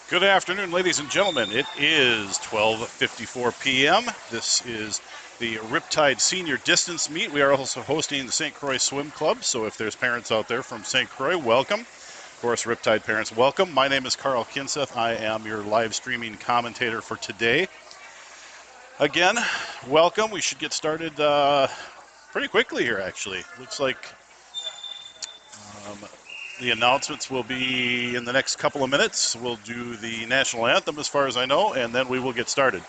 Good afternoon, ladies and gentlemen. It is 12:54 p.m. This is the Riptide Senior Distance Meet. We are also hosting the St. Croix Swim Club, so if there's parents out there from St. Croix, welcome. Of course, Riptide parents, welcome. My name is Carl Kinseth. I am your live streaming commentator for today. Again, welcome. We should get started pretty quickly here, actually. Looks like the announcements will be in the next couple of minutes. We'll do the national anthem as far as I know, and then we will get started.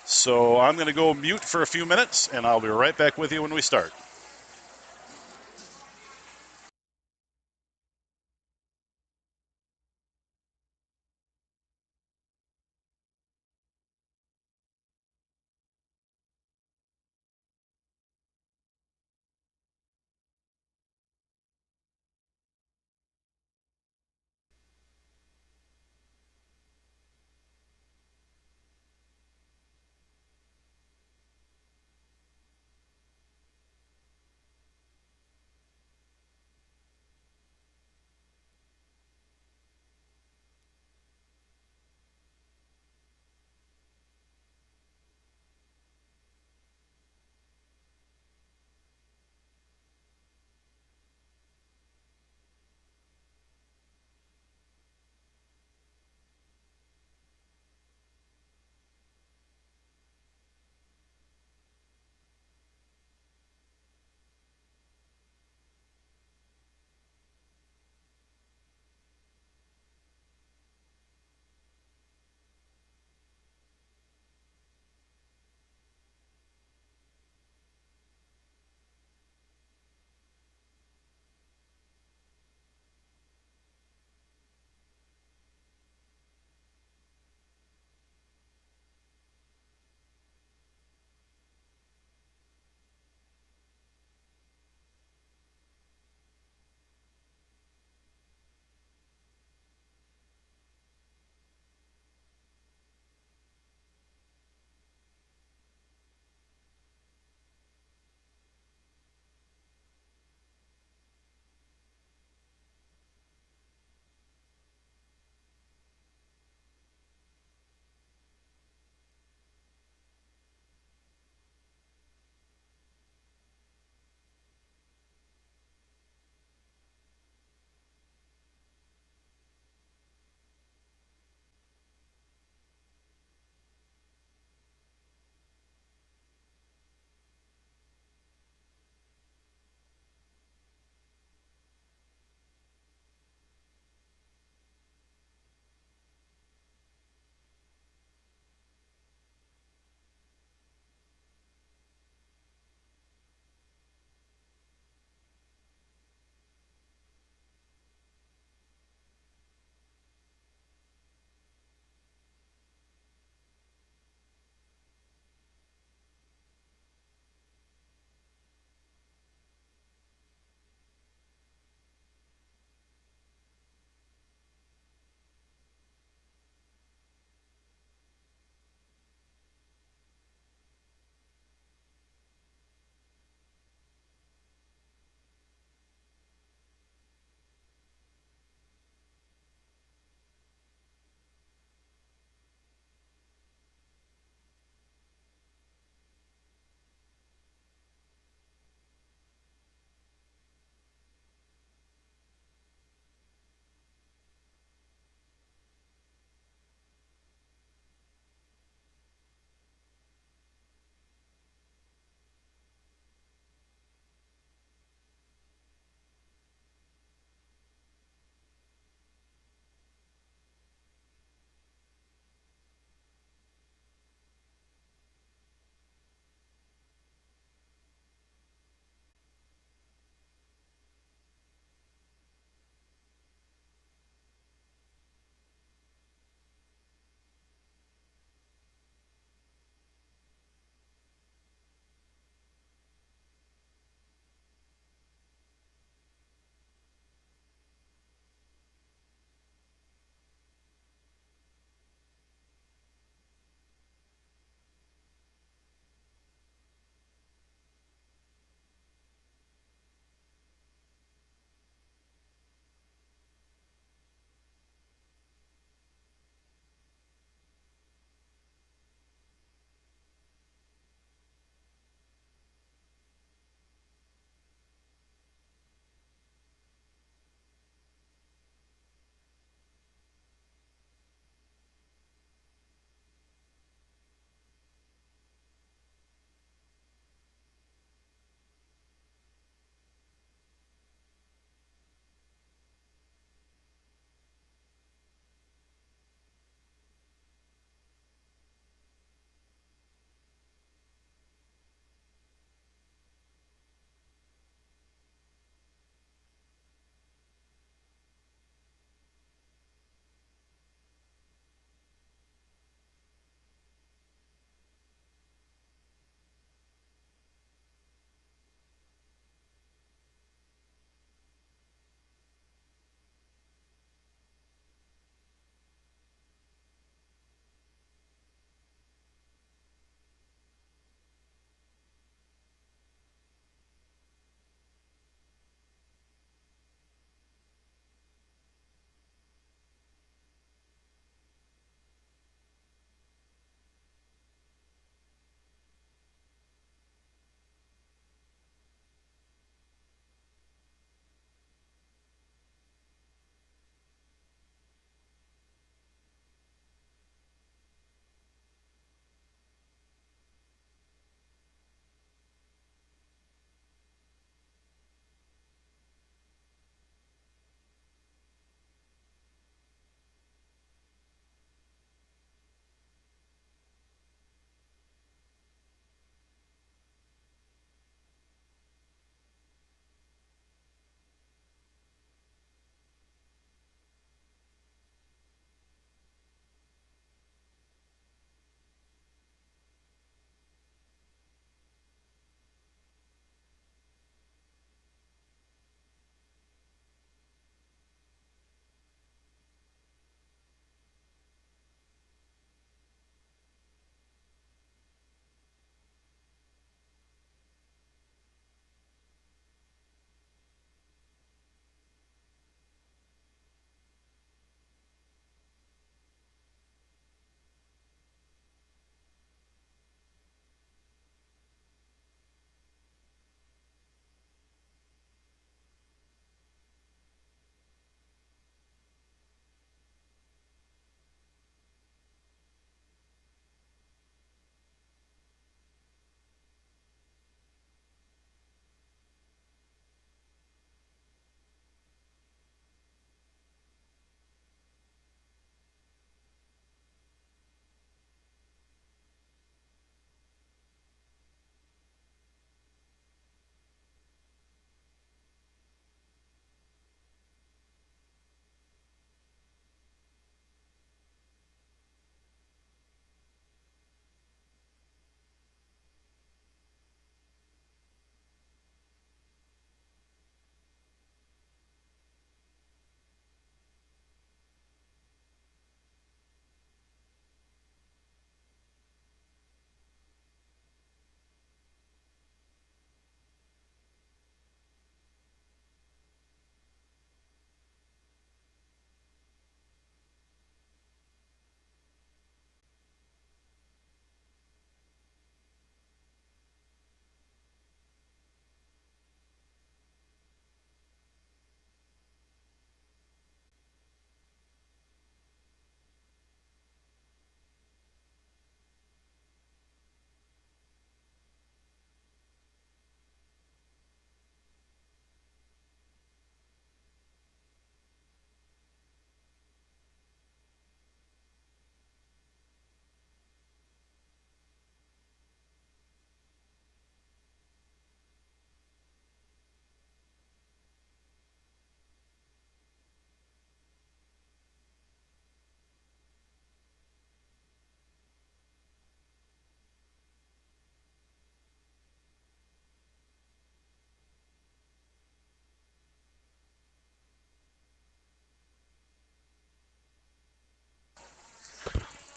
So I'm going to go mute for a few minutes, and I'll be right back with you when we start.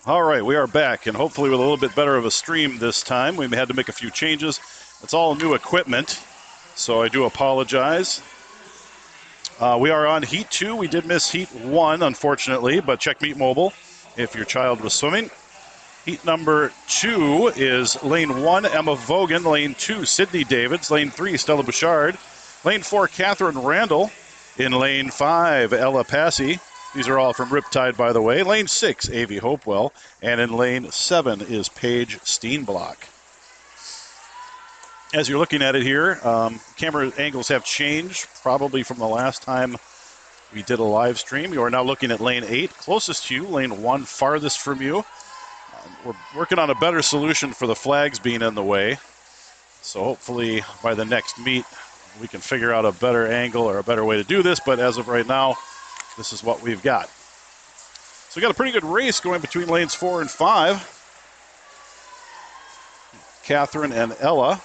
All right, we are back, and hopefully with a little bit better of a stream this time. We had to make a few changes. It's all new equipment, so I do apologize. We are on Heat 2. We did miss Heat 1, unfortunately, but check Meet Mobile if your child was swimming. Heat number 2 is Lane 1, Emma Vogan. Lane 2, Sydney Davids. Lane 3, Stella Bouchard. Lane 4, Catherine Randall. In Lane 5, Ella Passy. These are all from Riptide, by the way. Lane 6, Avi Hopewell. And in Lane 7 is Paige Steenblock. As you're looking at it here, camera angles have changed probably from the last time we did a live stream. You are now looking at Lane 8, closest to you. Lane 1, farthest from you. We're working on a better solution for the flags being in the way. So hopefully by the next meet, we can figure out a better angle or a better way to do this. But as of right now, this is what we've got. So we got a pretty good race going between lanes 4 and 5. Catherine and Ella.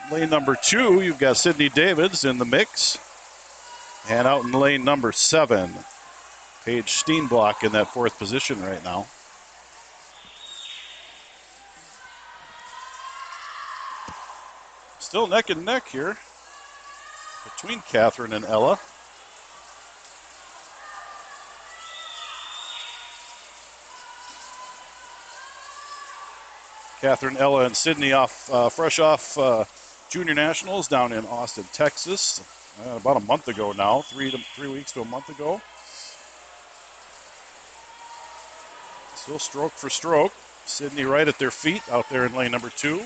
Lane number 2, you've got Sydney Davids in the mix. And out in lane number 7, Paige Steenblock in that 4th position right now. Still neck and neck here between Catherine and Ella. Catherine, Ella, and Sydney fresh off Junior Nationals down in Austin, Texas, about a month ago now, 3 weeks to a month ago. Still stroke for stroke. Sydney right at their feet out there in lane number 2.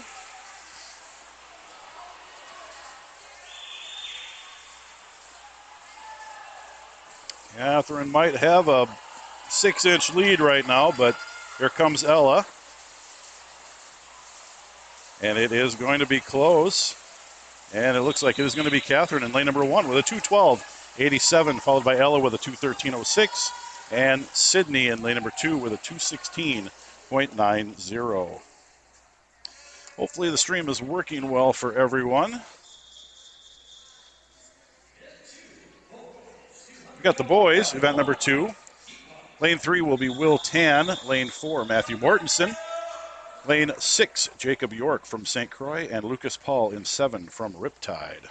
Catherine might have a 6-inch lead right now, but here comes Ella. And it is going to be close. And it looks like it is going to be Catherine in lane number 1 with a 2:12.87, followed by Ella with a 2:13.06. And Sydney in lane number 2 with a 2:16.90. Hopefully the stream is working well for everyone. We got the boys, event number 2. Lane 3 will be Will Tan. Lane 4, Matthew Mortensen. Lane 6, Jacob York from St. Croix, and Lucas Paul in 7 from Riptide.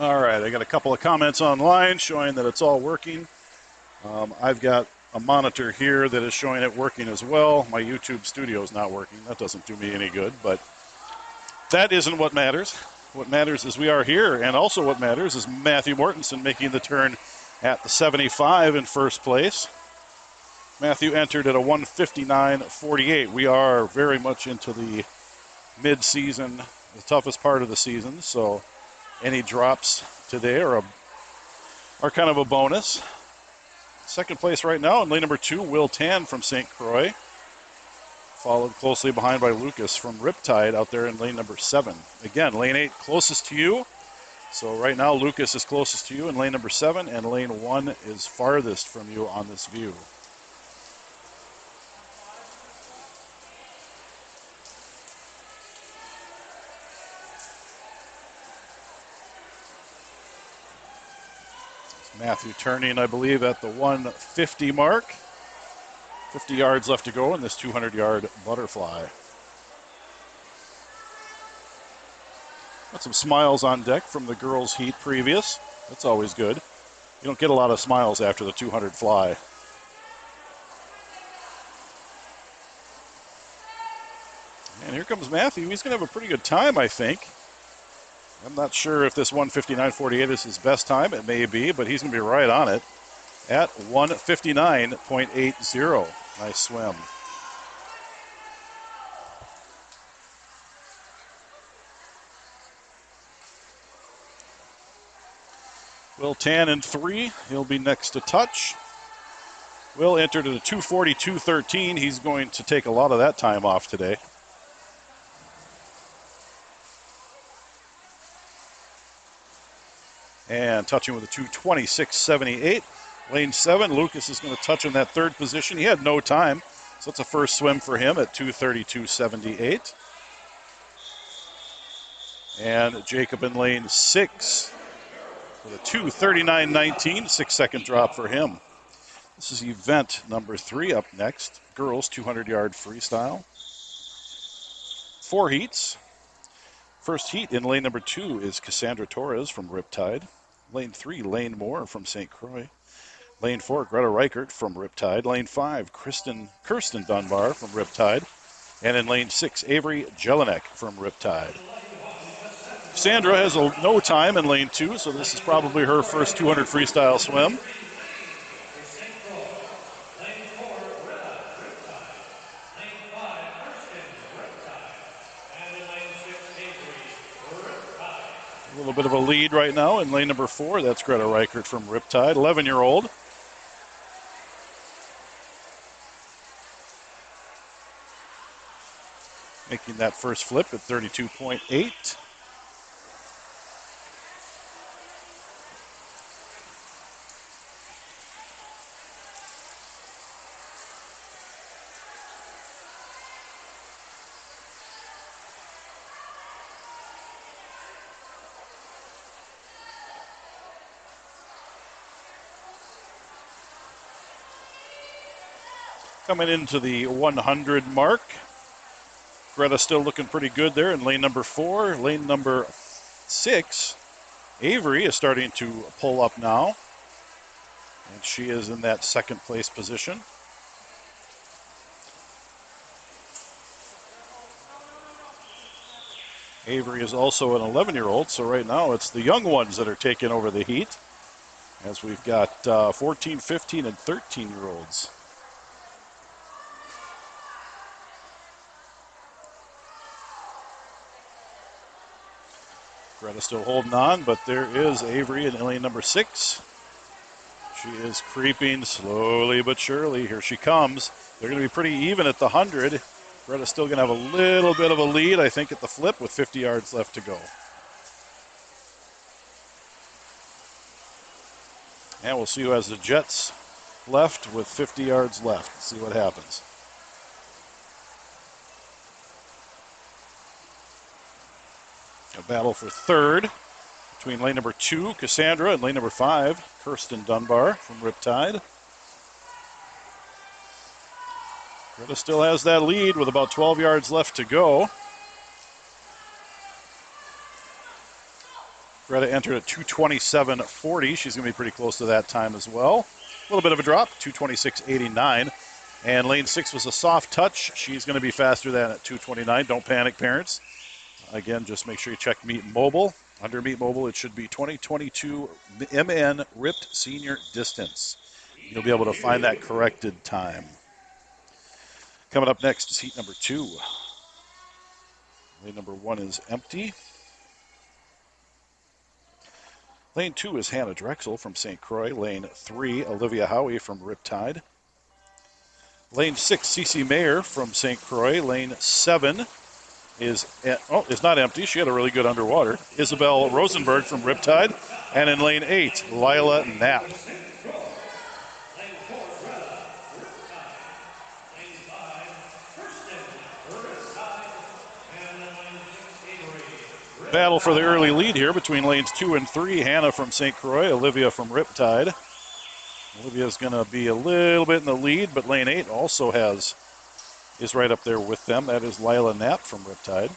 All right, I got a couple of comments online showing that it's all working. I've got a monitor here that is showing it working as well. My YouTube studio is not working. That doesn't do me any good, but that isn't what matters. What matters is we are here, and also what matters is Matthew Mortensen making the turn at the 75 in first place. Matthew entered at a 1:59.48. We are very much into the mid-season, the toughest part of the season, so any drops today are kind of a bonus. Second place right now in lane number 2, Will Tan from St. Croix. Followed closely behind by Lucas from Riptide out there in lane number 7. Again, lane 8 closest to you. So right now Lucas is closest to you in lane number 7, and lane 1 is farthest from you on this view. Matthew turning, I believe, at the 150 mark. 50 yards left to go in this 200-yard butterfly. Got some smiles on deck from the girls' heat previous. That's always good. You don't get a lot of smiles after the 200 fly. And here comes Matthew. He's going to have a pretty good time, I think. I'm not sure if this 1:59.48 is his best time. It may be, but he's going to be right on it at 1:59.80. Nice swim. Will Tan in 3. He'll be next to touch. Will entered at a 2:42.13. He's going to take a lot of that time off today. And touching with a 2:26.78. Lane 7, Lucas is going to touch in that third position. He had no time, so it's a first swim for him at 2:32.78. And Jacob in lane 6 with a 2:39.19, 6-second drop for him. This is event number 3 up next. Girls 200-yard freestyle. 4 heats. First heat in lane number 2 is Cassandra Torres from Riptide. Lane 3, Lane Moore from St. Croix. Lane 4, Greta Reichert from Riptide. Lane 5, Kirsten Dunbar from Riptide. And in lane 6, Avery Jelinek from Riptide. Cassandra has no time in lane 2, so this is probably her first 200 freestyle swim. A little bit of a lead right now in lane number 4. That's Greta Reichert from Riptide, 11-year-old. Making that first flip at 32.8. Coming into the 100 mark. Greta still looking pretty good there in lane number 4. Lane number 6, Avery is starting to pull up now. And she is in that second place position. Avery is also an 11-year-old, so right now it's the young ones that are taking over the heat, as we've got 14, 15, and 13-year-olds. Greta still holding on, but there is Avery in lane number 6. She is creeping slowly but surely. Here she comes. They're going to be pretty even at the 100. Greta's still going to have a little bit of a lead, I think, at the flip with 50 yards left to go. And we'll see who has the Jets left with 50 yards left. See what happens. A battle for third between lane number 2, Cassandra, and lane number 5, Kirsten Dunbar from Riptide. Greta still has that lead with about 12 yards left to go. Greta entered at 2:27.40. She's going to be pretty close to that time as well. A little bit of a drop, 2:26.89. And lane 6 was a soft touch. She's going to be faster than at 2:29. Don't panic, parents. Again, just make sure you check Meet Mobile. Under Meet Mobile, it should be 2022 MN Ripped Senior Distance. You'll be able to find that corrected time. Coming up next is heat number 2. Lane number 1 is empty. Lane 2 is Hannah Drexel from St. Croix. Lane 3, Olivia Howie from Riptide. Lane 6, Cece Mayer from St. Croix. Lane 7 is not empty. She had a really good underwater. Isabel Rosenberg from Riptide. And in lane 8, Lila Knapp. Battle for the early lead here between lanes 2 and 3. Hannah from St. Croix, Olivia from Riptide. Olivia's going to be a little bit in the lead, but lane 8 also is right up there with them. That is Lila Knapp from Riptide.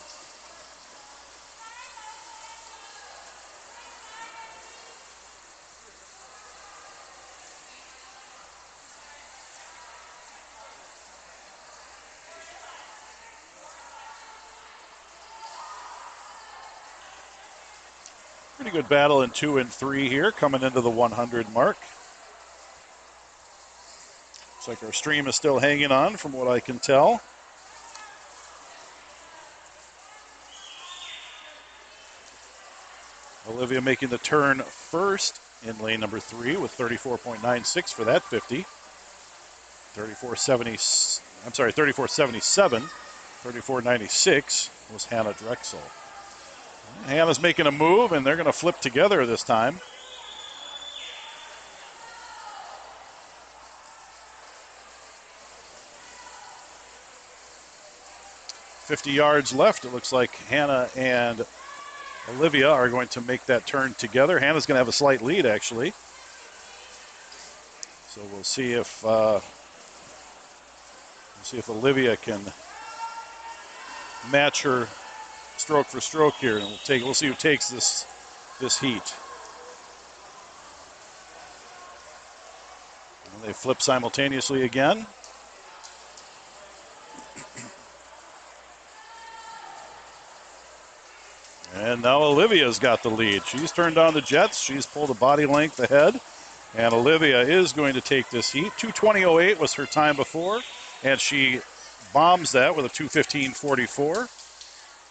Pretty good battle in 2 and 3 here, coming into the 100 mark. Looks like our stream is still hanging on from what I can tell. Olivia making the turn first in lane number 3 with 34.96 for that 50. I'm sorry, 34.77. 34.96 was Hannah Drexel. Hannah's making a move, and they're going to flip together this time. .50 yards left. It looks like Hannah and Olivia are going to make that turn together. Hannah's going to have a slight lead, actually. So we'll see if Olivia can match her stroke for stroke here, and we'll see who takes this heat. And they flip simultaneously again. And now Olivia's got the lead. She's turned on the jets. She's pulled a body length ahead. And Olivia is going to take this heat. 2:20.08 was her time before, and she bombs that with a 2:15.44.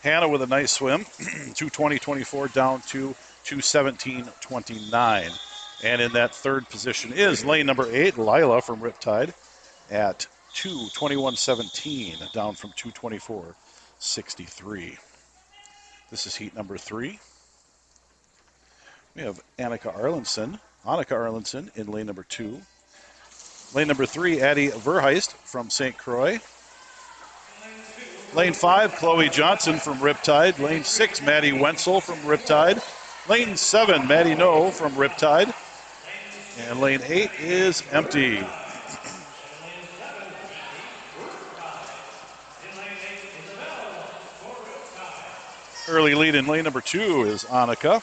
Hannah with a nice swim, 2:20.24 down to 2:17.29. And in that third position is lane number 8, Lila from Riptide, at 2:21.17, down from 2:24.63. This is heat number 3. We have Annika Arlenson in lane number 2. Lane number 3, Addie Verheist from St. Croix. Lane 5, Chloe Johnson from Riptide. Lane 6, Maddie Wenzel from Riptide. Lane 7, Maddie No from Riptide. And lane 8 is empty. Early lead in lane number 2 is Annika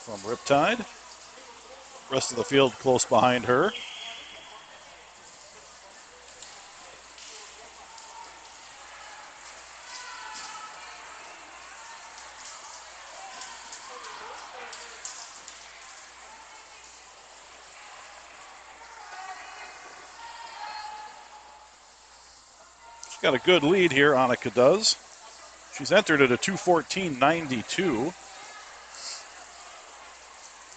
from Riptide. Rest of the field close behind her. She's got a good lead here, Annika does. She's entered at a 2:14.92.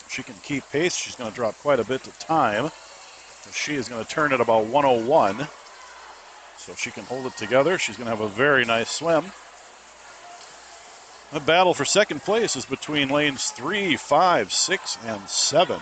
She can keep pace. She's going to drop quite a bit to time. She is going to turn at about 1:01. So if she can hold it together, she's going to have a very nice swim. The battle for second place is between lanes 3, 5, 6, and 7.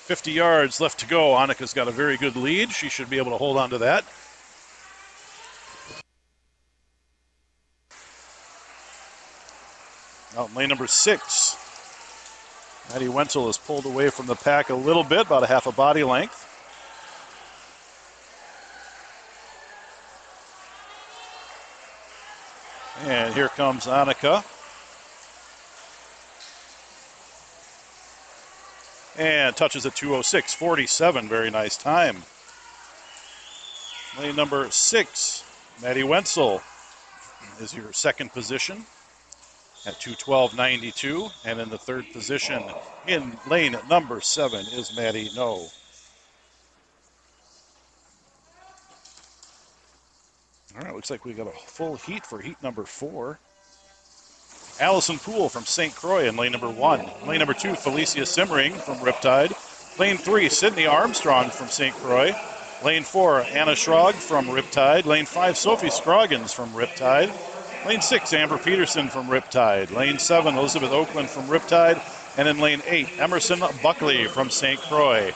.50 yards left to go. Annika's got a very good lead. She should be able to hold on to that. Out in lane number 6, Maddie Wenzel is pulled away from the pack a little bit, about a half a body length. And here comes Annika. And touches at 2:06.47. Very nice time. Lane number 6, Maddie Wenzel is your second position at 2:12.92. And in the third position in lane number 7 is Maddie No. All right, looks like we got a full heat for heat number 4. Allison Poole from St. Croix in lane number 1. Lane number 2, Felicia Simmering from Riptide. Lane 3, Sydney Armstrong from St. Croix. Lane 4, Anna Schrog from Riptide. Lane 5, Sophie Scroggins from Riptide. Lane 6, Amber Peterson from Riptide. Lane 7, Elizabeth Oakland from Riptide. And in lane 8, Emerson Buckley from St. Croix.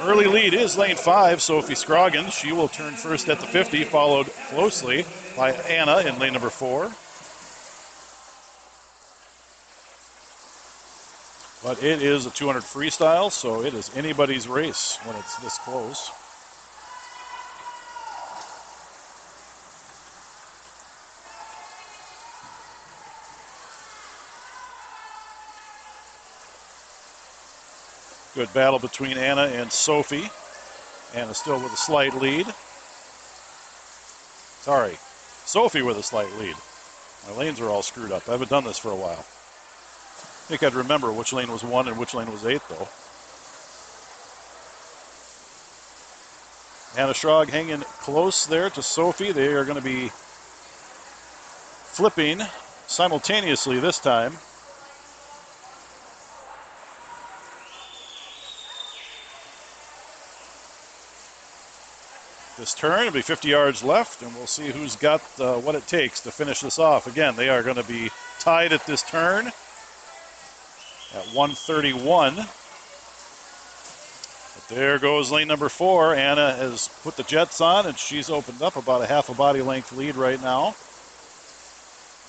Early lead is lane 5, Sophie Scroggins. She will turn first at the 50, followed closely by Anna in lane number 4. But it is a 200 freestyle, so it is anybody's race when it's this close. Good battle between Anna and Sophie. Anna still with a slight lead. Sorry, Sophie with a slight lead. My lanes are all screwed up. I haven't done this for a while. I think I'd remember which lane was 1 and which lane was 8, though. Anna Strog hanging close there to Sophie. They are going to be flipping simultaneously this time. This turn will be 50 yards left, and we'll see who's got what it takes to finish this off. Again, they are going to be tied at this turn at 131. But there goes lane number 4. Anna has put the jets on, and she's opened up about a half a body length lead right now.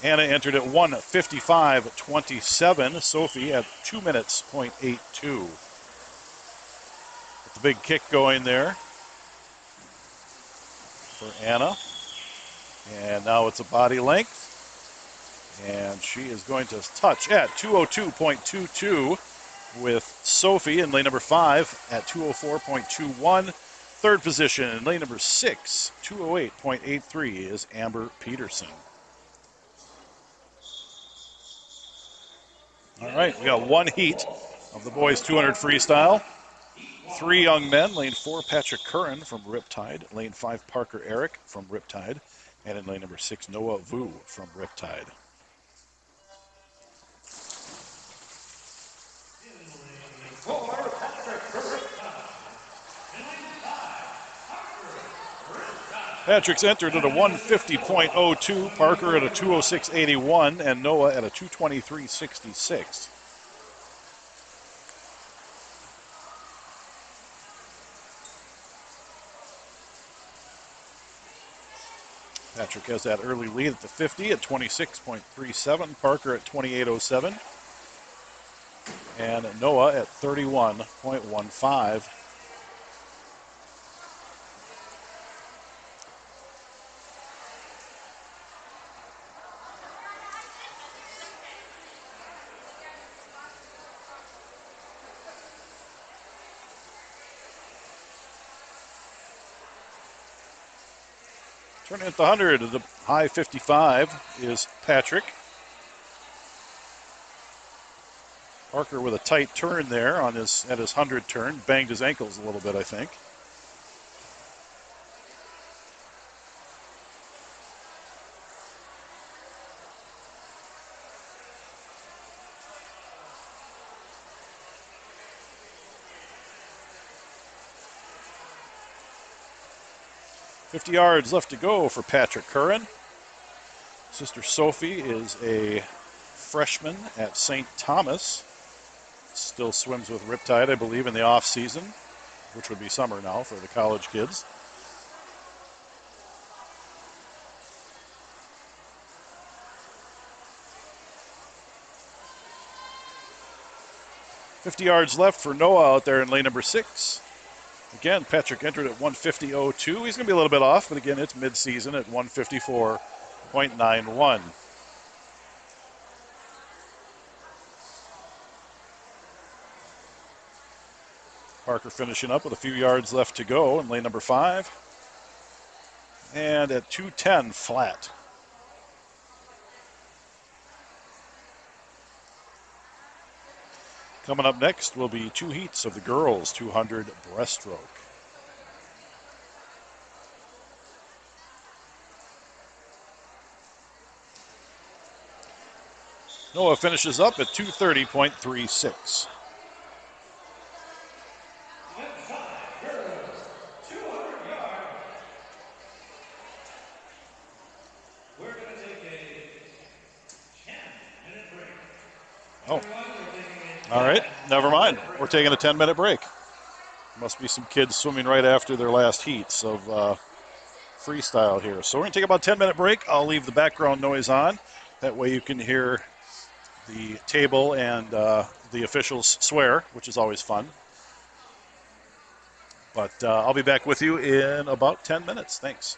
Anna entered at 1:55.27. Sophie at 2 minutes, .82. With the big kick going there for Anna. And now it's a body length. And she is going to touch at 2:02.22 with Sophie in lane number 5 at 2:04.21. Third position in lane number 6, 2:08.83 is Amber Peterson. All right, we got one heat of the boys 200 freestyle. 3 young men, lane 4, Patrick Curran from Riptide, lane 5, Parker Eric from Riptide, and in lane number 6, Noah Vu from Riptide. Patrick's entered at a 150.02, Parker at a 206.81, and Noah at a 223.66. Patrick has that early lead at the 50 at 26.37, Parker at 28.07, and Noah at 31.15. Turning at the 100, the high 55 is Patrick. Parker with a tight turn there at his 100 turn. Banged his ankles a little bit, I think. $50 yards left to go for Patrick Curran. Sister Sophie is a freshman at St. Thomas. Still swims with Riptide, I believe, in the off season, which would be summer now for the college kids. $50 yards left for Noah out there in lane number 6. Again, Patrick entered at 150.02. He's going to be a little bit off, but again, it's mid-season at 154.91. Parker finishing up with a few yards left to go in lane number 5. And at 210 flat. Coming up next will be 2 heats of the girls 200 breaststroke. Noah finishes up at 230.36. Oh. All right, never mind. We're taking a 10-minute break. Must be some kids swimming right after their last heats of freestyle here. So we're going to take about a 10-minute break. I'll leave the background noise on. That way you can hear the table and the officials swear, which is always fun. But I'll be back with you in about 10 minutes. Thanks.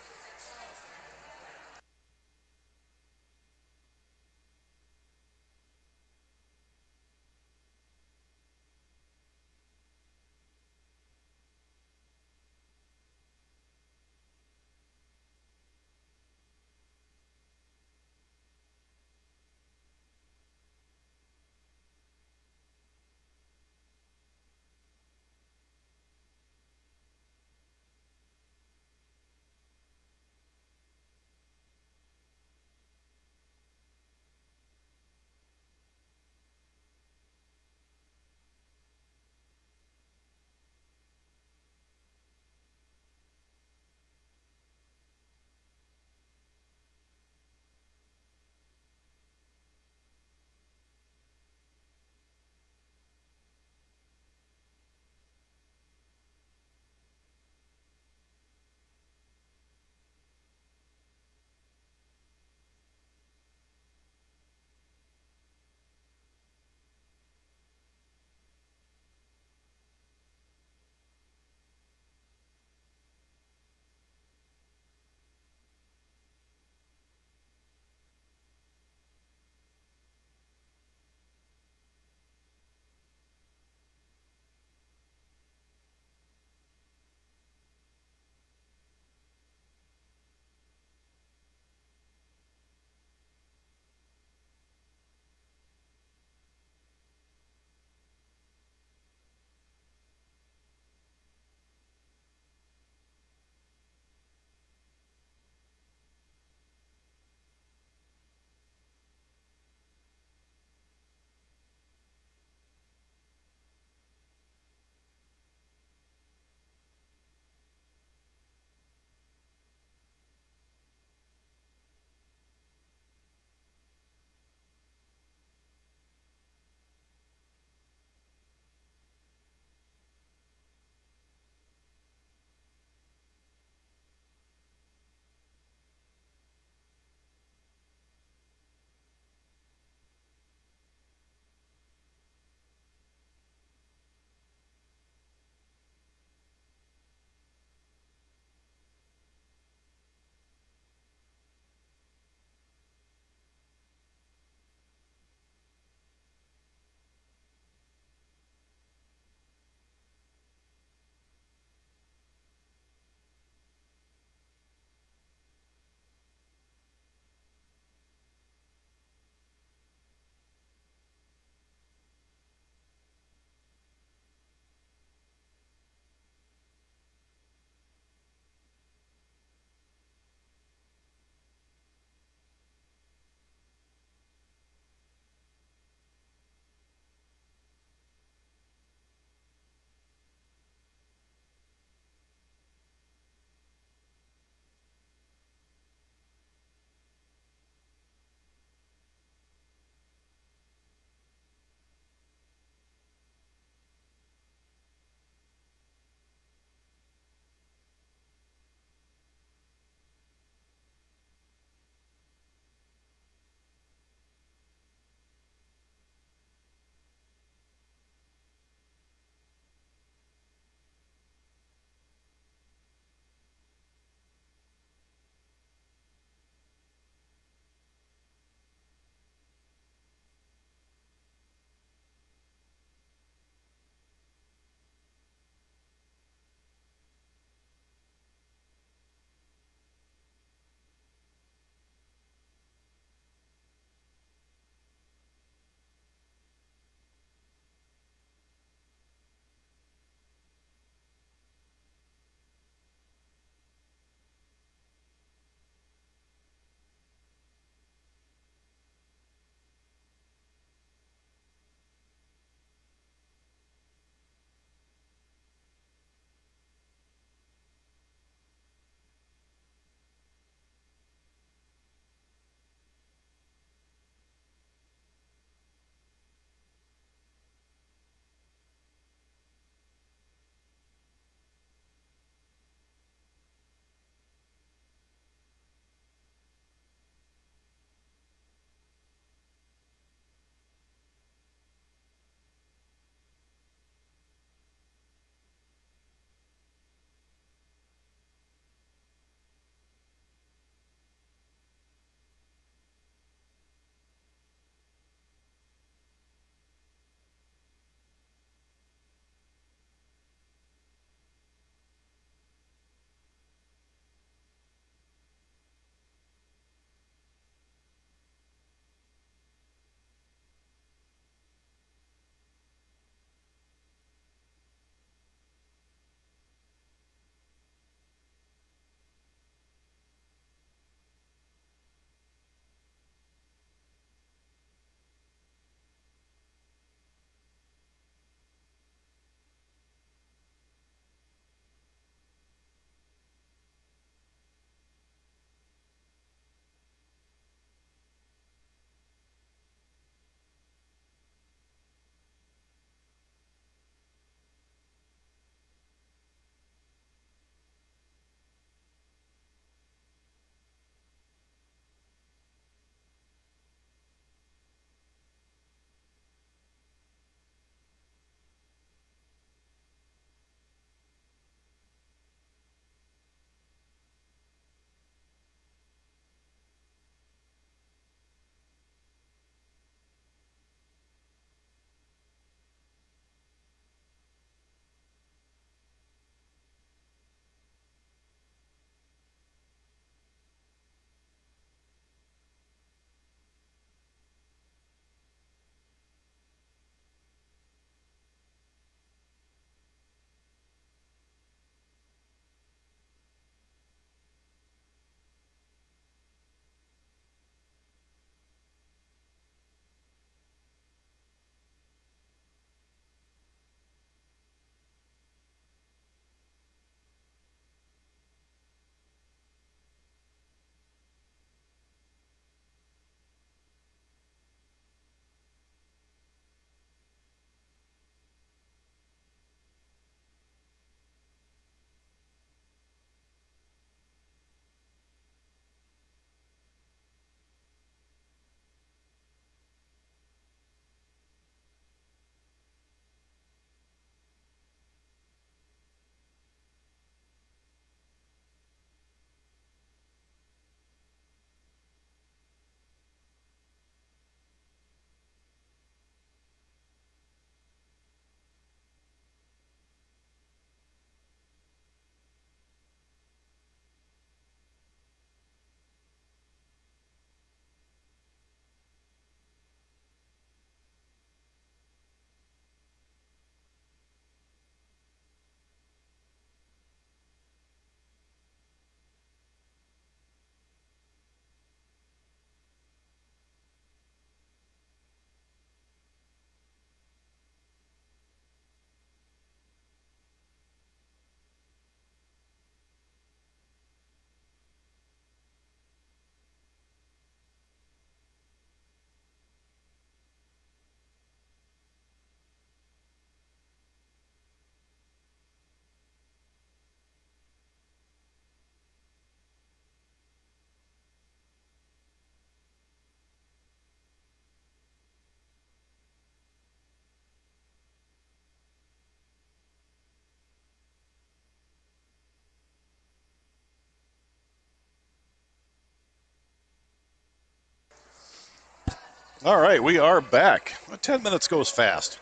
All right, we are back. 10 minutes goes fast.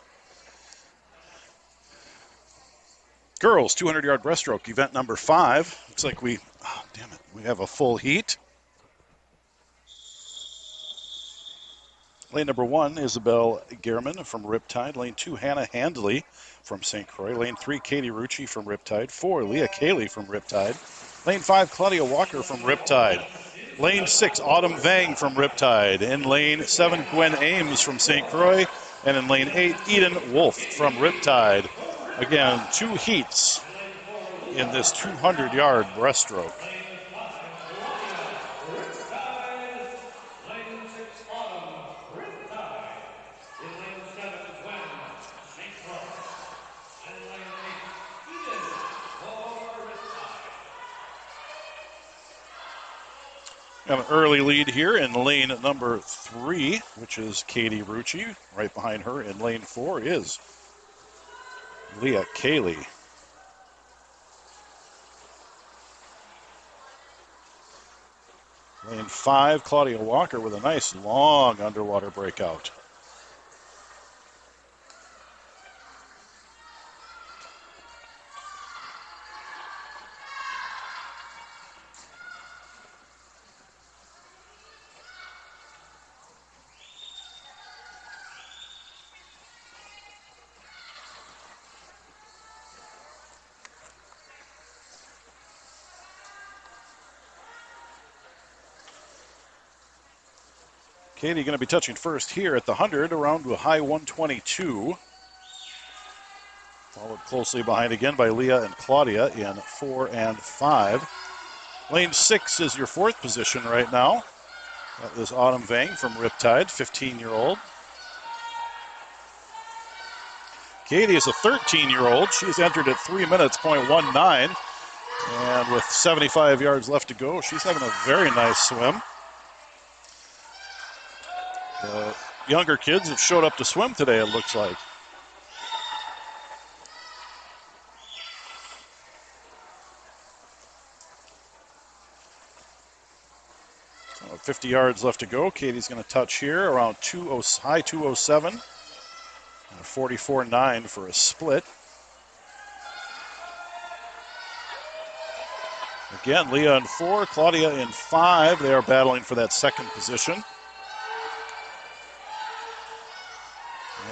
Girls 200-yard breaststroke, event number 5. Looks like we have a full heat. Lane number 1, Isabel Gehrman from Riptide. Lane 2, Hannah Handley from St. Croix. Lane 3, Katie Rucci from Riptide. 4, Leah Cayley from Riptide. Lane 5, Claudia Walker from Riptide. Lane 6, Autumn Vang from Riptide. In lane 7, Gwen Ames from St. Croix. And in lane 8, Eden Wolf from Riptide. Again, 2 heats in this 200-yard breaststroke. Got an early lead here in lane number 3, which is Katie Rucci. Right behind her in lane 4 is Leah Cayley. Lane 5, Claudia Walker with a nice long underwater breakout. Katie going to be touching first here at the 100, around to a high 122. Followed closely behind again by Leah and Claudia in 4 and 5. Lane 6 is your 4th position right now. That is Autumn Vang from Riptide, 15-year-old. Katie is a 13-year-old. She's entered at 3 minutes, .19. And with 75 yards left to go, she's having a very nice swim. The younger kids have showed up to swim today, it looks like. So 50 yards left to go. Katie's going to touch here around high 207. And a 44.9 for a split. Again, Leah in 4, Claudia in 5. They are battling for that 2nd position.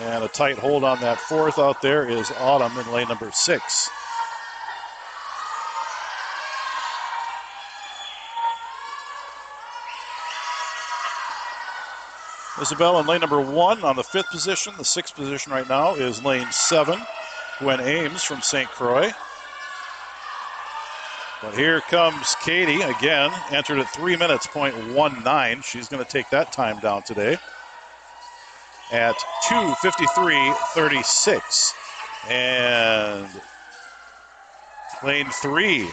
And a tight hold on that 4th out there is Autumn in lane number 6. Isabel in lane number 1 on the 5th position. The 6th position right now is lane 7, Gwen Ames from St. Croix. But here comes Katie again, entered at 3 minutes, .19. She's going to take that time down today at 2:53.36. And lane 4,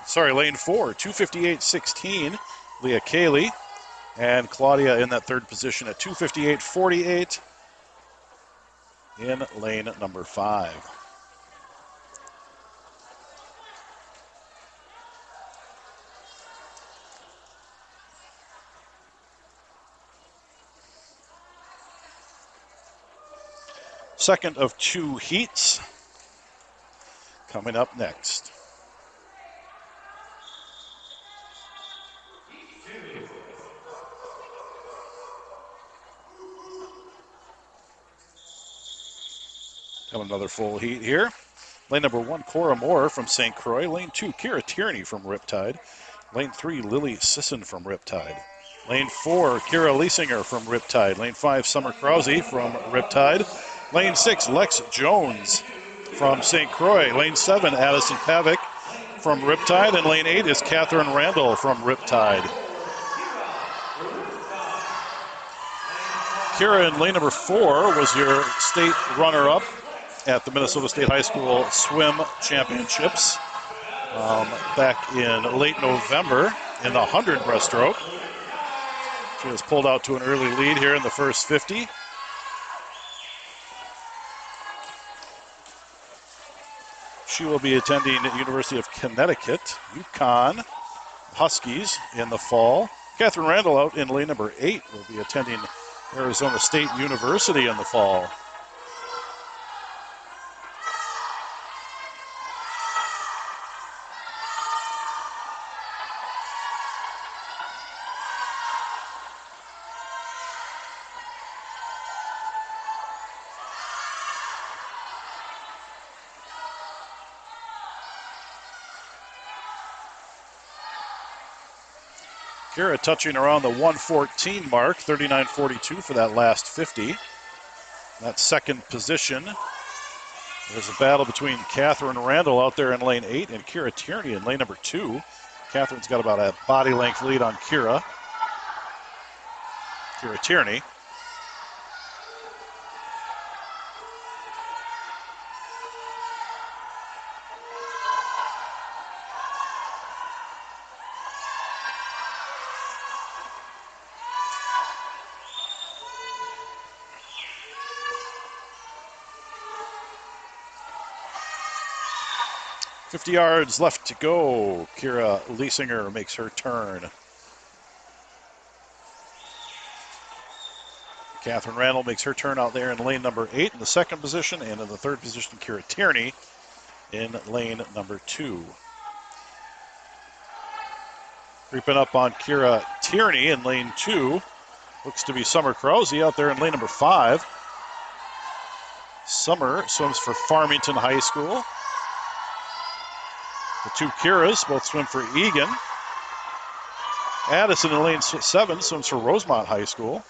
2:58.16, Leah Cayley. And Claudia in that 3rd position at 2:58.48 in lane number 5. Second of 2 heats coming up next. Have another full heat here. Lane number 1, Cora Moore from St. Croix. Lane 2, Kira Tierney from Riptide. Lane 3, Lily Sisson from Riptide. Lane 4, Kira Liesinger from Riptide. Lane 5, Summer Krause from Riptide. Lane 6, Lex Jones from St. Croix. Lane 7, Addison Pavick from Riptide. And lane 8 is Catherine Randall from Riptide. Kira in lane number 4 was your state runner-up at the Minnesota State High School Swim Championships back in late November in the 100 breaststroke. She has pulled out to an early lead here in the first 50. She will be attending the University of Connecticut, UConn Huskies in the fall. Catherine Randall out in lane number 8 will be attending Arizona State University in the fall. Kira touching around the 114 mark, 39.42 for that last 50. That second position. There's a battle between Catherine Randall out there in lane 8 and Kira Tierney in lane number 2. Catherine's got about a body length lead on Kira Tierney. .50 yards left to go. Kira Liesinger makes her turn. Catherine Randall makes her turn out there in lane number 8 in the second position, and in the third position, Kira Tierney in lane number 2. Creeping up on Kira Tierney in lane 2. Looks to be Summer Krause out there in lane number 5. Summer swims for Farmington High School. The two Kiras both swim for Egan. Addison in lane 7 swims for Rosemont High School.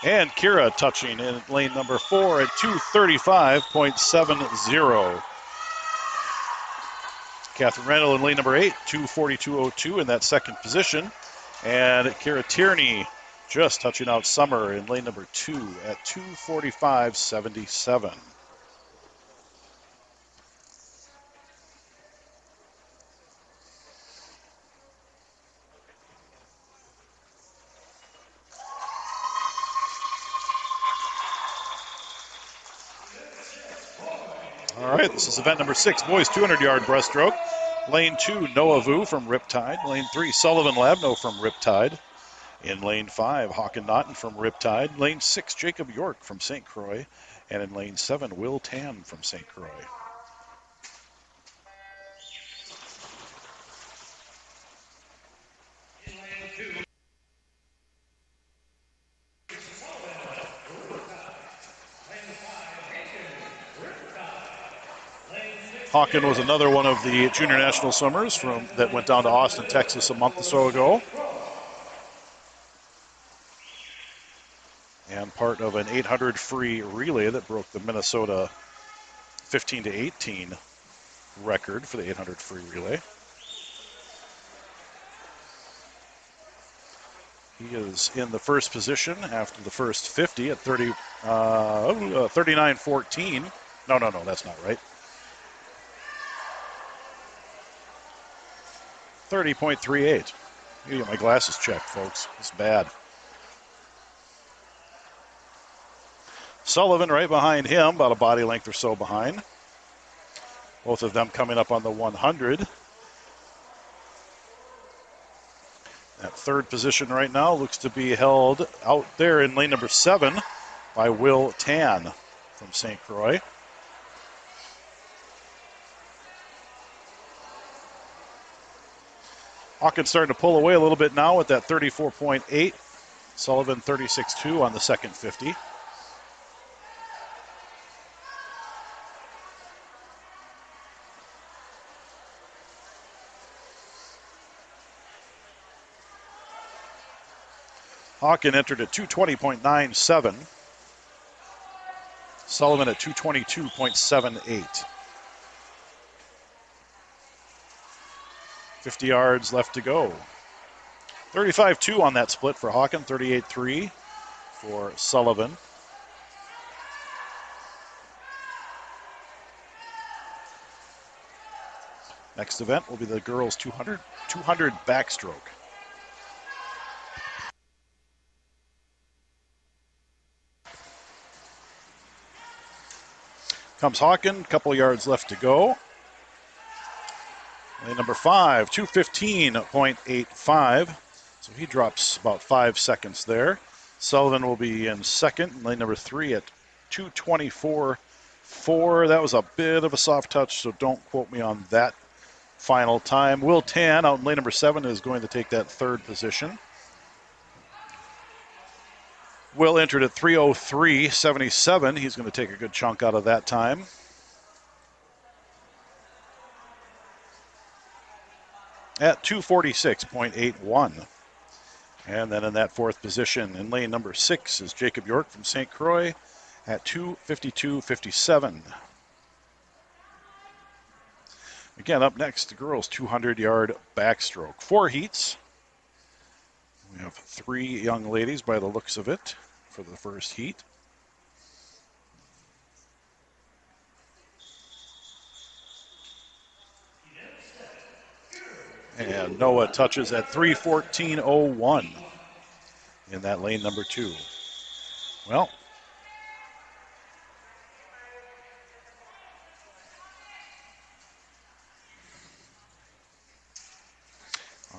And Kira touching in lane number 4 at 2:35.70. Catherine Randall in lane number 8, 2:42.02 in that second position. And Kira Tierney just touching out Summer in lane number 2 at 2:45.77. All right, this is event number 6, boys 200-yard breaststroke. Lane 2, Noah Vu from Riptide. Lane 3, Sullivan Labno from Riptide. In lane 5, Hawken Naughton from Riptide. Lane 6, Jacob York from St. Croix. And in lane 7, Will Tan from St. Croix. Hawken was another one of the junior national swimmers that went down to Austin, Texas a month or so ago. And part of an 800 free relay that broke the Minnesota 15-18 record for the 800 free relay. He is in the first position after the first 50 at 39.14. No, that's not right. 30.38. I get my glasses checked, folks. It's bad. Sullivan right behind him, about a body length or so behind. Both of them coming up on the 100. That third position right now looks to be held out there in lane number 7 by Will Tan from St. Croix. Hawkins starting to pull away a little bit now with that 34.8. Sullivan 36.2 on the second 50. Hawken entered at 220.97. Sullivan at 222.78. 50 yards left to go. 35.2 on that split for Hawken, 38.3 for Sullivan. Next event will be the girls 200 backstroke. Comes Hawken, a couple yards left to go. Lane number 5, 215.85. So he drops about 5 seconds there. Sullivan will be in second, lane number 3 at 2:24.4. That was a bit of a soft touch, so don't quote me on that final time. Will Tan out in lane number 7 is going to take that third position. Will entered at 3:03.77. He's going to take a good chunk out of that time. At 2:46.81. And then in that fourth position in lane number 6 is Jacob York from St. Croix at 2:52.57. Again, up next, the girls' 200-yard backstroke. 4 heats. We have 3 young ladies by the looks of it for the first heat. And Noah touches at 3:14.01 in that lane number 2. Well,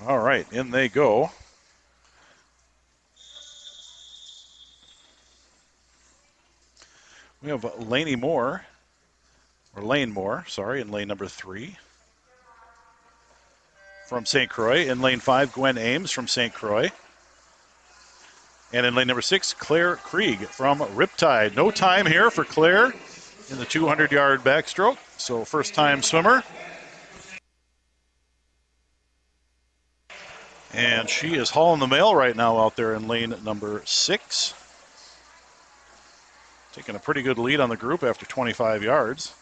all right, in they go. We have Lane Moore, in lane number 3 from St. Croix. In lane 5, Gwen Ames from St. Croix. And in lane number 6, Claire Krieg from Riptide. No time here for Claire in the 200-yard backstroke. So first-time swimmer. And she is hauling the mail right now out there in lane number 6. Taking a pretty good lead on the group after 25 yards.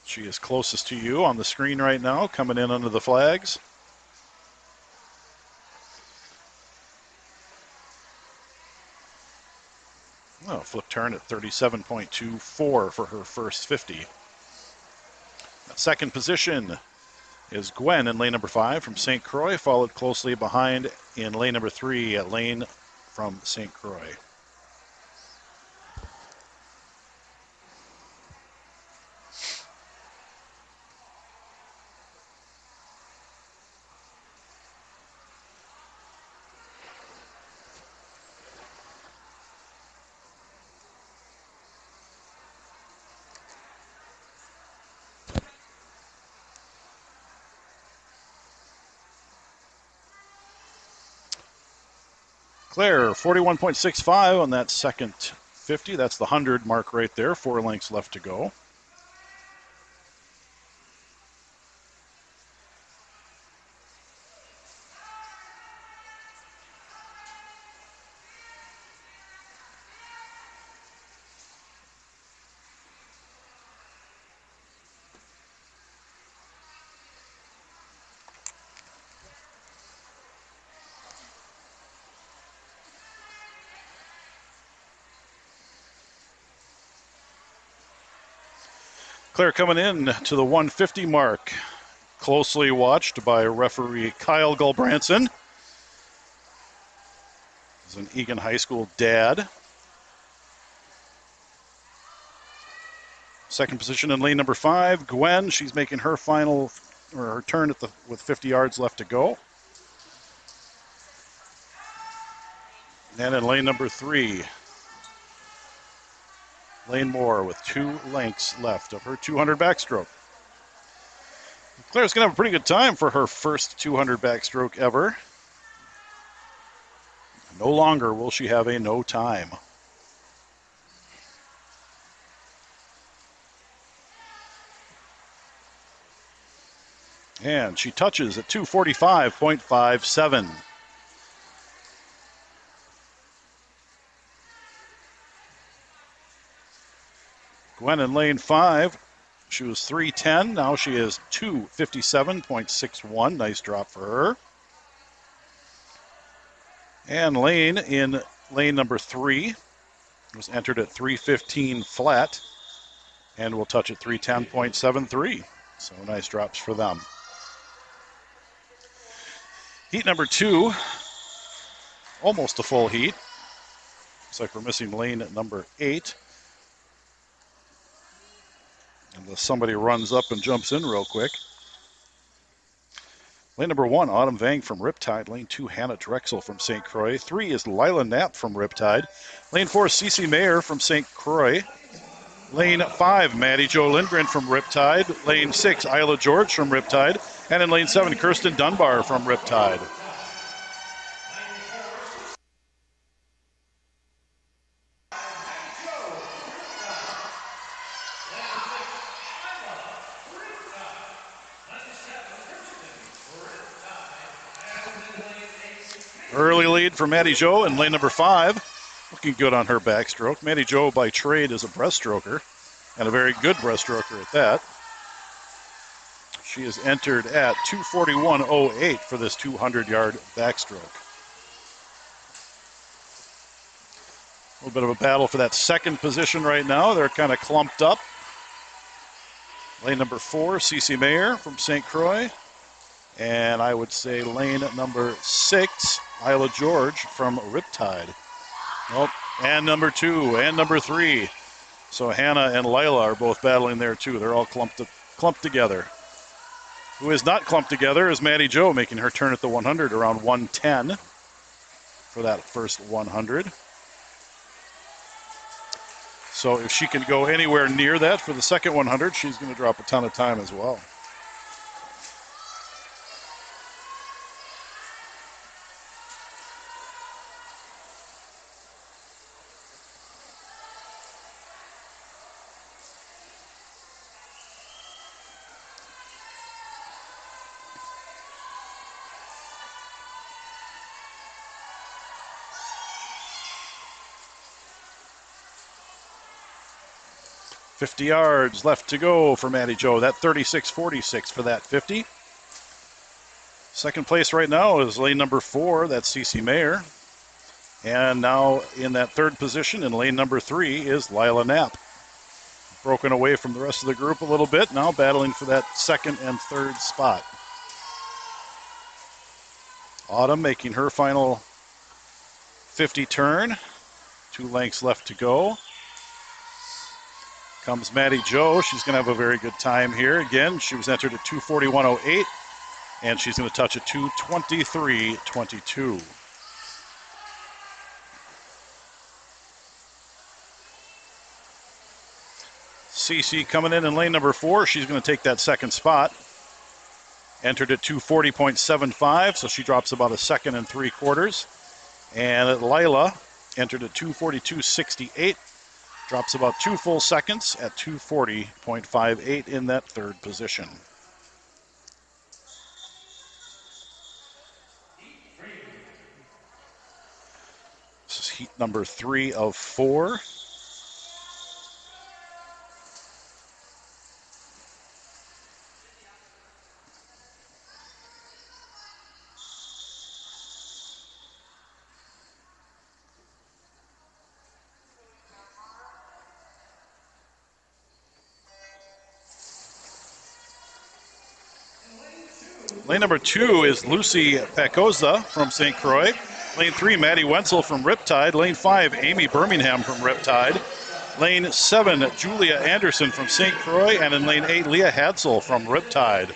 She is closest to you on the screen right now, coming in under the flags. Oh, flip turn at 37.24 for her first 50. Second position is Gwen in lane number 5 from St. Croix, followed closely behind in lane number 3 at Lane from St. Croix. Claire, 41.65 on that second 50. That's the 100 mark right there. 4 lengths left to go. Claire coming in to the 150 mark. Closely watched by referee Kyle Gulbranson. He's an Egan High School dad. Second position in lane number 5, Gwen. She's making her final, or her turn with 50 yards left to go. And in lane number 3, Lane Moore with 2 lengths left of her 200 backstroke. Claire's going to have a pretty good time for her first 200 backstroke ever. No longer will she have a no time. And she touches at 2:45.57. Gwen in lane 5, she was 3:10. Now she is 2:57.61. Nice drop for her. And Lane in lane number 3 was entered at 3:15 flat and will touch at 3:10.73. So nice drops for them. Heat number 2, almost a full heat. Looks like we're missing lane at number 8. Unless somebody runs up and jumps in real quick. Lane number 1, Autumn Vang from Riptide. Lane 2, Hannah Drexel from St. Croix. 3 is Lila Knapp from Riptide. Lane 4, Cece Mayer from St. Croix. Lane 5, Maddie Jo Lindgren from Riptide. Lane 6, Isla George from Riptide. And in lane 7, Kirsten Dunbar from Riptide. Early lead for Maddie Jo in lane number 5. Looking good on her backstroke. Maddie Jo by trade is a breaststroker, and a very good breaststroker at that. She is entered at 2:41.08 for this 200-yard backstroke. A little bit of a battle for that second position right now. They're kind of clumped up. Lane number 4, Cece Mayer from St. Croix. And I would say lane number 6, Isla George from Riptide. Oh, and number 2 and number 3. So Hannah and Lila are both battling there too. They're all clumped together. Who is not clumped together is Maddie Jo, making her turn at the 100 around 110 for that first 100. So if she can go anywhere near that for the second 100, she's going to drop a ton of time as well. $50 yards left to go for Maddie Jo. That 36.46 for that 50. Second place right now is lane number 4. That's Cece Mayer. And now in that third position in lane number 3 is Lila Knapp. Broken away from the rest of the group a little bit. Now battling for that second and third spot. Autumn making her final 50 turn. 2 lengths left to go. Comes Maddie Jo. She's going to have a very good time here. Again, she was entered at 2:41.08, and she's going to touch a 2:23.22. Cece coming in lane number 4. She's going to take that second spot. Entered at 2:40.75, so she drops about a second and 3/4. And Lila entered at 2:42.68. Drops about 2 full seconds at 2:40.58 in that third position. This is heat number 3 of 4. Lane number 2 is Lucy Pacoza from St. Croix. Lane 3, Maddie Wenzel from Riptide. Lane 5, Amy Birmingham from Riptide. Lane 7, Julia Anderson from St. Croix. And in lane 8, Leah Hadsel from Riptide.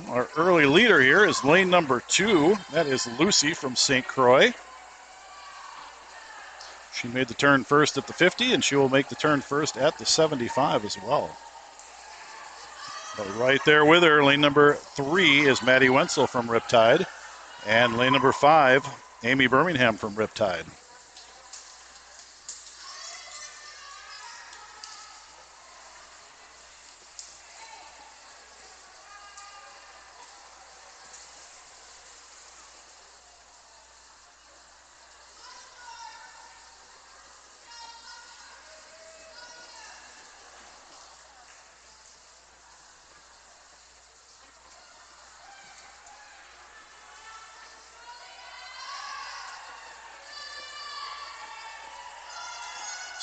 Our early leader here is lane number 2. That is Lucy from St. Croix. She made the turn first at the 50, and she will make the turn first at the 75 as well. But right there with her, lane number 3 is Maddie Wenzel from Riptide. And lane number 5, Amy Birmingham from Riptide.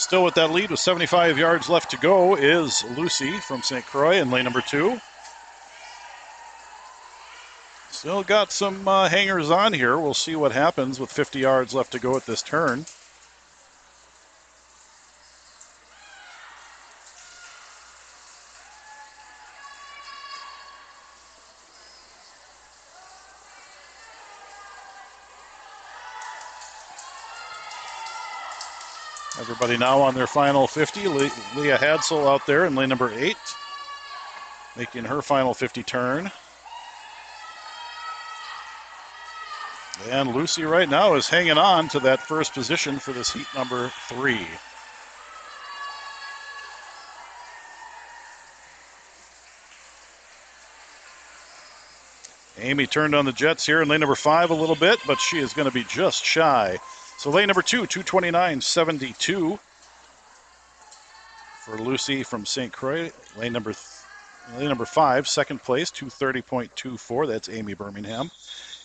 Still with that lead with 75 yards left to go is Lucy from St. Croix in lane number 2. Still got some hangers on here. We'll see what happens with 50 yards left to go at this turn. Everybody now on their final 50. Leah Hadsel out there in lane number 8, making her final 50 turn. And Lucy right now is hanging on to that first position for this heat number 3. Amy turned on the jets here in lane number 5 a little bit, but she is going to be just shy. So lane number 2, 2:29.72 for Lucy from St. Croix. Lane number 5, second place, 2:30.24. That's Amy Birmingham.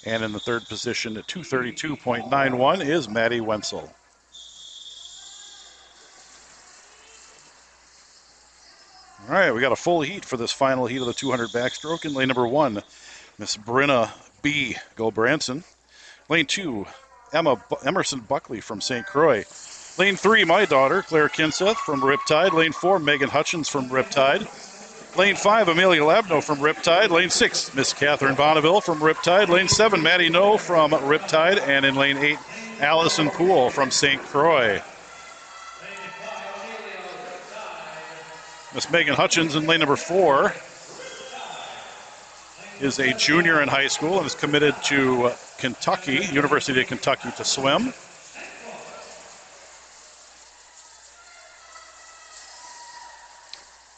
And in the third position at 2:32.91 is Maddie Wenzel. All right, we got a full heat for this final heat of the 200 backstroke. In lane number 1, Miss Brenna B. Gulbranson. Lane 2, Emerson Buckley from St. Croix. Lane 3, my daughter, Claire Kinseth from Riptide. Lane 4, Megan Hutchins from Riptide. Lane 5, Amelia Labno from Riptide. Lane 6, Miss Catherine Bonneville from Riptide. Lane 7, Maddie No from Riptide. And in lane 8, Allison Poole from St. Croix. Miss Megan Hutchins in lane number 4 is a junior in high school and is committed to Kentucky, University of Kentucky, to swim.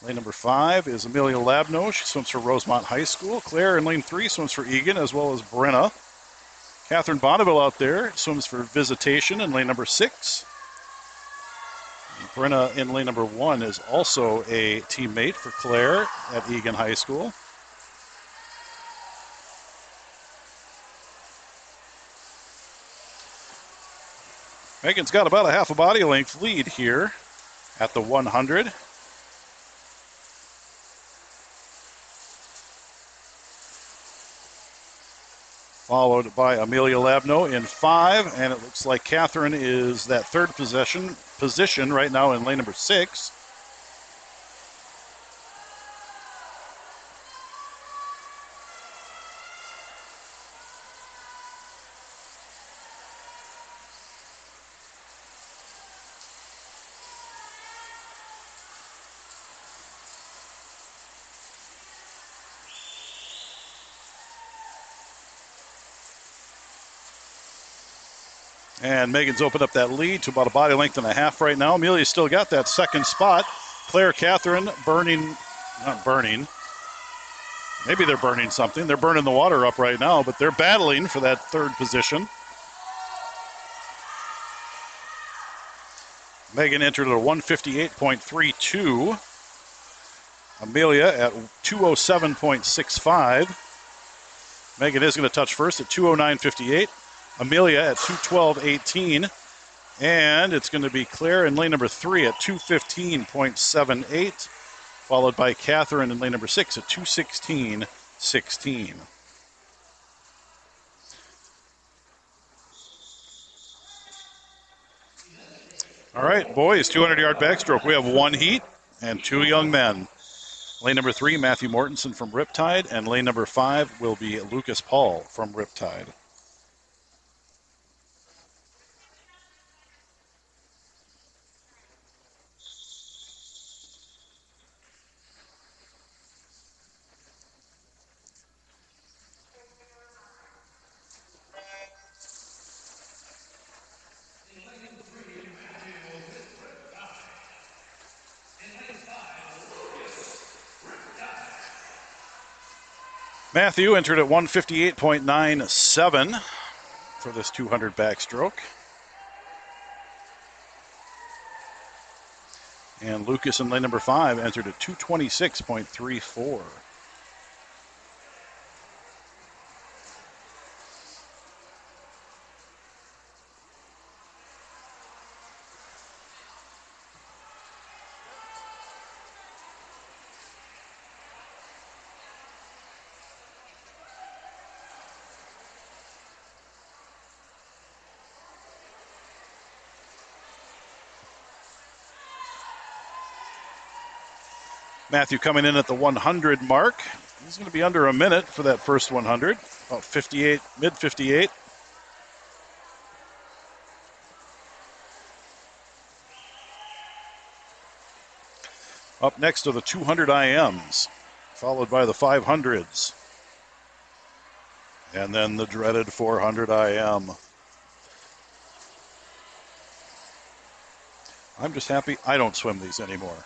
Lane number 5 is Amelia Labno. She swims for Rosemont High School. Claire in lane 3 swims for Egan, as well as Brenna. Catherine Bonneville out there swims for Visitation in lane number 6. Brenna in lane number 1 is also a teammate for Claire at Egan High School. Megan's got about a half a body length lead here at the 100. Followed by Amelia Labno in 5, and it looks like Catherine is that third position right now in lane number 6. And Megan's opened up that lead to about a body length and a half right now. Amelia's still got that second spot. Claire, Catherine not burning. Maybe they're burning something. They're burning the water up right now, but they're battling for that third position. Megan entered at a 158.32. Amelia at 207.65. Megan is going to touch first at 209.58. Amelia at 212.18. And it's going to be Claire in lane number 3 at 215.78. Followed by Catherine in lane number 6 at 216.16. All right, boys, 200-yard backstroke. We have one heat and two young men. Lane number 3, Matthew Mortensen from Riptide, and lane number 5 will be Lucas Paul from Riptide. Matthew entered at 158.97 for this 200 backstroke. And Lucas in lane number 5 entered at 226.34. Matthew coming in at the 100 mark. He's going to be under a minute for that first 100, about 58, mid 58. Up next are the 200 IMs, followed by the 500s, and then the dreaded 400 IM. I'm just happy I don't swim these anymore.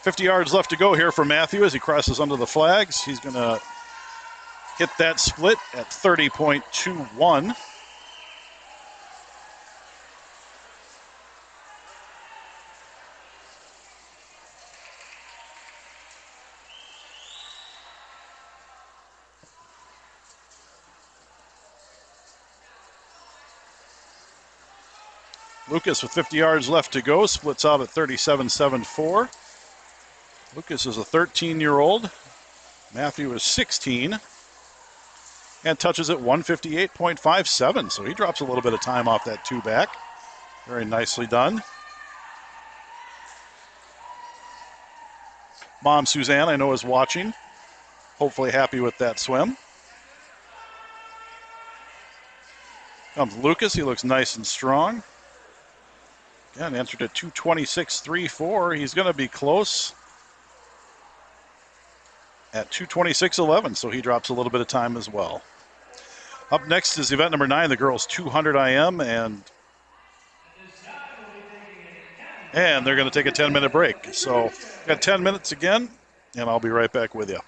50 yards left to go here for Matthew as he crosses under the flags. He's going to hit that split at 30.21. Lucas with 50 yards left to go splits out at 37.74. Lucas is a 13-year-old. Matthew is 16 and touches at 158.57, so he drops a little bit of time off that two back. Very nicely done. Mom Suzanne, I know, is watching. Hopefully happy with that swim. Comes Lucas. He looks nice and strong. Again, entered at 226.34. He's going to be close at 226.11, so he drops a little bit of time as well. Up next is event number 9, the girls 200 IM, and they're going to take a 10-minute break. So got 10 minutes again, and I'll be right back with you.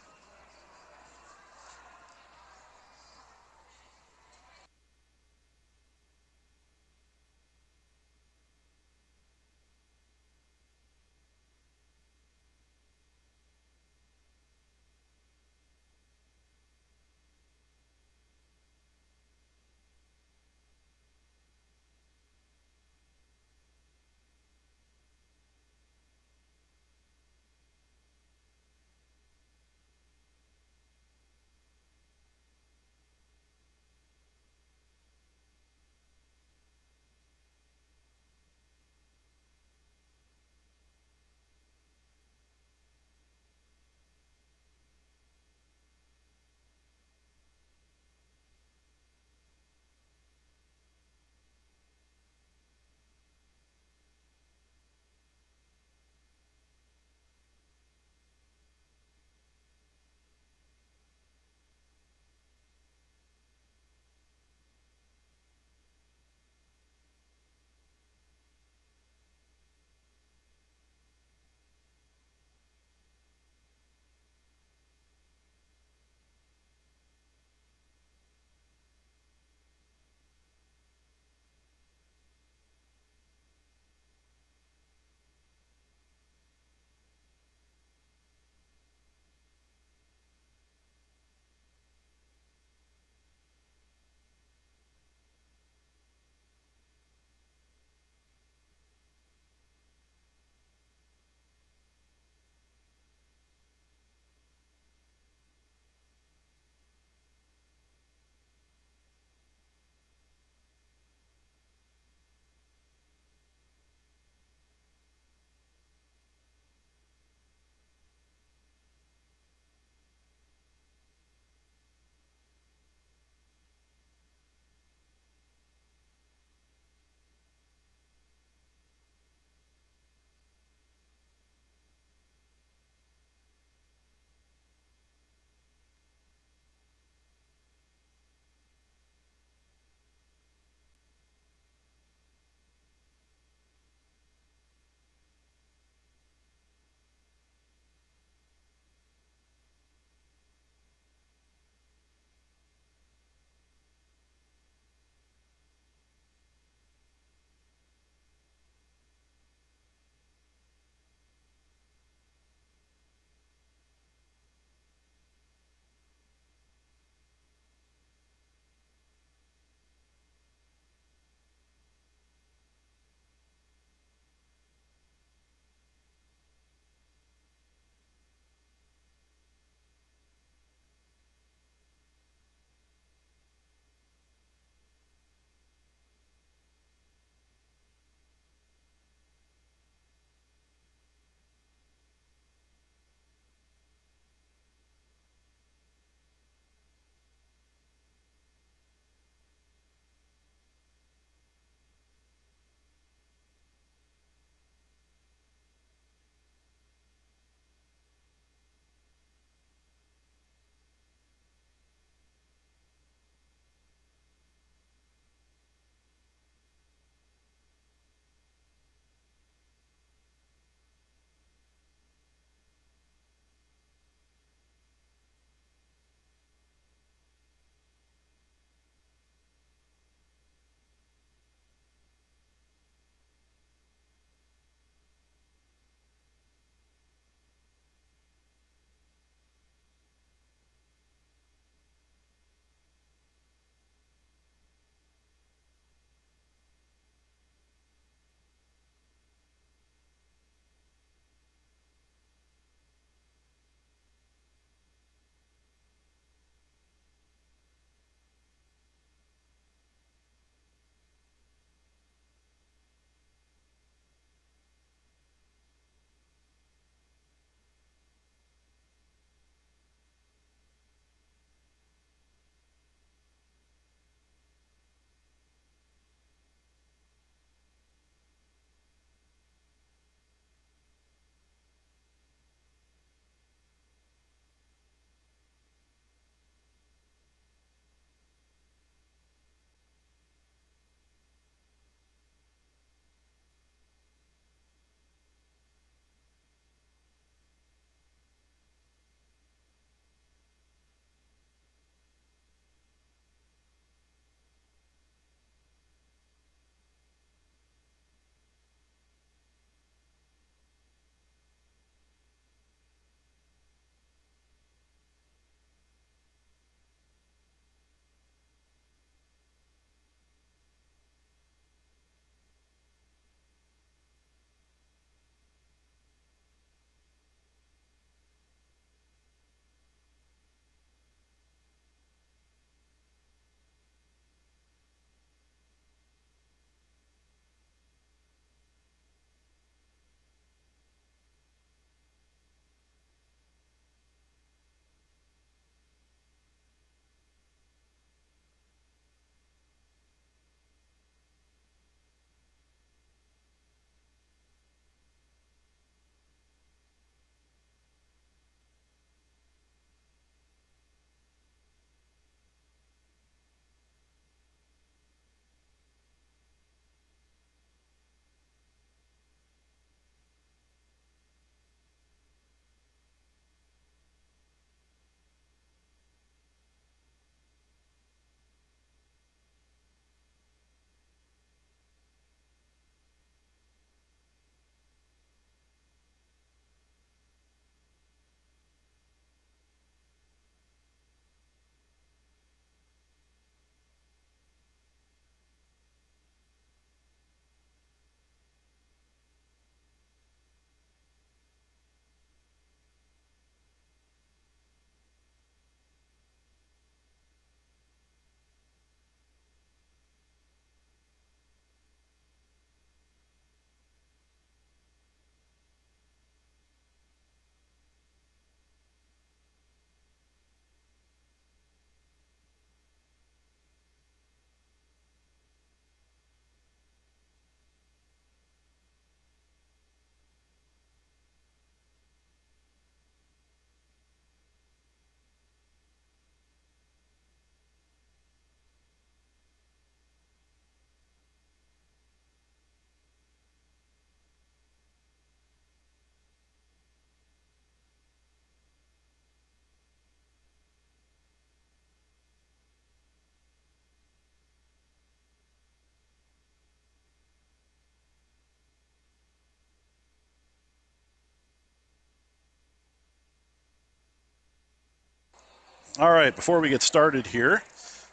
All right, before we get started here,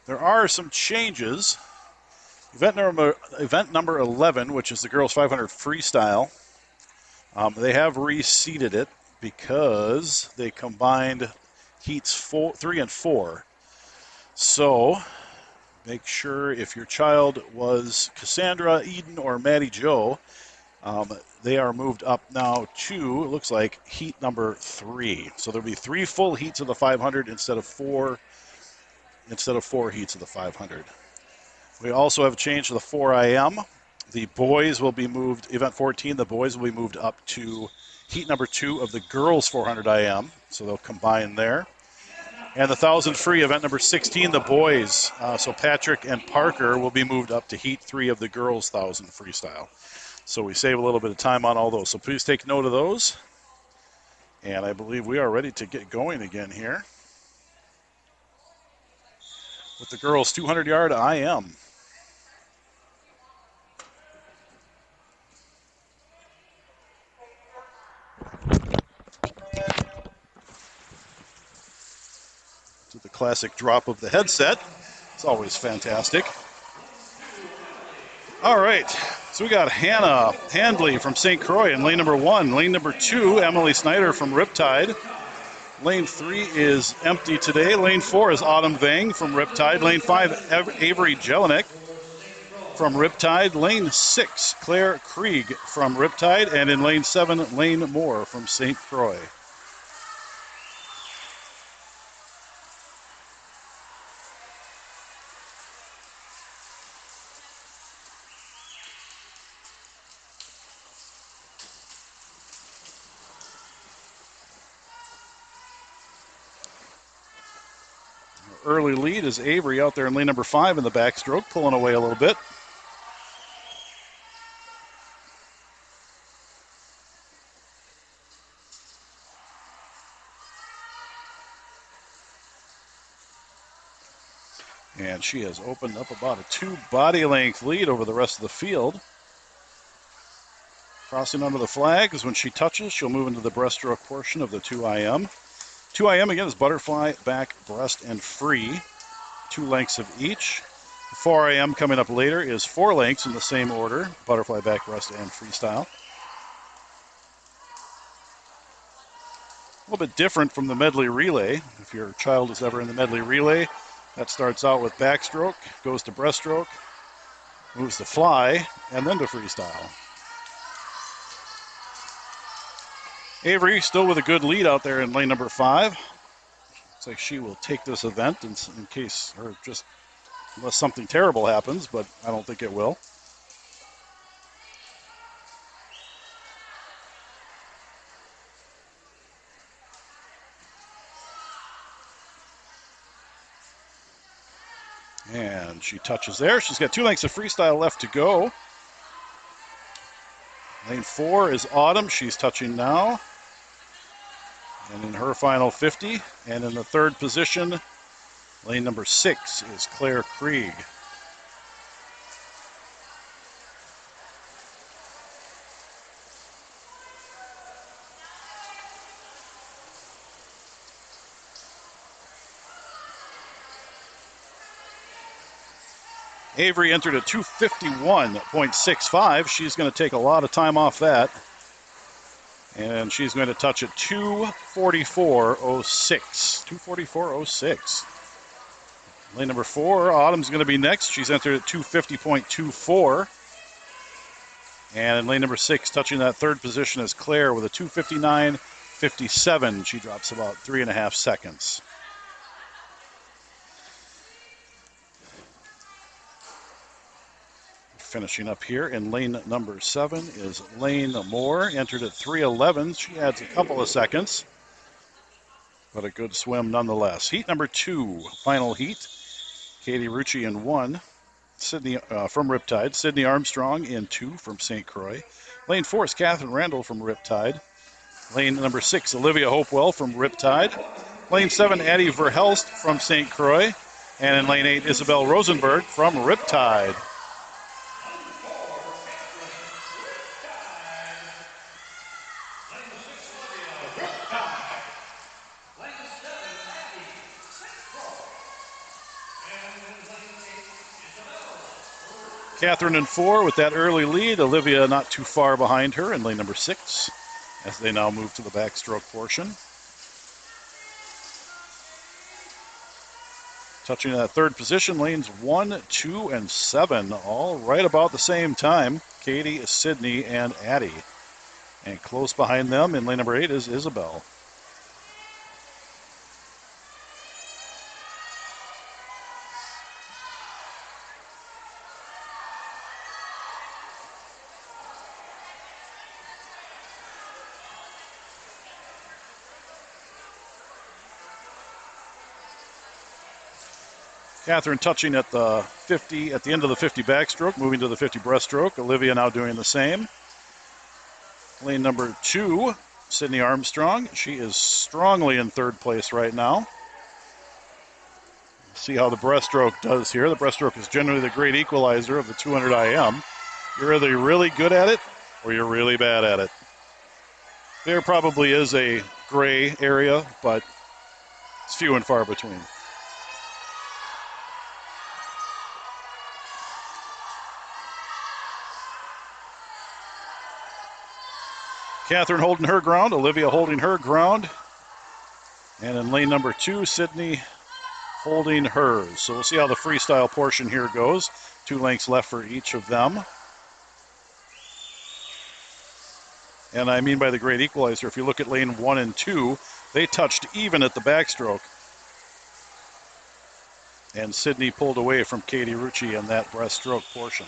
there are some changes. Event number 11, which is the girls 500 freestyle, they have reseeded it because they combined heats 3 and 4. So make sure if your child was Cassandra, Eden, or Maddie Jo, they are moved up now to, it looks like, heat number 3. So there'll be 3 full heats of the 500 instead of 4 heats of the 500. We also have a change to the 4IM. The boys will be moved, event 14, the boys will be moved up to heat number 2 of the girls 400 IM. So they'll combine there. And the 1,000 free, event number 16, the boys. So Patrick and Parker will be moved up to heat 3 of the girls 1,000 freestyle. So we save a little bit of time on all those. So please take note of those. And I believe we are ready to get going again here with the girls 200-yard IM. To the classic drop of the headset. It's always fantastic. All right, so we got Hannah Handley from St. Croix in lane number 1. Lane number 2, Emily Snyder from Riptide. Lane 3 is empty today. Lane 4 is Autumn Vang from Riptide. Lane 5, Avery Jelinek from Riptide. Lane 6, Claire Krieg from Riptide. And in lane 7, Lane Moore from St. Croix. Early lead is Avery out there in lane number 5 in the backstroke, pulling away a little bit. And she has opened up about a 2 body length lead over the rest of the field. Crossing under the flag is when she touches, she'll move into the breaststroke portion of the 2IM. 2IM again is butterfly, back, breast, and free. 2 lengths of each. 4IM coming up later is 4 lengths in the same order, butterfly, back, breast, and freestyle. A little bit different from the medley relay. If your child is ever in the medley relay, that starts out with backstroke, goes to breaststroke, moves to fly, and then to freestyle. Avery still with a good lead out there in lane number 5. Looks like she will take this event in case, or just unless something terrible happens, but I don't think it will. And she touches there. She's got 2 lengths of freestyle left to go. Lane 4 is Autumn. She's touching now. And in her final 50. And in the 3rd position, lane number 6 is Claire Krieg. Avery entered at 251.65. She's going to take a lot of time off that. And she's going to touch at 244.06. 244.06. Lane number 4, Autumn's going to be next. She's entered at 250.24. And in lane number 6, touching that 3rd position is Claire with a 259.57. She drops about 3.5 seconds. Finishing up here in lane number 7 is Lane Moore, entered at 3:11. She adds a couple of seconds, but a good swim nonetheless. Heat number 2, final heat. Katie Rucci in 1, Sydney from Riptide. Sydney Armstrong in 2 from St. Croix. Lane 4 is Catherine Randall from Riptide. Lane number 6, Olivia Hopewell from Riptide. Lane 7, Addie Verhelst from St. Croix. And in lane 8, Isabel Rosenberg from Riptide. Catherine in 4 with that early lead. Olivia not too far behind her in lane number 6 as they now move to the backstroke portion. Touching that third position, lanes 1, 2, and 7, all right about the same time. Katie, Sydney, and Addie. And close behind them in lane number 8 is Isabel. Catherine touching at the 50, at the end of the 50 backstroke, moving to the 50 breaststroke. Olivia now doing the same. Lane number 2, Sydney Armstrong. She is strongly in third place right now. See how the breaststroke does here. The breaststroke is generally the great equalizer of the 200 IM. You're either really good at it or you're really bad at it. There probably is a gray area, but it's few and far between. Catherine holding her ground, Olivia holding her ground. And in lane number 2, Sydney holding hers. So we'll see how the freestyle portion here goes. 2 lengths left for each of them. And I mean by the great equalizer, if you look at lane 1 and 2, they touched even at the backstroke. And Sydney pulled away from Katie Rucci in that breaststroke portion.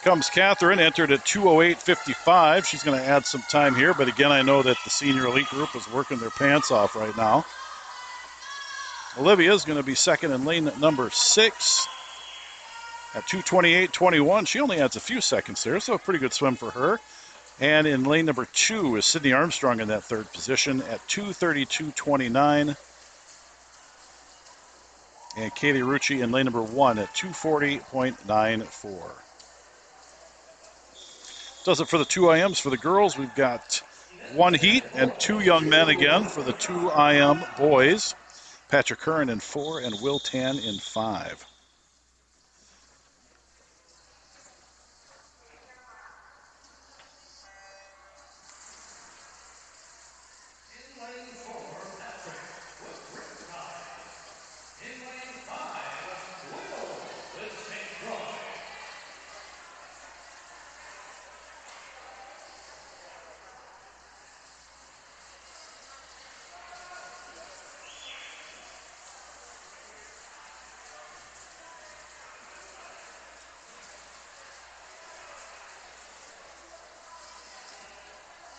Comes Catherine, entered at 2:08.55. She's going to add some time here, but again, I know that the senior elite group is working their pants off right now. Olivia is going to be second in lane number 6 at 2:28.21. She only adds a few seconds there, so a pretty good swim for her. And in lane number 2 is Sydney Armstrong in that third position at 2:32.29. And Katie Rucci in lane number 1 at 2:40.94. Does it for the 2 IMs. For the girls, we've got 1 heat and 2 young men again for the 2 IM boys. Patrick Curran in 4 and Will Tan in 5.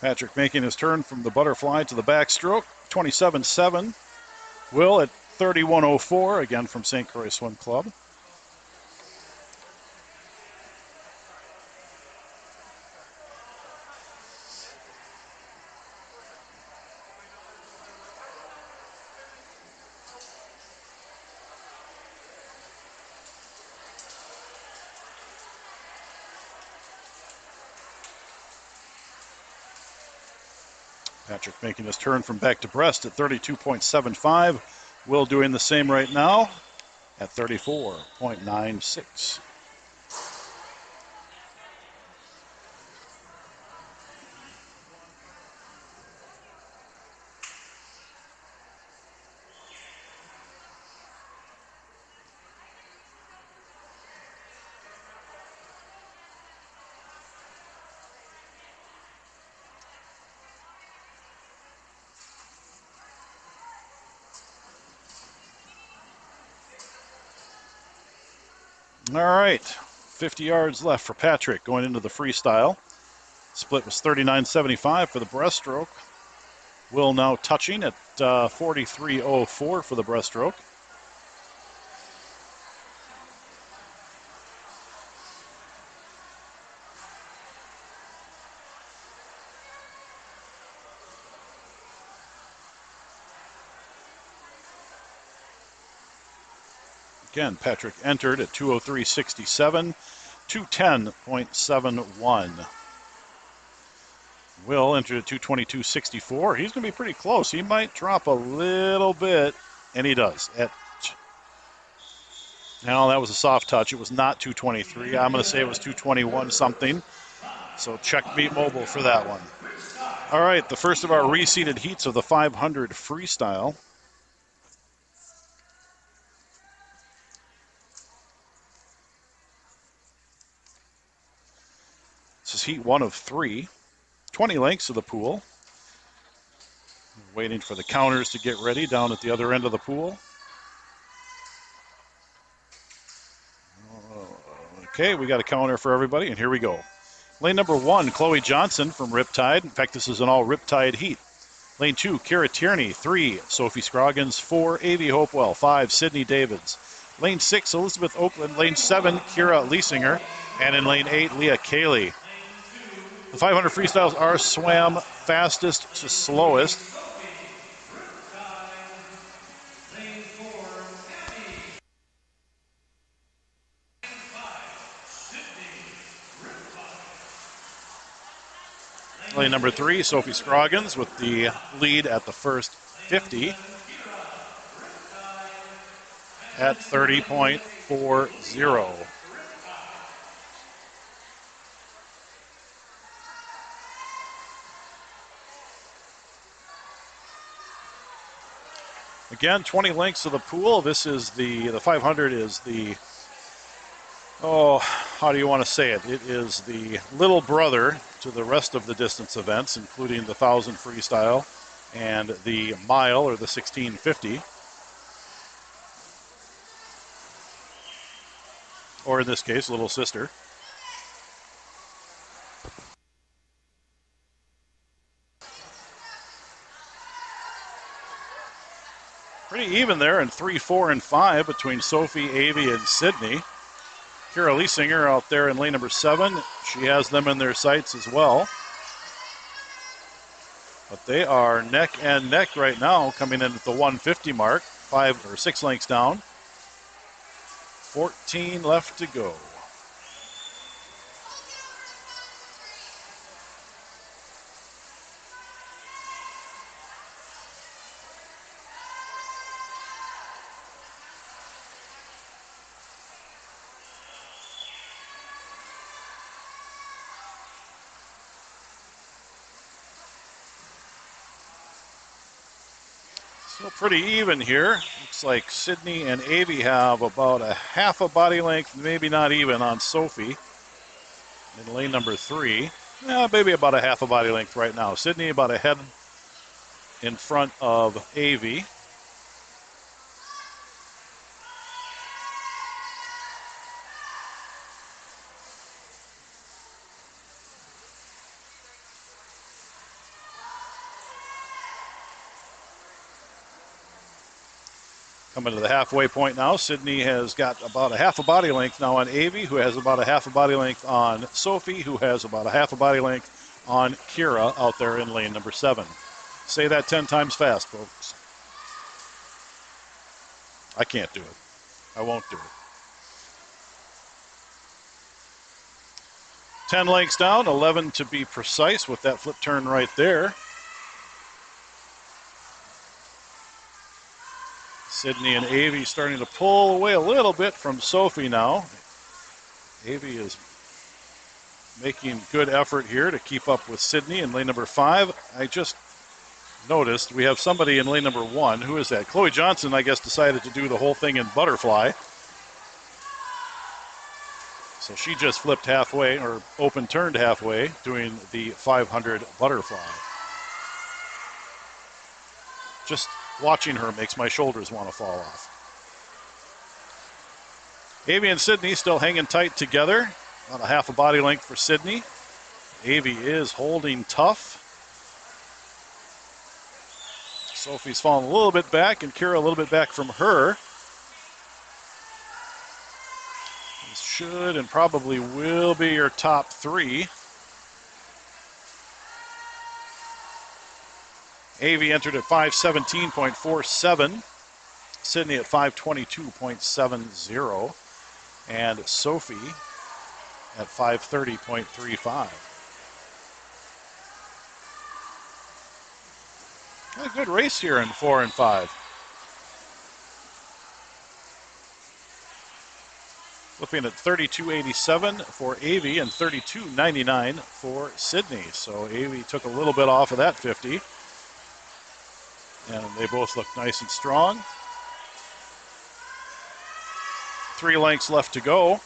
Patrick making his turn from the butterfly to the backstroke, 27.7. Will at 31.04, again from St. Croix Swim Club. Patrick making his turn from back to breast at 32.75. Will doing the same right now at 34.96. All right, 50 yards left for Patrick going into the freestyle. Split was 39.75 for the breaststroke. Will now touching at 43.04 for the breaststroke. Again, Patrick entered at 2:03.67, 2:10.71. Will entered at 222.64. He's going to be pretty close. He might drop a little bit, and he does. Now that was a soft touch. It was not 223. I'm going to say it was 221 something. So check Beat Mobile for that one. All right, the first of our reseeded heats of the 500 freestyle. This is heat 1 of 3. 20 lengths of the pool. Waiting for the counters to get ready down at the other end of the pool. Okay, we got a counter for everybody, and here we go. Lane number 1, Chloe Johnson from Riptide. In fact, this is an all Riptide heat. Lane 2, Kara Tierney. 3, Sophie Scroggins. 4, Avi Hopewell. 5, Sydney Davids. Lane 6, Elizabeth Oakland. Lane 7, Kira Leisinger. And in lane 8, Leah Cayley. The 500 freestyles are swam fastest to slowest. Lane number 3, Sophie Scroggins with the lead at the first 50 at 30.40. Again, 20 lengths of the pool. This is the 500 is the, how do you want to say it? It is the little brother to the rest of the distance events, including the 1,000 freestyle and the mile or the 1650. Or in this case, little sister. Pretty even there in 3, 4, and 5 between Sophie, Avi, and Sydney. Kira Leisinger out there in lane number 7. She has them in their sights as well. But they are neck and neck right now, coming in at the 150 mark, 5 or 6 lengths down. 14 left to go. Still pretty even here. Looks like Sydney and Avi have about a half a body length, maybe not even, on Sophie in lane number 3. Yeah, maybe about a half a body length right now. Sydney about a head in front of Avi. Coming to the halfway point now. Sydney has got about a half a body length now on Avi, who has about a half a body length on Sophie, who has about a half a body length on Kira out there in lane number 7. Say that 10 times fast, folks. I can't do it. I won't do it. 10 lengths down, 11 to be precise with that flip turn right there. Sydney and Avi starting to pull away a little bit from Sophie now. Avi is making good effort here to keep up with Sydney in lane number 5. I just noticed we have somebody in lane number 1. Who is that? Chloe Johnson, I guess, decided to do the whole thing in butterfly. So she just flipped halfway, or open turned halfway, doing the 500 butterfly. Just watching her makes my shoulders want to fall off. Avi and Sydney still hanging tight together. About a half a body length for Sydney. Avi is holding tough. Sophie's falling a little bit back, and Kira a little bit back from her. This should and probably will be your top 3. Avi entered at 517.47, Sydney at 522.70, and Sophie at 530.35. A good race here in 4 and 5. Looking at 32.87 for Avey and 32.99 for Sydney. So Avey took a little bit off of that 50. And they both look nice and strong. 3 lengths left to go.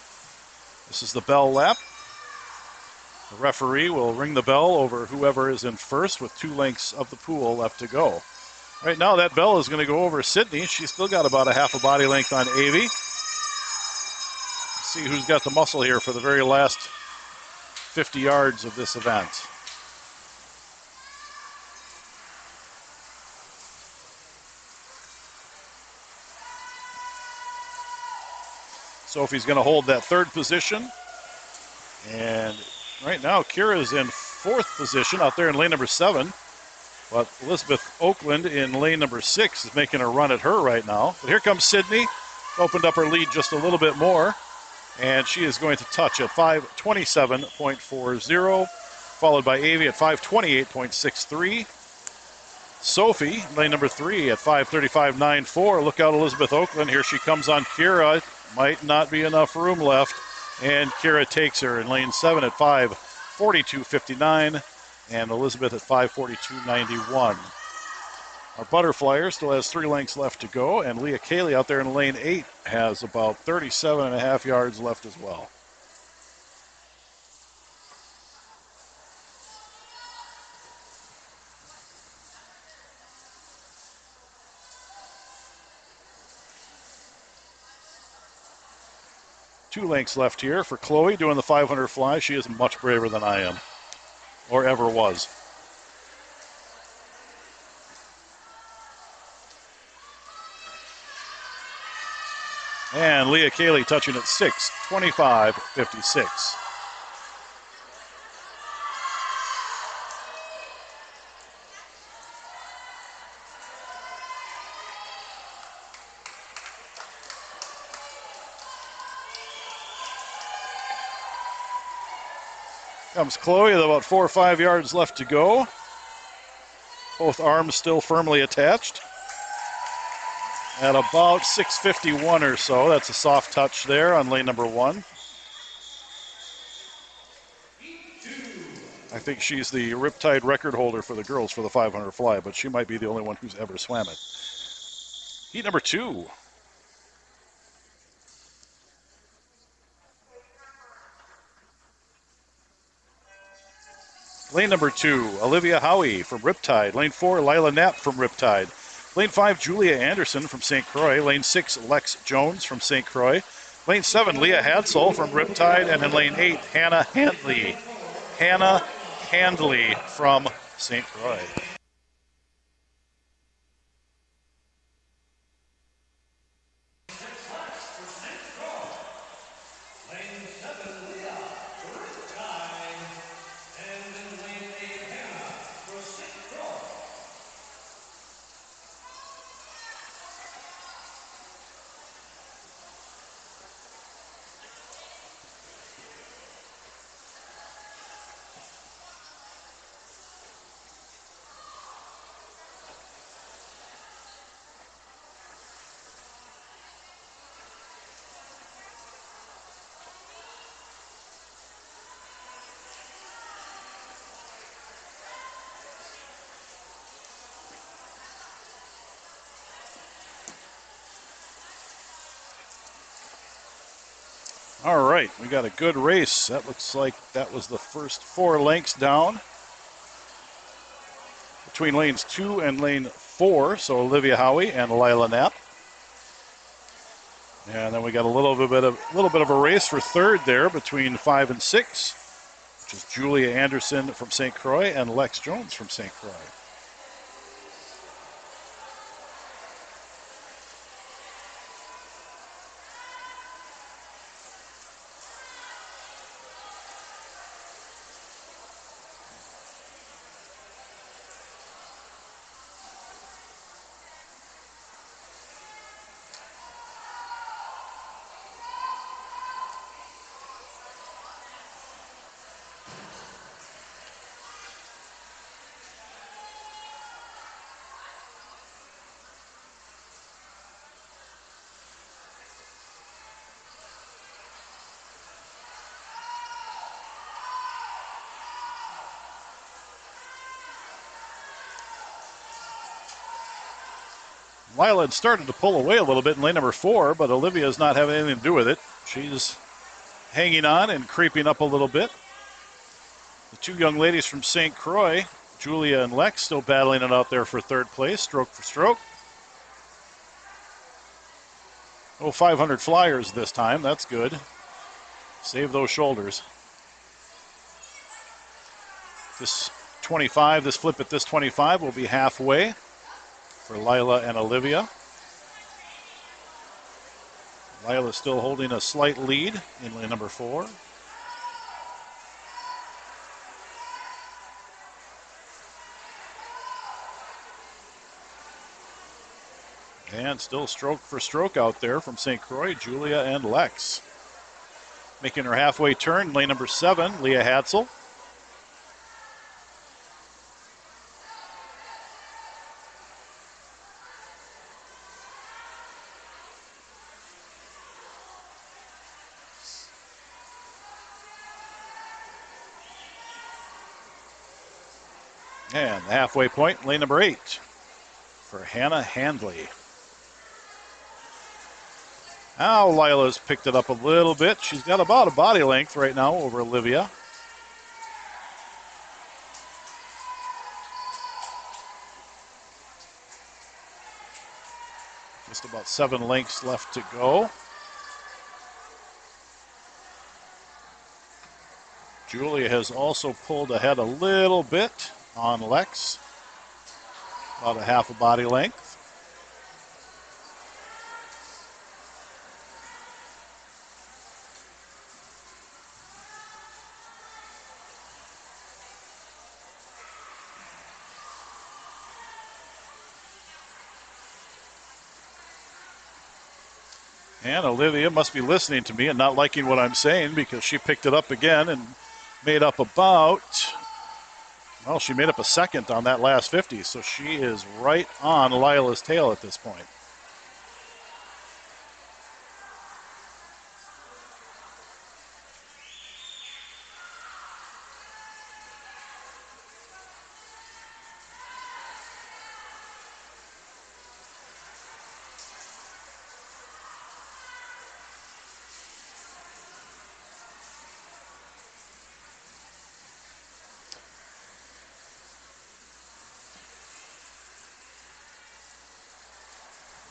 This is the bell lap. The referee will ring the bell over whoever is in first with 2 lengths of the pool left to go. Right now that bell is going to go over Sydney. She's still got about a half a body length on Avey. See who's got the muscle here for the very last 50 yards of this event. Sophie's going to hold that 3rd position. And right now, Kira's in 4th position out there in lane number 7. But Elizabeth Oakland in lane number 6 is making a run at her right now. But here comes Sydney. Opened up her lead just a little bit more. And she is going to touch at 5:27.40, followed by Avey at 5:28.63. Sophie, lane number 3 at 5:35.94. Look out, Elizabeth Oakland. Here she comes on Kira. Might not be enough room left. And Kira takes her in lane 7 at 5:42.59. And Elizabeth at 5:42.91. Our butterflyer still has 3 lengths left to go, and Leah Cayley out there in lane 8 has about 37.5 yards left as well. Two lengths left here for Chloe doing the 500 fly. She is much braver than I am, or ever was. And Leah Cayley touching at 6:25.56. Comes Chloe with about 4 or 5 yards left to go. Both arms still firmly attached. At about 6:51 or so, that's a soft touch there on lane number 1. I think she's the Riptide record holder for the girls for the 500 fly, but she might be the only one who's ever swam it. Heat number 2. Lane number 2, Olivia Howie from Riptide. Lane 4, Lila Knapp from Riptide. Lane 5, Julia Anderson from St. Croix. Lane 6, Lex Jones from St. Croix. Lane 7, Leah Hadsel from Riptide. And in lane 8, Hannah Handley. Hannah Handley from St. Croix. All right, we got a good race. That looks like that was the first 4 lengths down between lanes 2 and lane 4. So Olivia Howie and Lila Knapp. And then we got a little bit of a race for third there between 5 and 6, which is Julia Anderson from St. Croix and Lex Jones from St. Croix. Lila had started to pull away a little bit in lane number 4, but Olivia is not having anything to do with it. She's hanging on and creeping up a little bit. The two young ladies from St. Croix, Julia and Lex, still battling it out there for third place, stroke for stroke. Oh, 500 flyers this time. That's good. Save those shoulders. This flip at this 25 will be halfway for Lila and Olivia. Lila still holding a slight lead in lane number 4. And still stroke for stroke out there from St. Croix, Julia and Lex. Making her halfway turn, lane number 7, Leah Hatzel. And the halfway point, lane number 8 for Hannah Handley. Now Lila's picked it up a little bit. She's got about a body length right now over Olivia. Just about 7 lengths left to go. Julia has also pulled ahead a little bit on Lex. About a half a body length. And Olivia must be listening to me and not liking what I'm saying, because she picked it up again and made up she made up a second on that last 50, so she is right on Lila's tail at this point.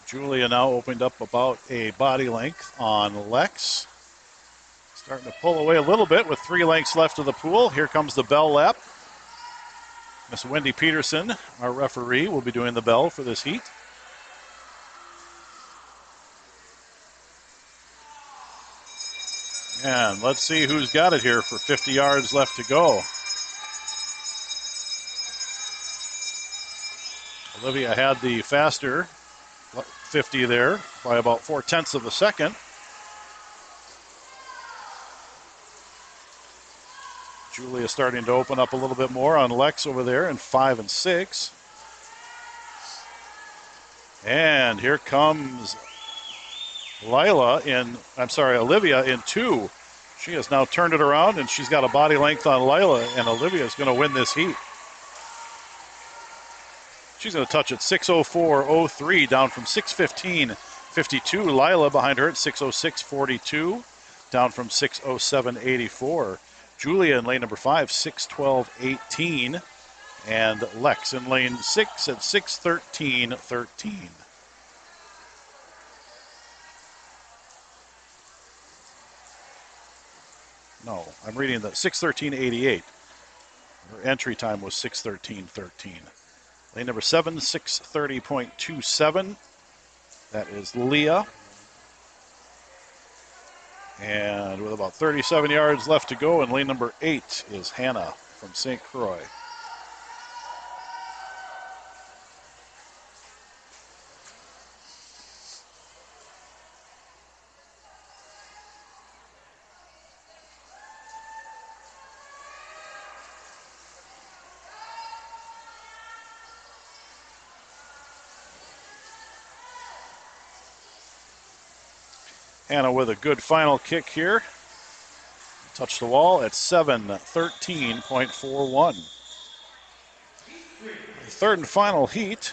Julia now opened up about a body length on Lex. Starting to pull away a little bit with 3 lengths left of the pool. Here comes the bell lap. Miss Wendy Peterson, our referee, will be doing the bell for this heat. And let's see who's got it here for 50 yards left to go. Olivia had the faster 50 there by about 0.4 of a second. Julia starting to open up a little bit more on Lex over there in 5 and 6. And here comes Olivia in 2. She has now turned it around, and she's got a body length on Lila, and Olivia is going to win this heat. She's going to touch at 6:04.03, down from 6:15.52. Lila behind her at 6:06.42, down from 6:07.84. Julia in lane number 5, 6:12.18. And Lex in lane 6 at 6:13.13. No, I'm reading that 6:13.88. Her entry time was 6:13.13. Lane number 7, 6:30.27. That is Leah. And with about 37 yards left to go in lane number 8 is Hannah from St. Croix. Hannah with a good final kick here. Touch the wall at 7:13.41. The third and final heat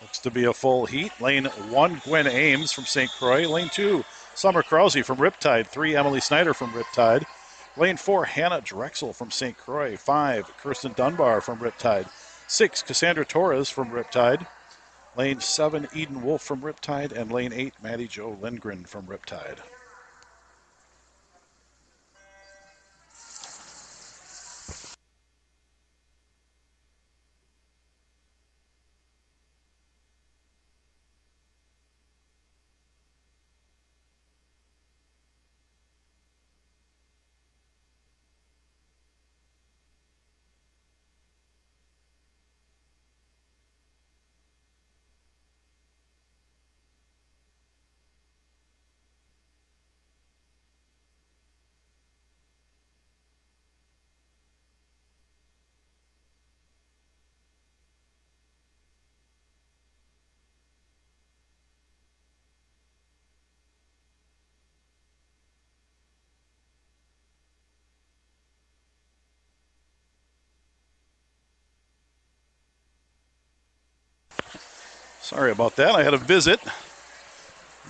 Looks to be a full heat. Lane 1, Gwen Ames from St. Croix. Lane 2, Summer Krause from Riptide. 3, Emily Snyder from Riptide. Lane 4, Hannah Drexel from St. Croix. 5, Kirsten Dunbar from Riptide. 6, Cassandra Torres from Riptide. Lane 7, Eden Wolf from Riptide. And lane 8, Maddie Jo Lindgren from Riptide. Sorry about that. I had a visit,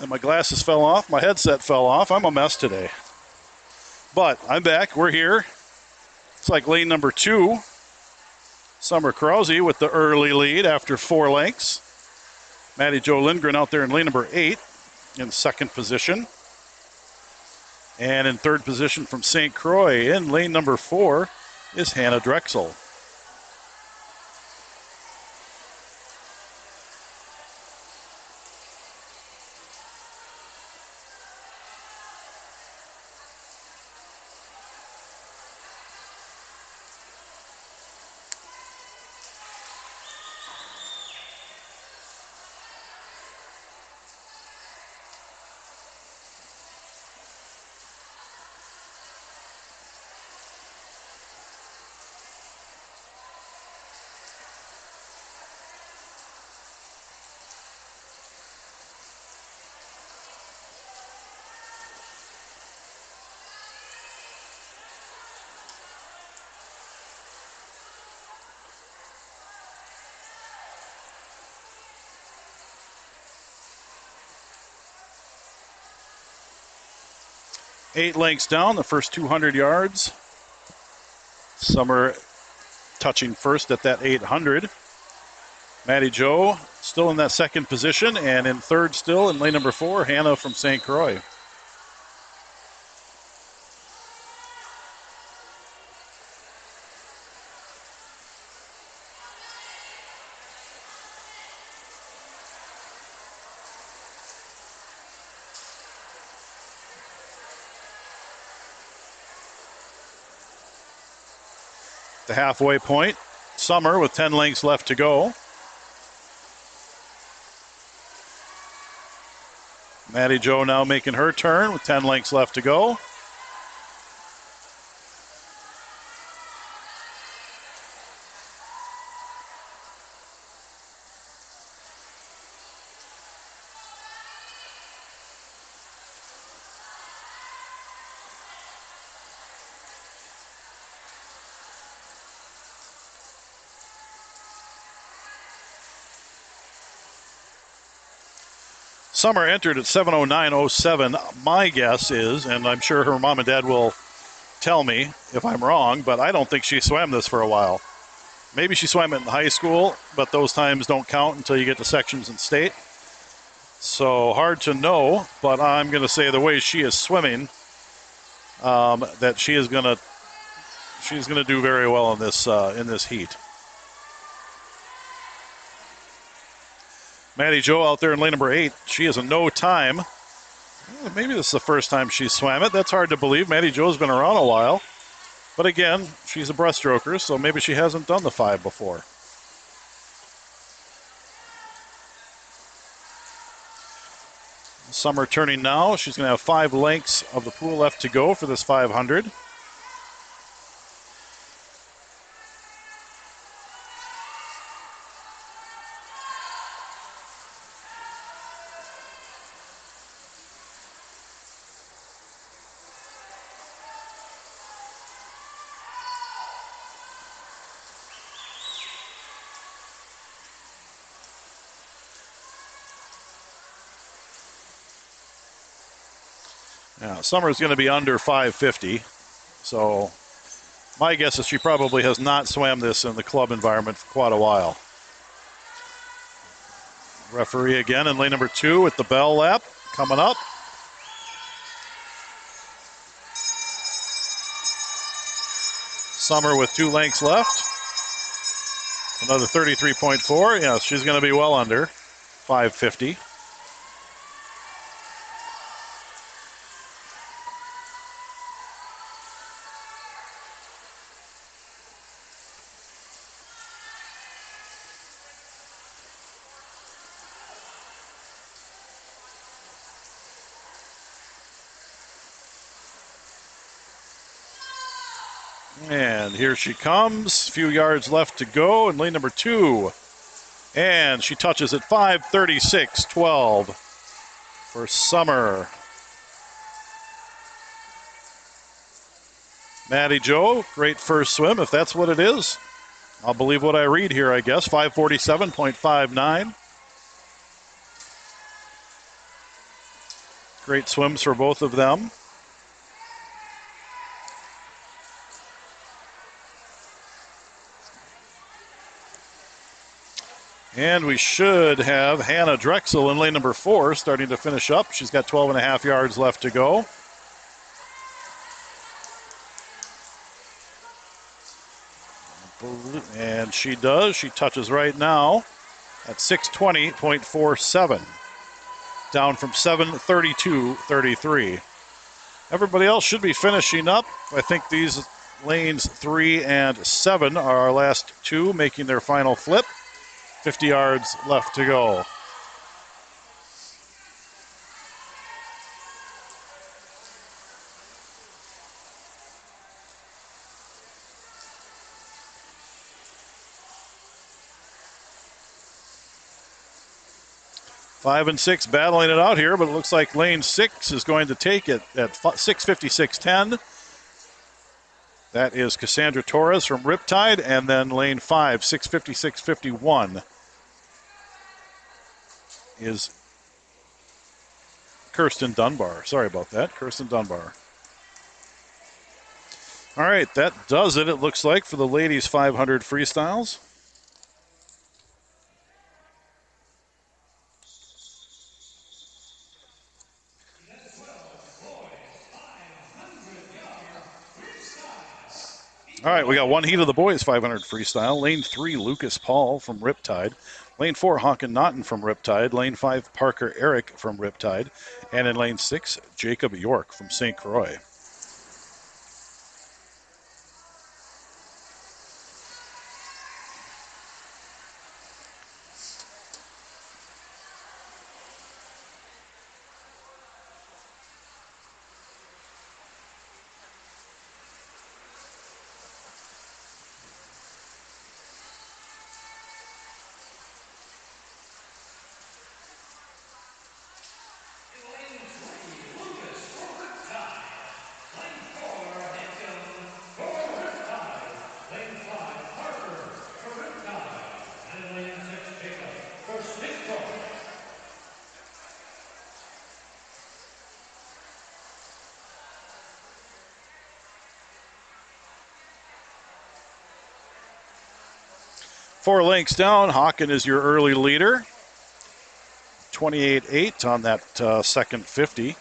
and my glasses fell off. My headset fell off. I'm a mess today. But I'm back. We're here. It's like lane number 2. Summer Krause with the early lead after 4 lengths. Maddie Jo Lindgren out there in lane number 8 in second position. And in third position from St. Croix in lane number 4 is Hannah Drexel. Eight lengths down, the first 200 yards. Summer touching first at that 800. Maddie Jo still in that second position, and in third still in lane number 4, Hannah from St. Croix. The halfway point, Summer with 10 lengths left to go. Maddie Jo now making her turn with 10 lengths left to go. Summer entered at 7:09:07. My guess is, and I'm sure her mom and dad will tell me if I'm wrong, but I don't think she swam this for a while. Maybe she swam it in high school, but those times don't count until you get to sections and state. So hard to know, but I'm going to say the way she is swimming, that she's going to do very well in this heat. Maddie Jo out there in lane number 8. She is a no time. Maybe this is the first time she swam it. That's hard to believe. Maddie Jo's been around a while. But again, she's a breaststroker, so maybe she hasn't done the 5 before. Summer turning now. She's going to have 5 lengths of the pool left to go for this 500. Yeah, Summer's going to be under 550. So my guess is she probably has not swam this in the club environment for quite a while. Referee again in lane number 2 with the bell lap coming up. Summer with 2 lengths left. Another 33.4. Yes, she's going to be well under 550. And here she comes. A few yards left to go in lane number 2. And she touches at 5:36.12 for Summer. Maddie Jo, great first swim, if that's what it is. I'll believe what I read here, I guess. 5:47.59. Great swims for both of them. And we should have Hannah Drexel in lane number 4 starting to finish up. She's got 12.5 yards left to go. And she does. She touches right now at 6:20.47. Down from 7:32.33. Everybody else should be finishing up. I think these lanes 3 and 7 are our last 2 making their final flip. 50 yards left to go. Five and 6 battling it out here, but it looks like lane 6 is going to take it at 6:56.10. That is Cassandra Torres from Riptide, and then lane 5, 6:56.51. Is Kirsten Dunbar. Sorry about that, Kirsten Dunbar. All right, that does it, it looks like, for the ladies 500 freestyles. All right, we got one heat of the boys 500 freestyle. Lane 3, Lucas Paul from Riptide. Lane 4, Hawken Naughton from Riptide. Lane 5, Parker Eric from Riptide. And in lane 6, Jacob York from St. Croix. Four lengths down, Hawken is your early leader. 28.8 on that second 50.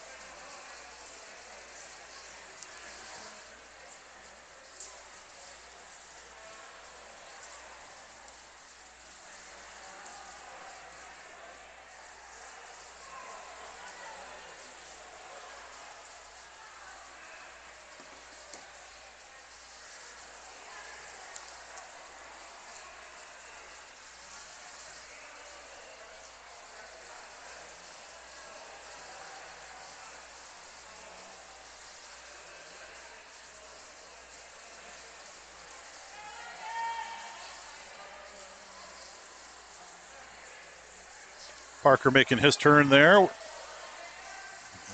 Parker making his turn there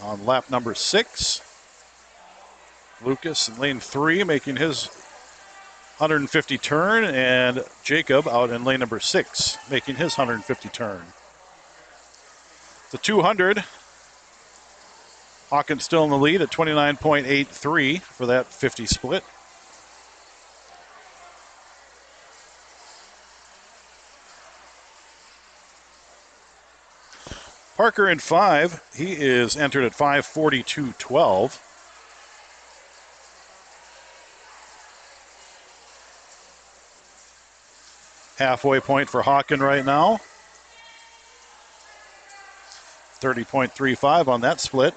on lap number 6. Lucas in lane 3 making his 150 turn, and Jacob out in lane number 6 making his 150 turn. The 200 Hawkins still in the lead at 29.83 for that 50 split. Parker in 5. He is entered at 5:42.12. Halfway point for Hawken right now. 30.35 on that split.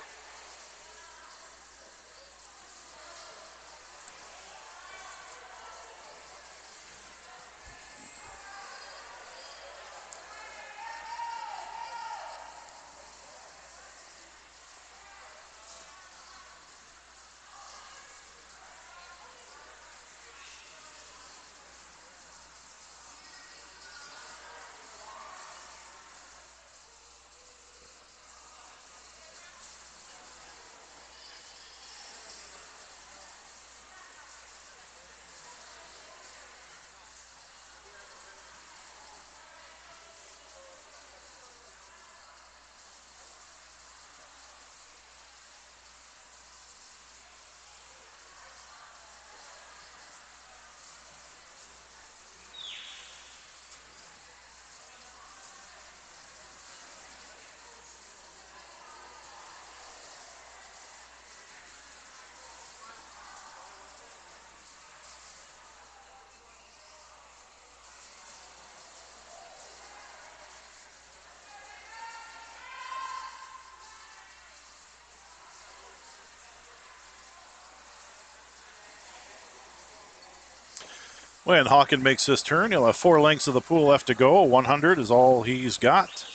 When Hawken makes this turn, he'll have 4 lengths of the pool left to go. 100 is all he's got.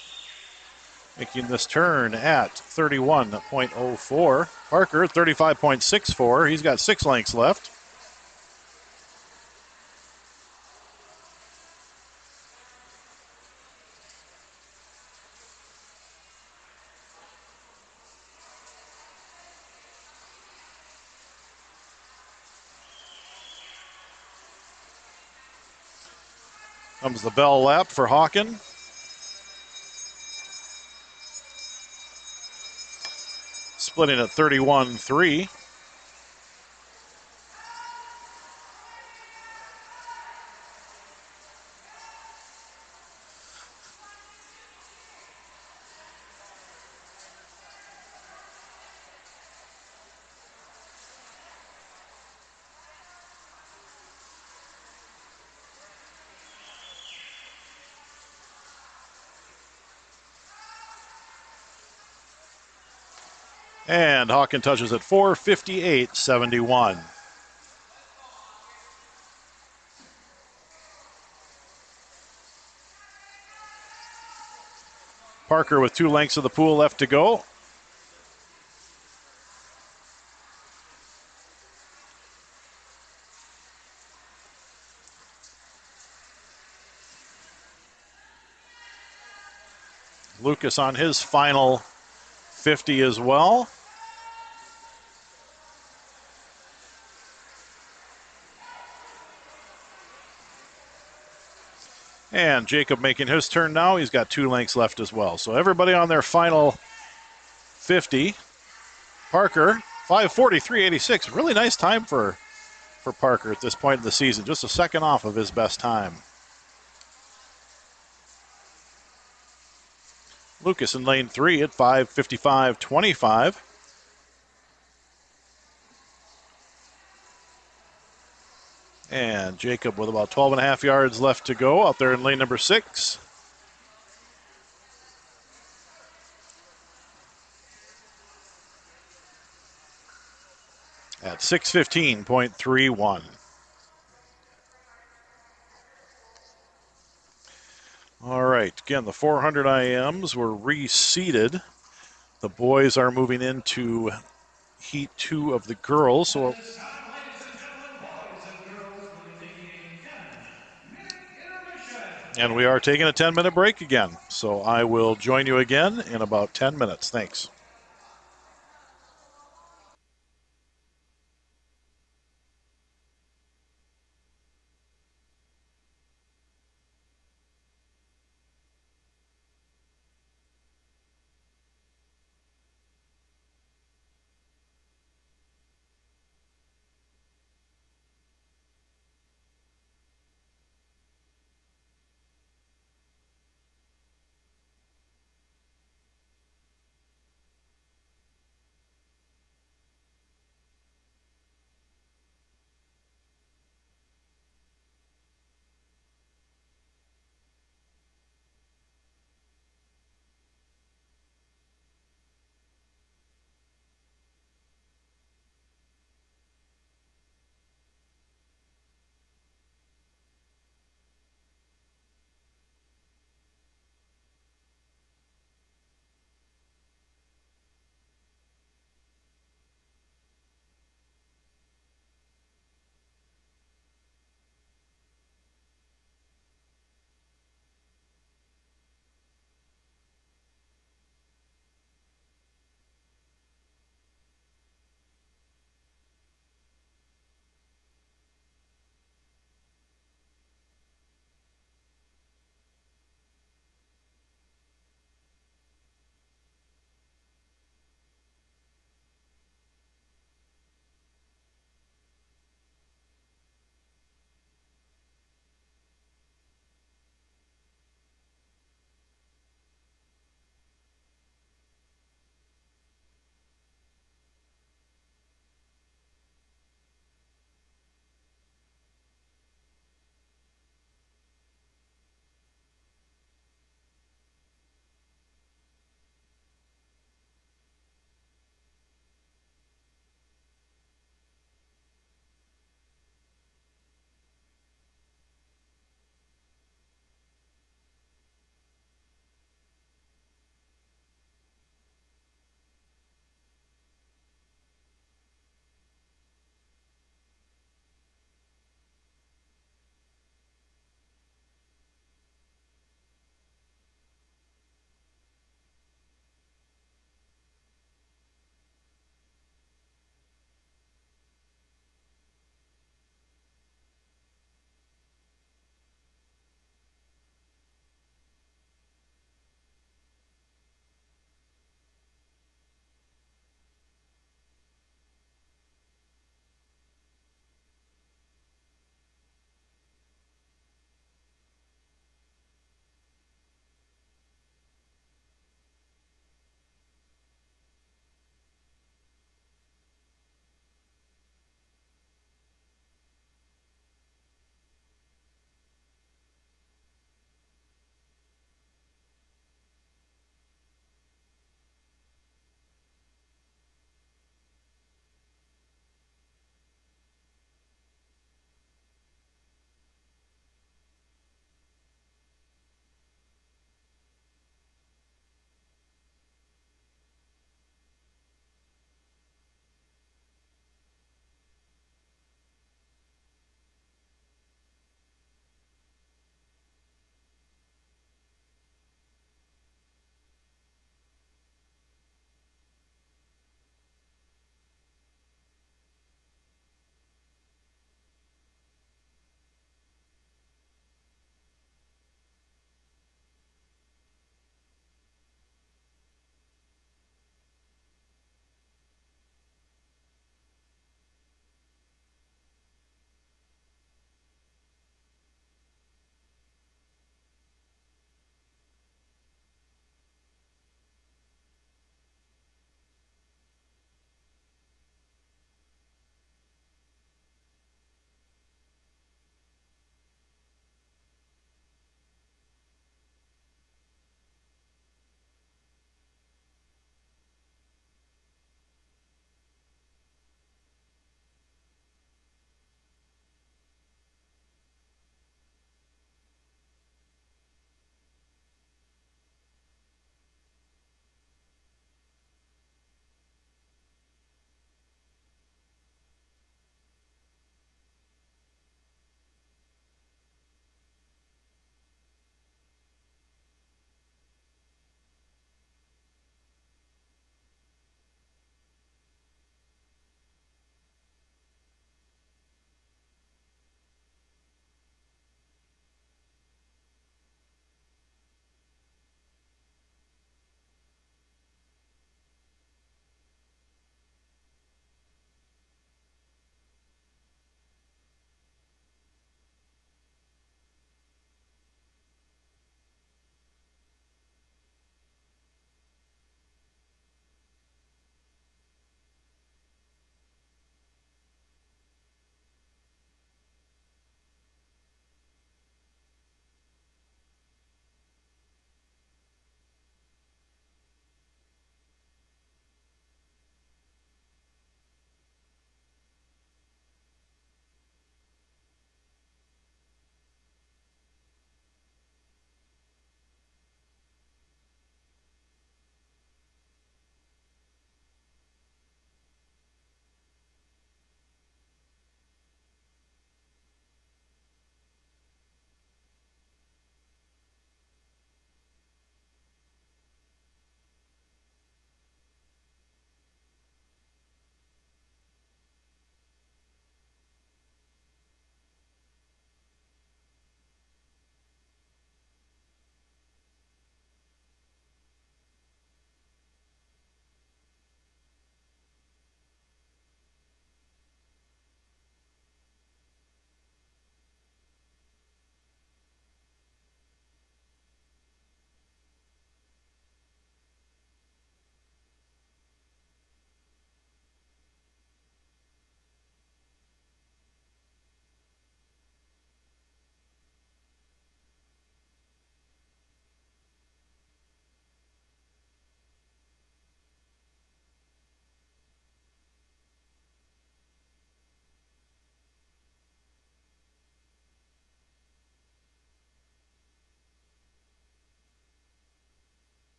Making this turn at 31.04. Parker, 35.64. He's got 6 lengths left. Comes the bell lap for Hawken. Splitting at 31.3. And Hawken touches at 4:58.71. Parker with 2 lengths of the pool left to go. Lucas on his final 50 as well. And Jacob making his turn now. He's got 2 lengths left as well. So everybody on their final 50. Parker, 5:43.86. Really nice time for Parker at this point in the season. Just a second off of his best time. Lucas in lane 3 at 5:55.25. And Jacob with about 12 and a half yards left to go out there in lane number 6. At 6:15.31. All right, again, the 400 IMs were reseeded. The boys are moving into Heat 2 of the girls. So and we are taking a 10-minute break again. So I will join you again in about 10 minutes. Thanks.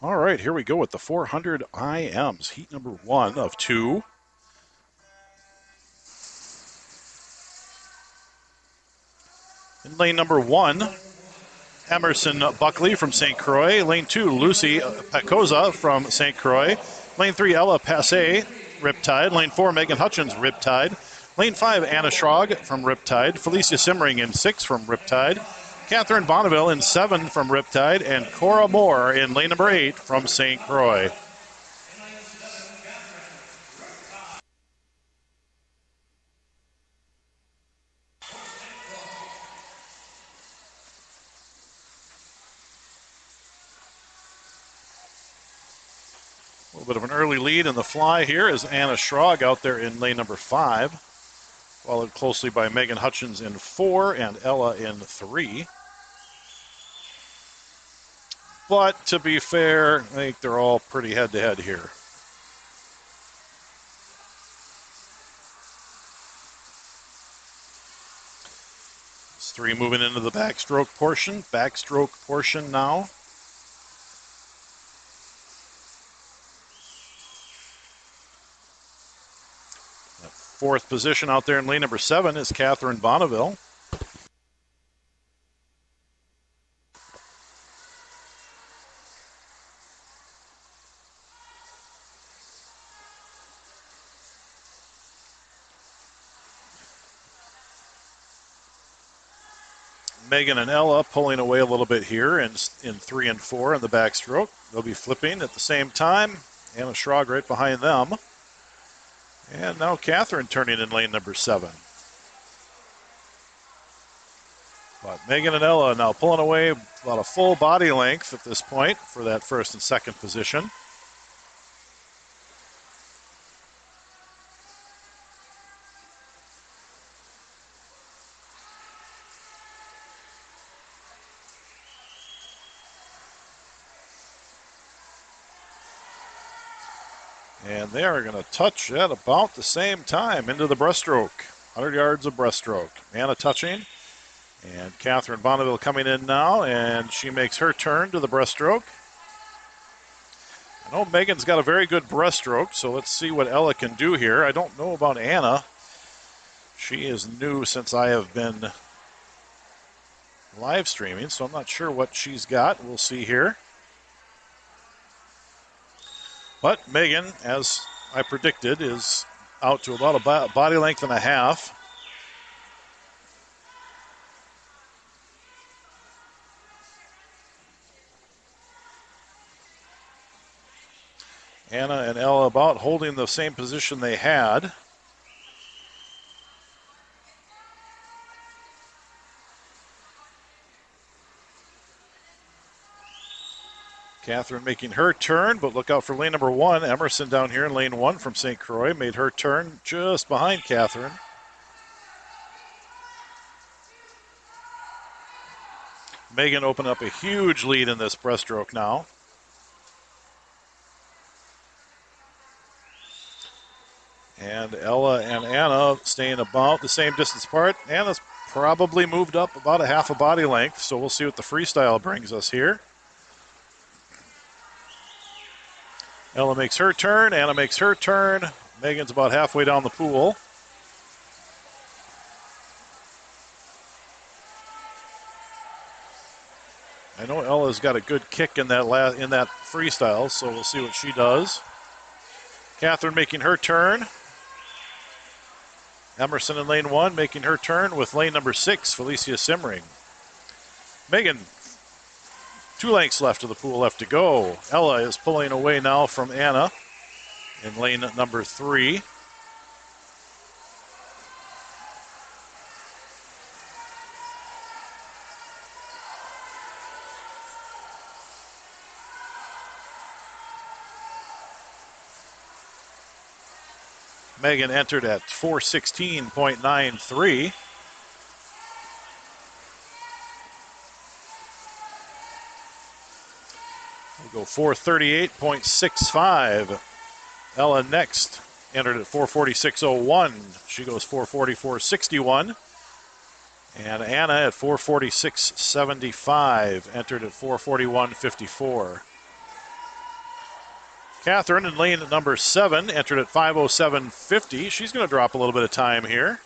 All right, here we go with the 400 IMs. Heat number 1 of 2. In lane number 1, Emerson Buckley from St. Croix. Lane 2, Lucy Pecosa from St. Croix. Lane 3, Ella Passe, Riptide. Lane 4, Megan Hutchins, Riptide. Lane 5, Anna Schrog from Riptide. Felicia Simmering in 6 from Riptide. Catherine Bonneville in 7 from Riptide. And Cora Moore in lane number 8 from St. Croix. A little bit of an early lead in the fly here is Anna Schrog out there in lane number 5, followed closely by Megan Hutchins in 4 and Ella in 3. But to be fair, I think they're all pretty head-to-head here. It's 3 moving into the backstroke portion now. Fourth position out there in lane number 7 is Catherine Bonneville. Megan and Ella pulling away a little bit here in 3 and 4 in the backstroke. They'll be flipping at the same time. Anna Schrog right behind them. And now Catherine turning in lane number 7. But Megan and Ella now pulling away about a full body length at this point for that first and second position. And they are going to touch at about the same time into the breaststroke. 100 yards of breaststroke. Anna touching. And Catherine Bonneville coming in now, and she makes her turn to the breaststroke. I know Megan's got a very good breaststroke, so let's see what Ella can do here. I don't know about Anna. She is new since I have been live streaming, so I'm not sure what she's got. We'll see here. But Megan, as I predicted, is out to about a body length and a half. Anna and Ella about holding the same position they had. Catherine making her turn, but look out for lane number 1. Emerson down here in lane 1 from St. Croix made her turn just behind Catherine. Megan opened up a huge lead in this breaststroke now. And Ella and Anna staying about the same distance apart. Anna's probably moved up about a half a body length, so we'll see what the freestyle brings us here. Ella makes her turn, Anna makes her turn. Megan's about halfway down the pool. I know Ella's got a good kick in that freestyle, so we'll see what she does. Catherine making her turn. Emerson in lane 1 making her turn with lane number 6, Felicia Simmering. Megan, 2 lengths left of the pool left to go. Ella is pulling away now from Anna in lane number 3. Megan entered at 4:16.93. We'll go 4:38.65. Ella next entered at 4:46.01. She goes 4:44.61. And Anna at 4:46.75 entered at 4:41.54. Catherine in lane number 7 entered at 5:07.50. She's going to drop a little bit of time here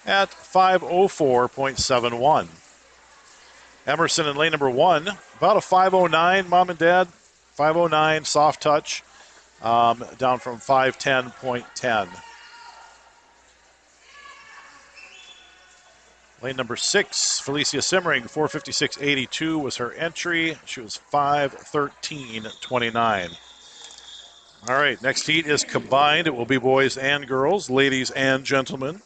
at 5:04.71. Emerson in lane number 1, about a 5:09, mom and dad. 5:09, soft touch, down from 5:10.10. Lane number 6, Felicia Simmering, 4:56.82 was her entry. She was 5:13.29. All right, next heat is combined. It will be boys and girls, ladies and gentlemen.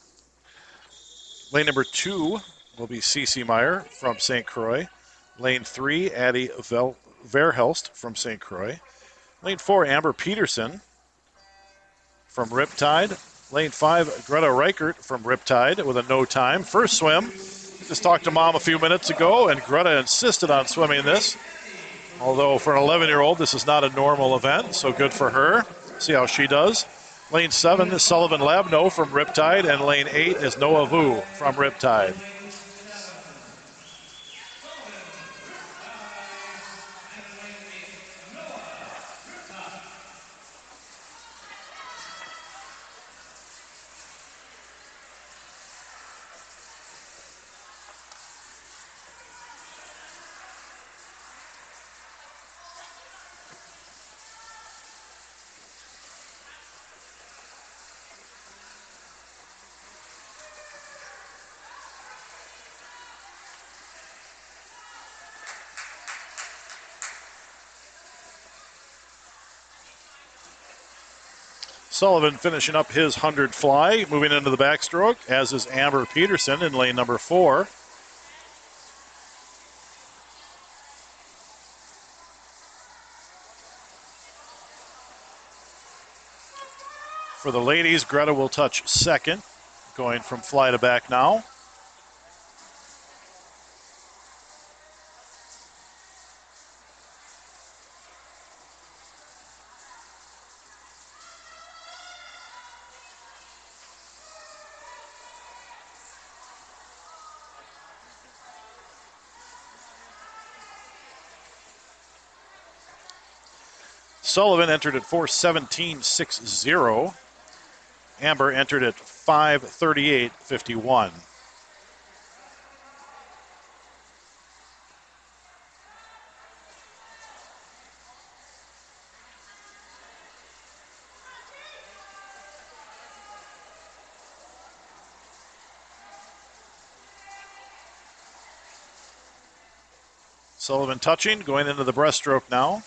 Lane number 2 will be Cece Meyer from St. Croix. Lane 3, Addie Verhelst from St. Croix. Lane 4, Amber Peterson from Riptide. Lane 5, Greta Reichert from Riptide with a no time. First swim. Just talked to Mom a few minutes ago, and Greta insisted on swimming this. Although for an 11-year-old, this is not a normal event, so good for her. See how she does. Lane 7 is Sullivan Labno from Riptide, and lane 8 is Noah Vu from Riptide. Sullivan finishing up his 100 fly, moving into the backstroke, as is Amber Peterson in lane number 4. For the ladies, Greta will touch second, going from fly to back now. Sullivan entered at 4:17.60. Amber entered at 5:38.51. Sullivan touching, going into the breaststroke now.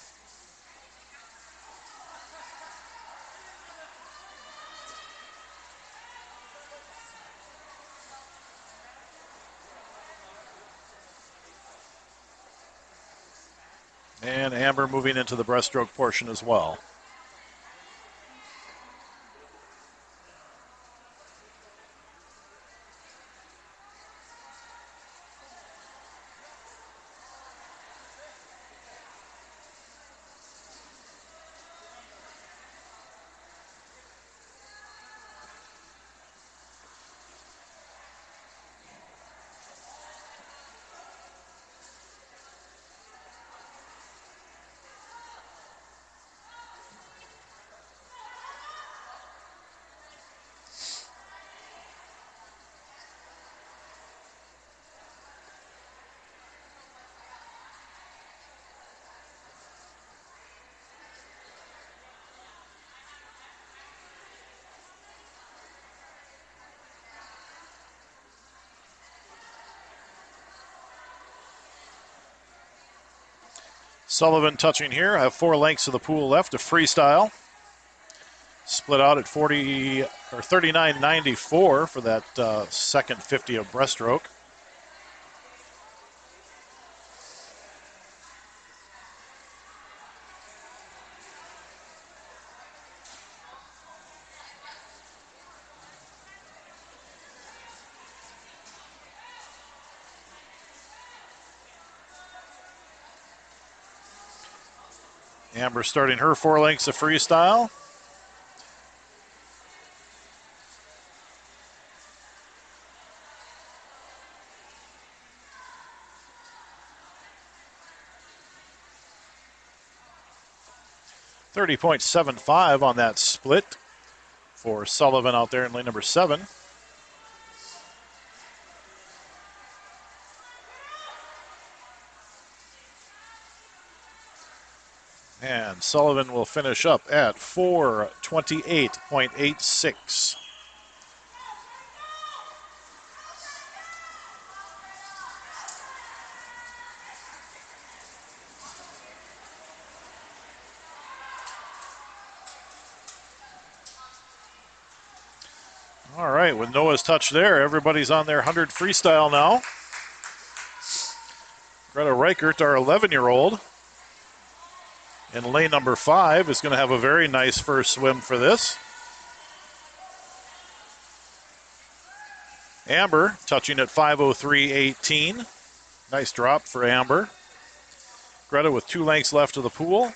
And Amber moving into the breaststroke portion as well. Sullivan touching here. I have 4 lengths of the pool left to freestyle. Split out at 39.94 for that second 50 of breaststroke. Amber starting her 4 lengths of freestyle. 30.75 on that split for Sullivan out there in lane number 7. And Sullivan will finish up at 4:28.86. All right, with Noah's touch there, everybody's on their 100 freestyle now. Greta Reichert, our 11-year-old, in lane number 5, is going to have a very nice first swim for this. Amber touching at 5:03.18. Nice drop for Amber. Greta with 2 lengths left of the pool.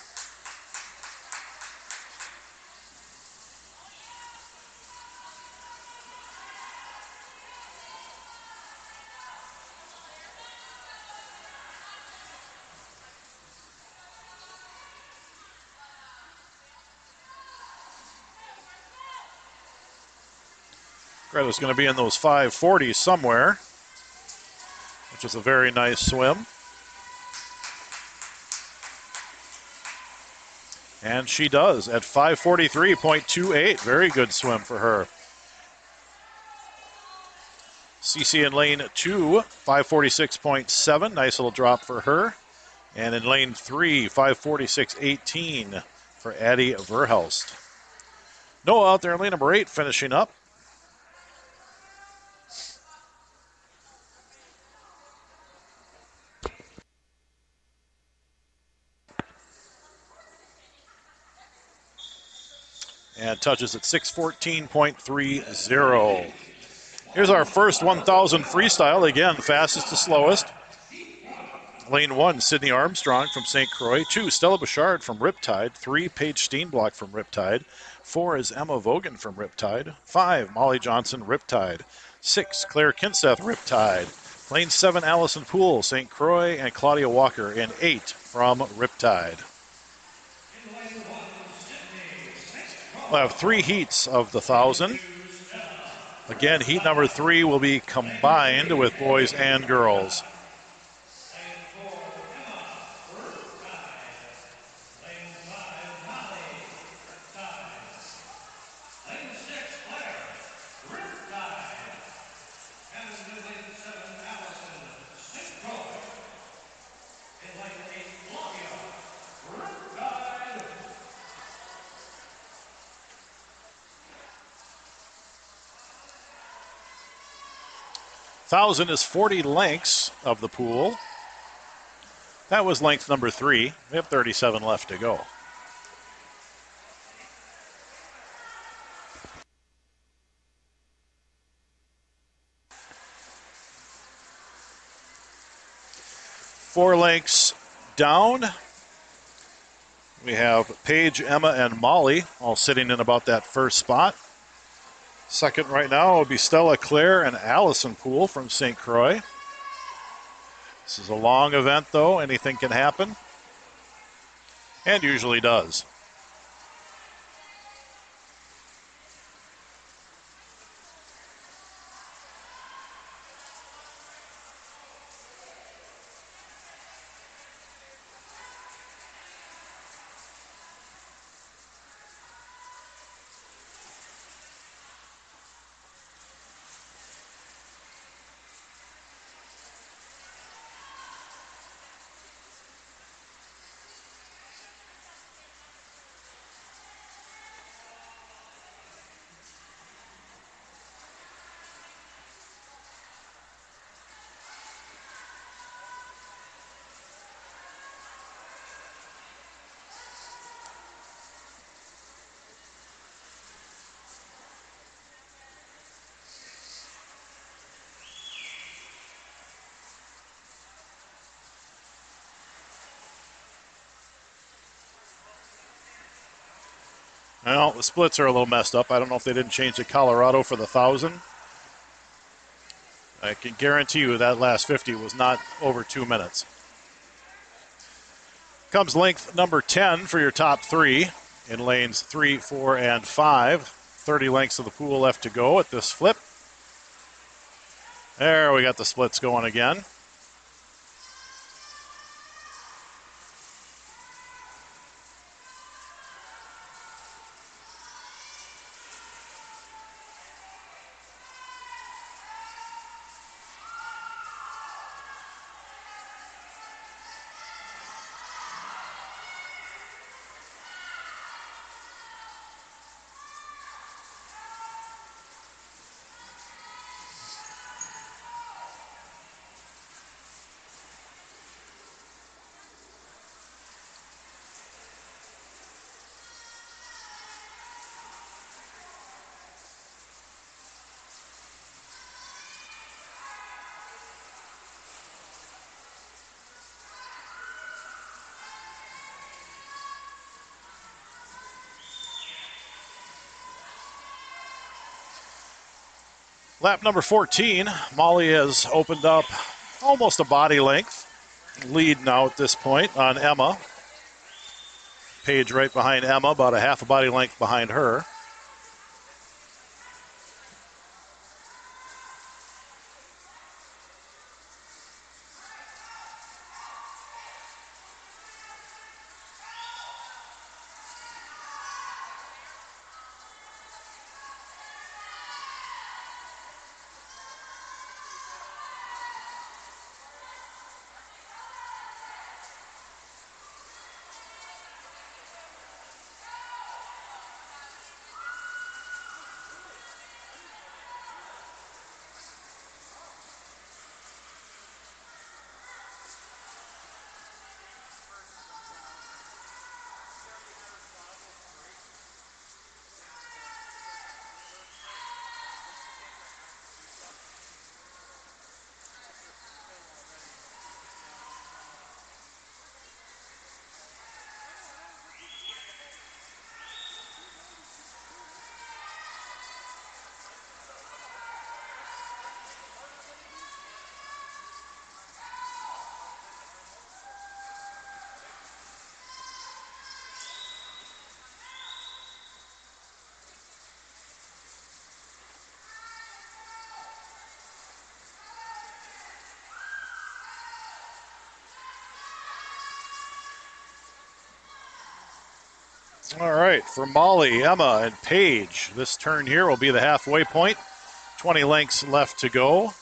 Greta's going to be in those 5:40s somewhere, which is a very nice swim. And she does at 5:43.28. Very good swim for her. CC in lane 2, 5:46.7. Nice little drop for her. And in lane 3, 5:46.18 for Addie Verhulst. Noah out there in lane number 8 finishing up. And touches at 6:14.30. Here's our first 1,000 freestyle. Again, fastest to slowest. Lane 1, Sydney Armstrong from St. Croix. 2, Stella Bouchard from Riptide. 3, Paige Steenblock from Riptide. 4 is Emma Vogan from Riptide. 5, Molly Johnson, Riptide. 6, Claire Kinseth, Riptide. Lane 7, Allison Poole, St. Croix, and Claudia Walker in 8 from Riptide. We'll have 3 heats of the 1,000. Again, heat number 3 will be combined with boys and girls. Thousand is 40 lengths of the pool. That was length number 3. We have 37 left to go. Four lengths down. We have Paige, Emma, and Molly all sitting in about that first spot. Second right now will be Stella, Claire, and Allison Poole from St. Croix. This is a long event, though. Anything can happen, and usually does. Well, the splits are a little messed up. I don't know if they didn't change to Colorado for the 1,000. I can guarantee you that last 50 was not over 2 minutes. Comes length number 10 for your top 3. in lanes 3, 4, and 5. 30 lengths of the pool left to go at this flip. There, we got the splits going again. Lap number 14, Molly has opened up almost a body length lead now at this point on Emma. Paige right behind Emma, about a half a body length behind her. All right, for Molly, Emma, and Paige, this turn here will be the halfway point. 20 lengths left to go.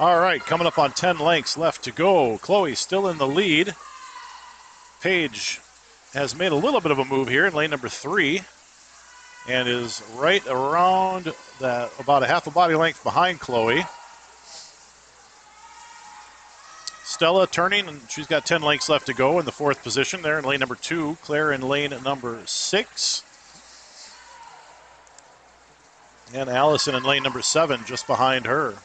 All right, coming up on 10 lengths left to go. Chloe still in the lead. Paige has made a little bit of a move here in lane number 3 and is right around about a half a body length behind Chloe. Stella turning, and she's got 10 lengths left to go in the 4th position there in lane number 2. Claire in lane number 6. And Allison in lane number 7 just behind her.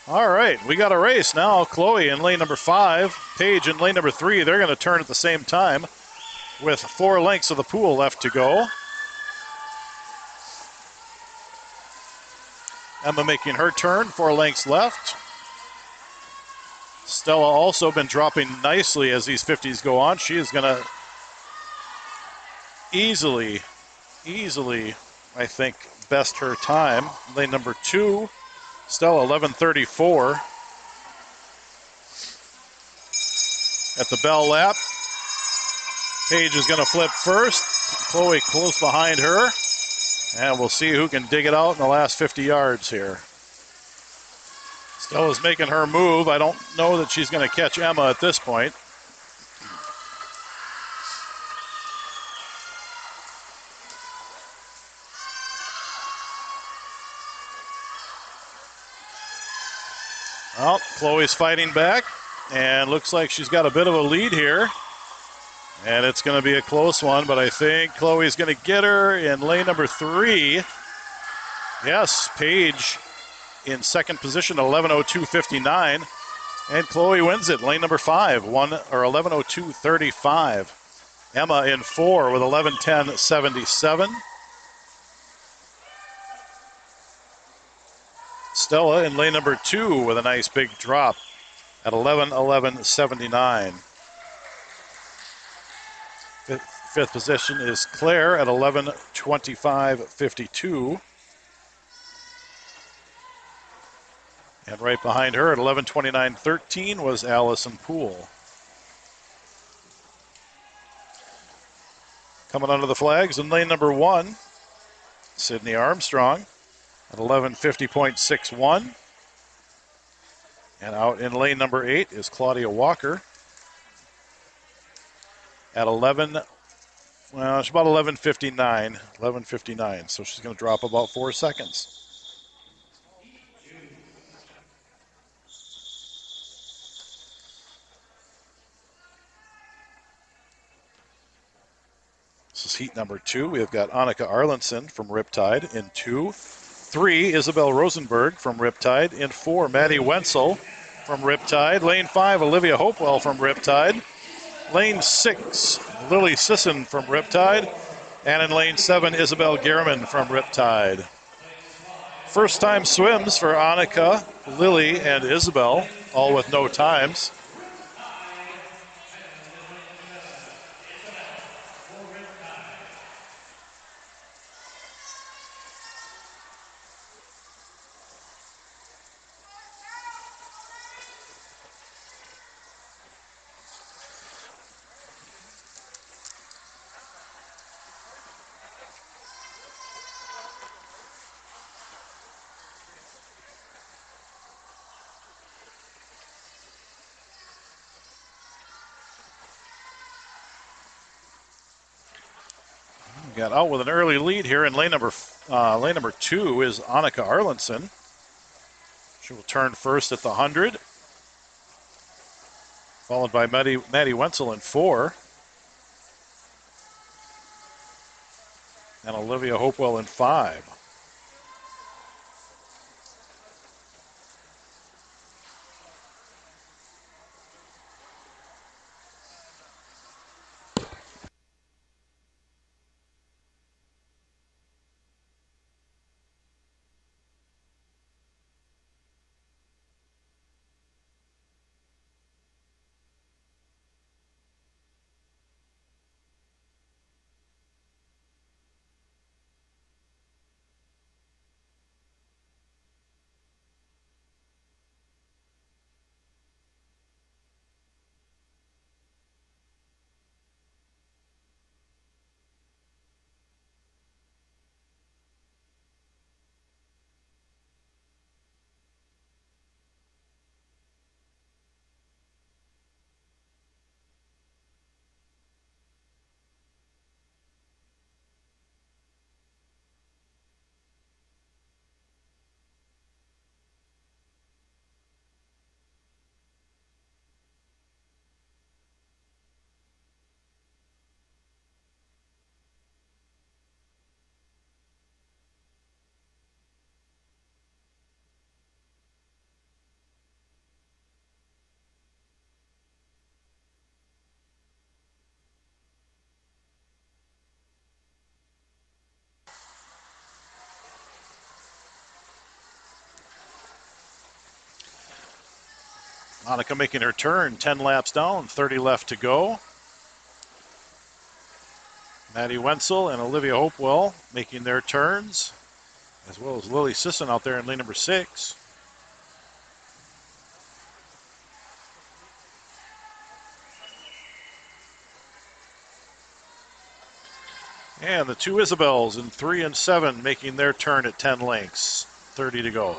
All right, we got a race now. Chloe in lane number 5, Paige in lane number 3. They're going to turn at the same time with 4 lengths of the pool left to go. Emma making her turn, 4 lengths left. Stella also been dropping nicely as these 50s go on. She is going to easily, I think, best her time. Lane number 2, Stella 11:34 at the bell lap. Paige is going to flip first. Chloe close behind her. And we'll see who can dig it out in the last 50 yards here. Stella's making her move. I don't know that she's going to catch Emma at this point. Well, Chloe's fighting back, and looks like she's got a bit of a lead here. And it's going to be a close one, but I think Chloe's going to get her in lane number 3. Yes, Paige in second position, 11:02.59, and Chloe wins it. Lane number 5, 11:02.35. Emma in 4 with 11:10.77. Stella in lane number 2 with a nice big drop at 11:11.79. Fifth position is Claire at 11:25.52. And right behind her at 11:29.13 was Allison Poole. Coming under the flags in lane number 1, Sydney Armstrong at 11:50.61. And out in lane number 8 is Claudia Walker at she's about 11:59, so she's going to drop about 4 seconds. This is heat number 2. We've got Annika Arlenson from Riptide in 2. 3, Isabel Rosenberg from Riptide. In 4, Maddie Wenzel from Riptide. Lane 5, Olivia Hopewell from Riptide. Lane 6, Lily Sisson from Riptide. And in lane 7, Isabel Gehrman from Riptide. First time swims for Annika, Lily, and Isabel, all with no times. got out with an early lead here in lane number 2 is Annika Arlenson. She will turn first at the 100, followed by Maddie Wenzel in 4, and Olivia Hopewell in 5. Annika making her turn, 10 laps down, 30 left to go. Maddie Wenzel and Olivia Hopewell making their turns, as well as Lily Sisson out there in lane number 6. And the two Isabels in 3 and 7 making their turn at 10 lengths, 30 to go.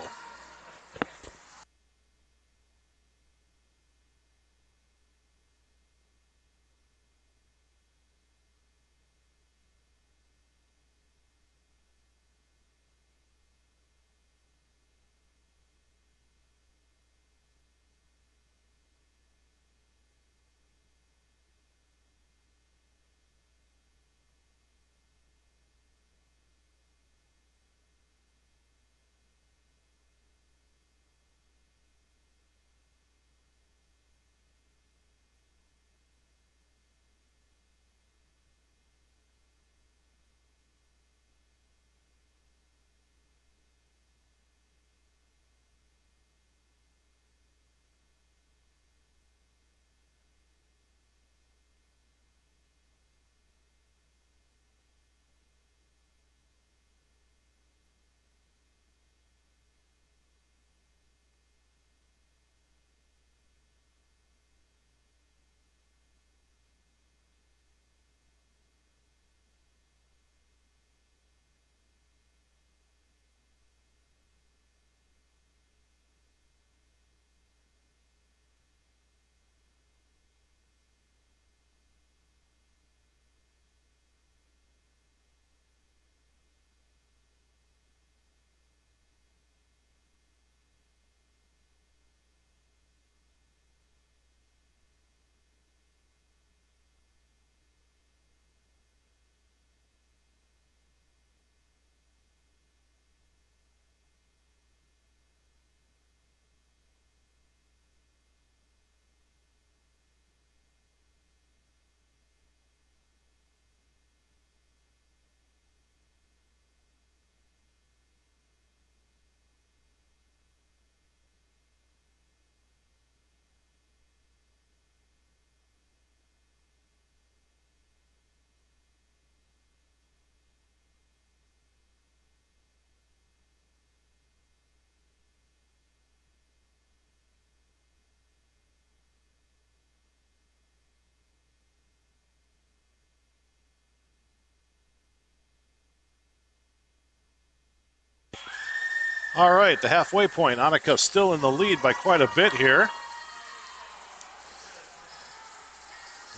All right, the halfway point. Annika still in the lead by quite a bit here.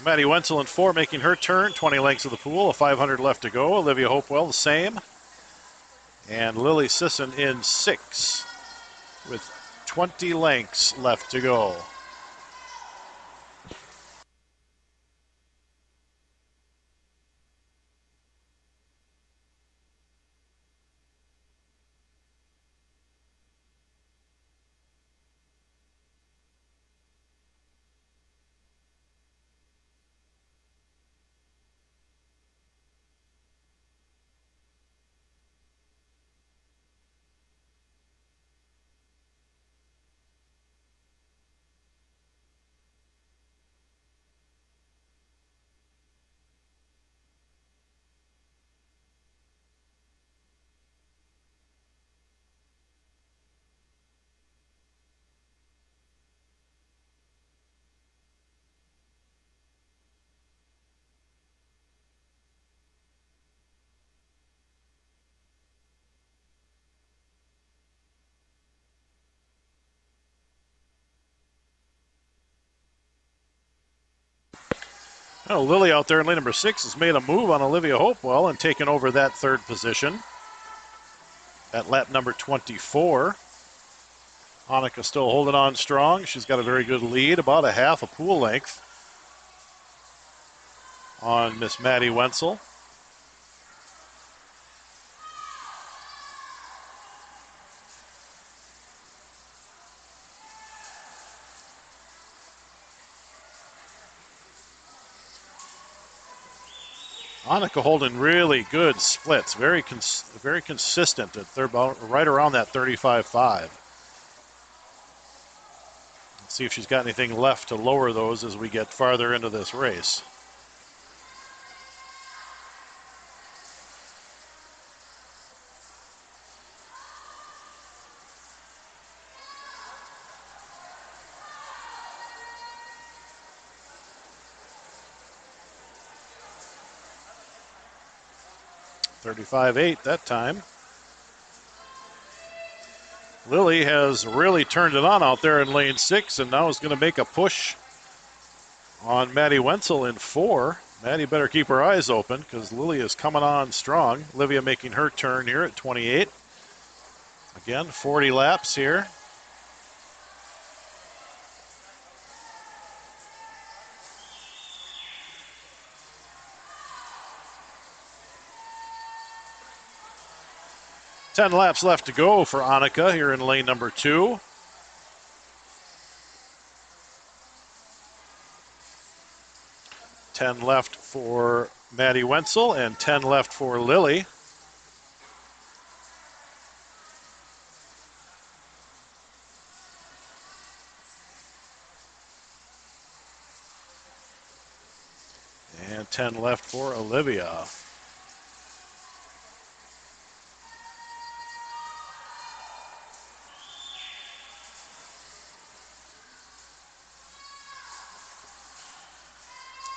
Maddie Wenzel in 4, making her turn. 20 lengths of the pool, a 500 left to go. Olivia Hopewell the same. And Lily Sisson in 6 with 20 lengths left to go. Oh, Lily out there in lane number 6 has made a move on Olivia Hopewell and taken over that 3rd position at lap number 24. Annika still holding on strong. She's got a very good lead, about a half a pool length on Miss Maddie Wenzel. Annika holding really good splits, very consistent. They're right around that 35.5. Let's see if she's got anything left to lower those as we get farther into this race. $35.8 that time. Lily has really turned it on out there in lane 6 and now is going to make a push on Maddie Wenzel in 4. Maddie better keep her eyes open because Lily is coming on strong. Olivia making her turn here at 28. Again, 40 laps here. Ten laps left to go for Annika here in lane number 2. Ten left for Maddie Wenzel and 10 left for Lily. And 10 left for Olivia.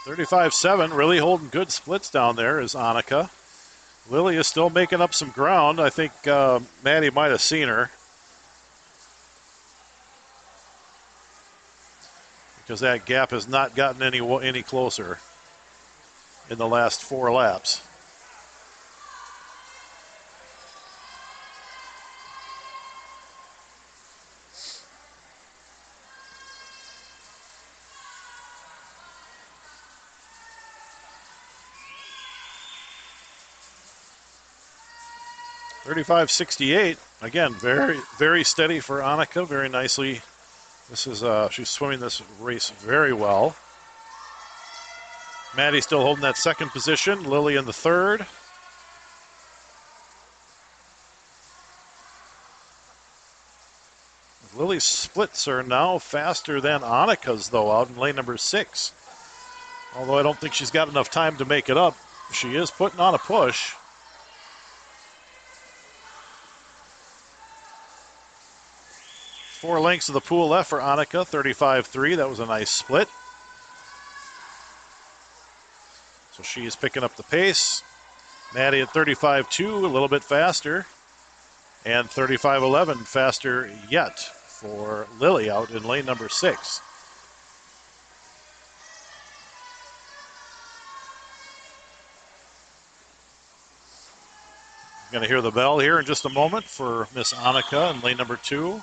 $35.7, really holding good splits down there is Annika. Lily is still making up some ground. I think Maddie might have seen her, because that gap has not gotten any closer in the last 4 laps. $35.68. Again, very, very steady for Annika. Very nicely. This is she's swimming this race very well. Maddie still holding that 2nd position. Lily in the 3rd. Lily's splits are now faster than Annika's, though, out in lane number 6. Although I don't think she's got enough time to make it up. She is putting on a push. Four lengths of the pool left for Annika, 35.3. That was a nice split. So she is picking up the pace. Maddie at 35.2, a little bit faster. And 35.11 faster yet for Lily out in lane number 6. Going to hear the bell here in just a moment for Miss Annika in lane number 2.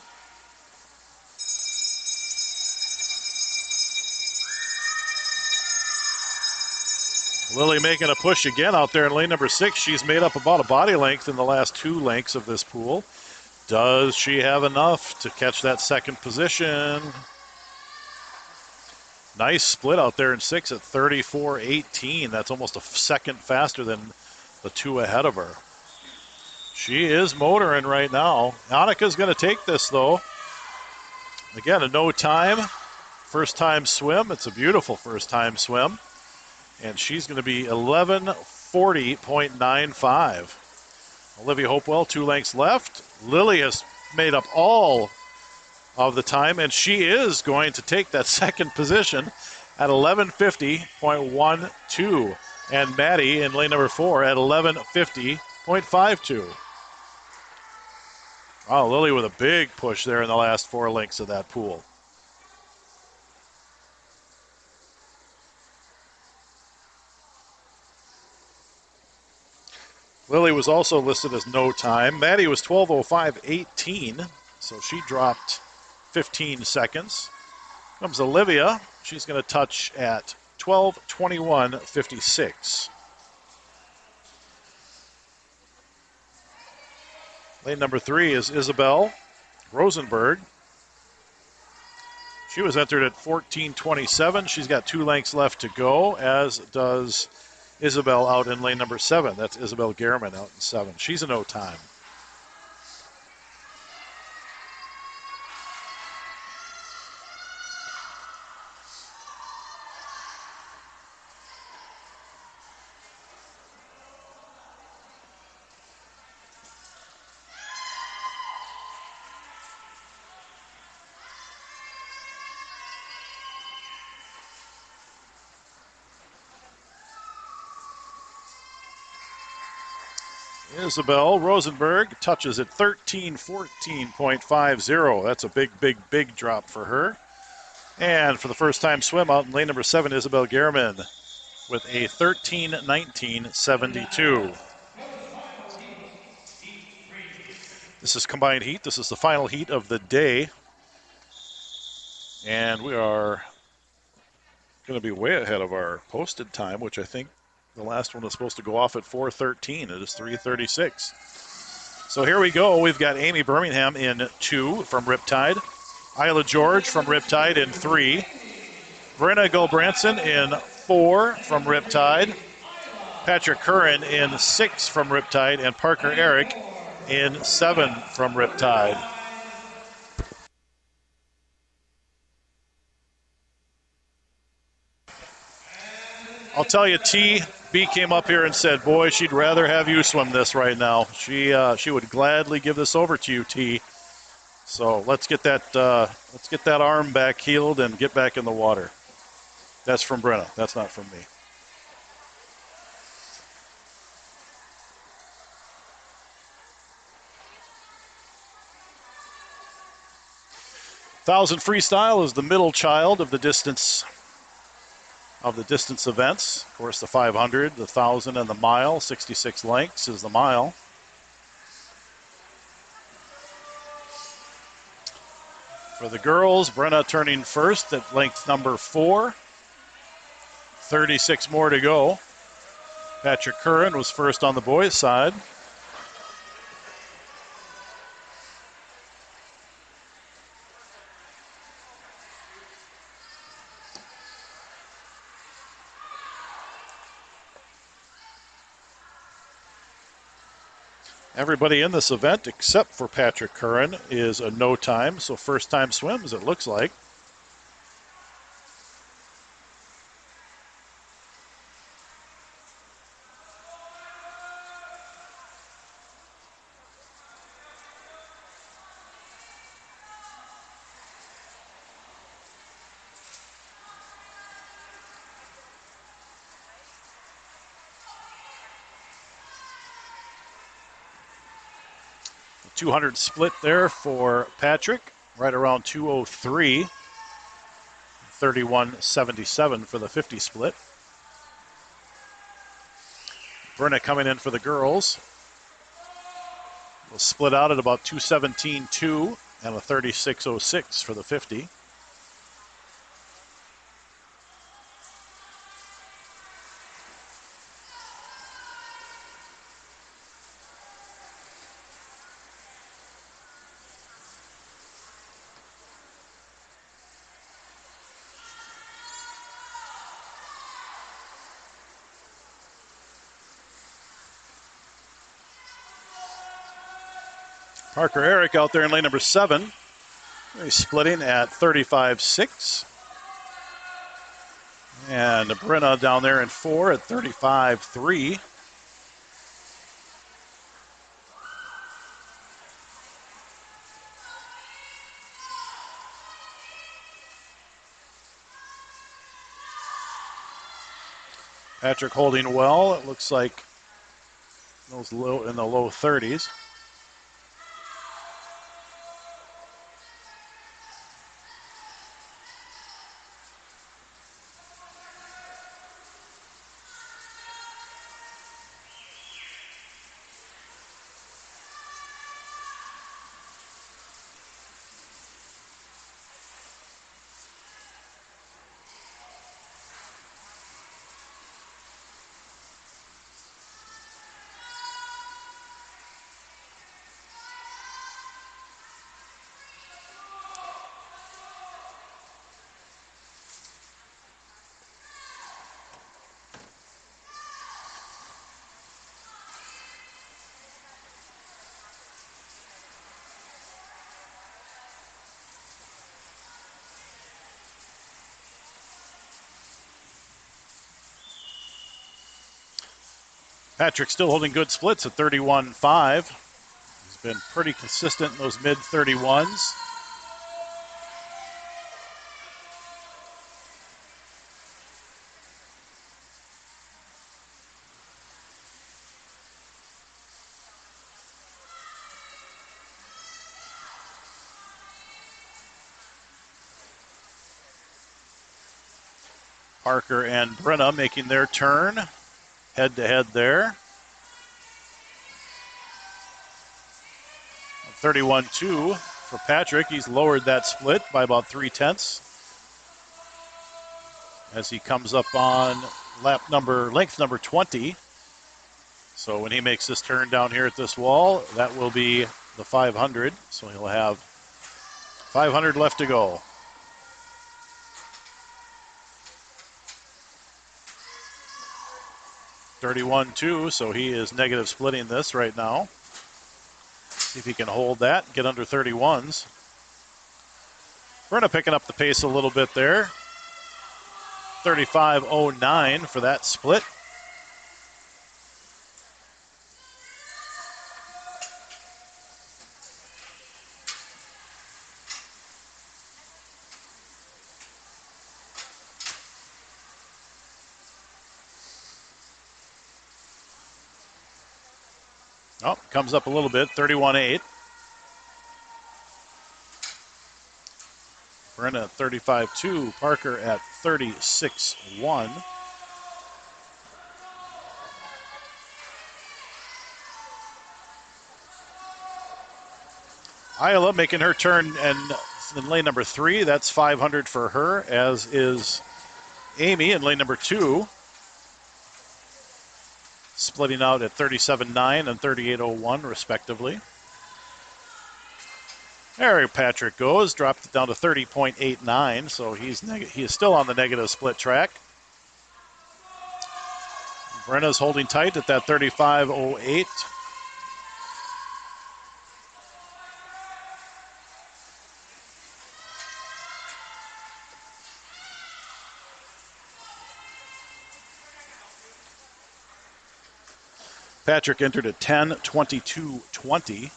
Lily making a push again out there in lane number 6. She's made up about a body length in the last 2 lengths of this pool. Does she have enough to catch that second position? Nice split out there in 6 at 34.18. That's almost a second faster than the 2 ahead of her. She is motoring right now. Annika's going to take this, though. Again, a no time. First time swim. It's a beautiful first time swim. And she's going to be 11:40.95. Olivia Hopewell, 2 lengths left. Lily has made up all of the time, and she is going to take that second position at 11:50.12. And Maddie in lane number 4 at 11:50.52. Wow, Lily with a big push there in the last 4 lengths of that pool. Lily was also listed as no time. Maddie was 12:05.18, so she dropped 15 seconds. Comes Olivia. She's going to touch at 12:21.56. Lane number 3 is Isabel Rosenberg. She was entered at 14:27. She's got 2 lengths left to go, as does Isabel out in lane number 7. That's Isabel Gehrman out in 7. She's a no time. Isabel Rosenberg touches at 13:14.50. That's a big, big, big drop for her. And for the first time swim out in lane number 7, Isabel Gehrman with a 13:19.72. This is combined heat. This is the final heat of the day. And we are going to be way ahead of our posted time, which I think the last one was supposed to go off at 4:13. It is 3:36. So here we go. We've got Amy Birmingham in 2 from Riptide. Isla George from Riptide in 3. Brenna Gulbranson in 4 from Riptide. Patrick Curran in 6 from Riptide. And Parker Eric in 7 from Riptide. I'll tell you, B came up here and said, boy, she'd rather have you swim this right now. She would gladly give this over to you, T. So let's get that arm back healed and get back in the water. That's from Brenna. That's not from me. Thousand Freestyle is the middle child of the distance events. Of course, the 500, the 1,000, and the mile. 66 lengths is the mile. For the girls, Brenna turning first at length number 4. 36 more to go. Patrick Curran was first on the boys' side. Everybody in this event, except for Patrick Curran, is a no time, so first time swims, it looks like. The 200 split there for Patrick, right around 2:03. 31.77 for the 50 split. Brenna coming in for the girls. will split out at about 2:17.2 and a 36.06 for the 50. Parker Eric out there in lane number 7. He's splitting at 35.6. And Brenna down there in 4 at 35.3. Patrick holding well. It looks like those low in the low 30s. Patrick still holding good splits at 31.5. He's been pretty consistent in those mid 31s. Parker and Brenna making their turn head to head there. 31.2 for Patrick. He's lowered that split by about 0.3 as he comes up on length number 20. So when he makes this turn down here at this wall, that will be the 500. So he'll have 500 left to go. $31.2, so he is negative splitting this right now. See if he can hold that, get under 31s. Brenna picking up the pace a little bit there. 35.09 for that split. Oh, comes up a little bit, 31.8. Brenna at 35.2, Parker at 36.1. Isla making her turn and in lane number 3. That's 500 for her, as is Amy in lane number 2. Splitting out at 37.9 and 38.01 respectively. There Patrick goes, dropped it down to 30.89, so he is still on the negative split track. Brenna's holding tight at that 35.08. Patrick entered at 10.22.20.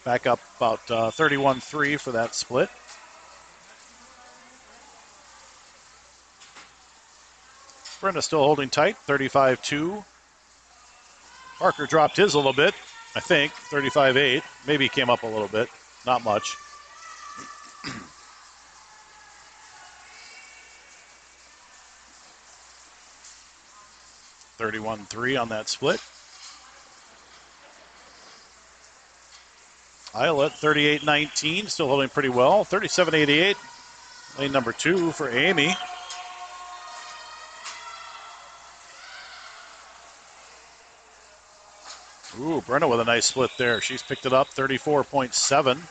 Back up about 31.3 for that split. Brenna still holding tight, 35.2. Parker dropped his a little bit, I think, 35.8. Maybe he came up a little bit, not much. 31-3 on that split. Isla at 38-19, still holding pretty well. 37-88, lane number 2 for Amy. Ooh, Brenna with a nice split there. She's picked it up, 34.7.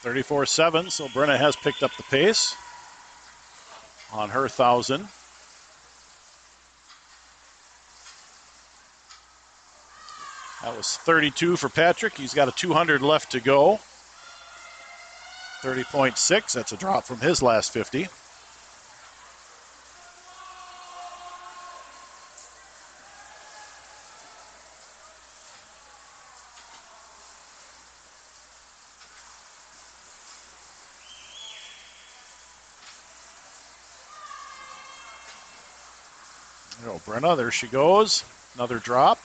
.34.7, so Brenna has picked up the pace on her 1,000. That was 32 for Patrick. He's got a 200 left to go. 30.6, that's a drop from his last 50. There go Brenna, there she goes. Another drop.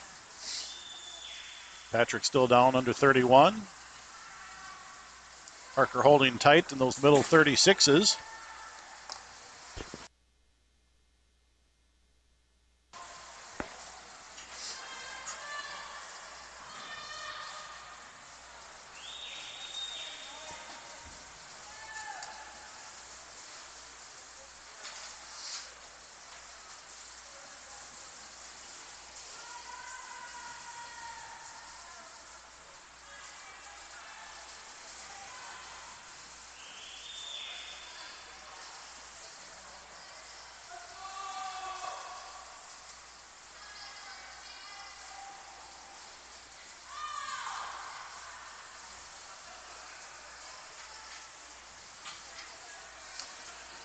Patrick still down under 31. Parker holding tight in those middle 36s.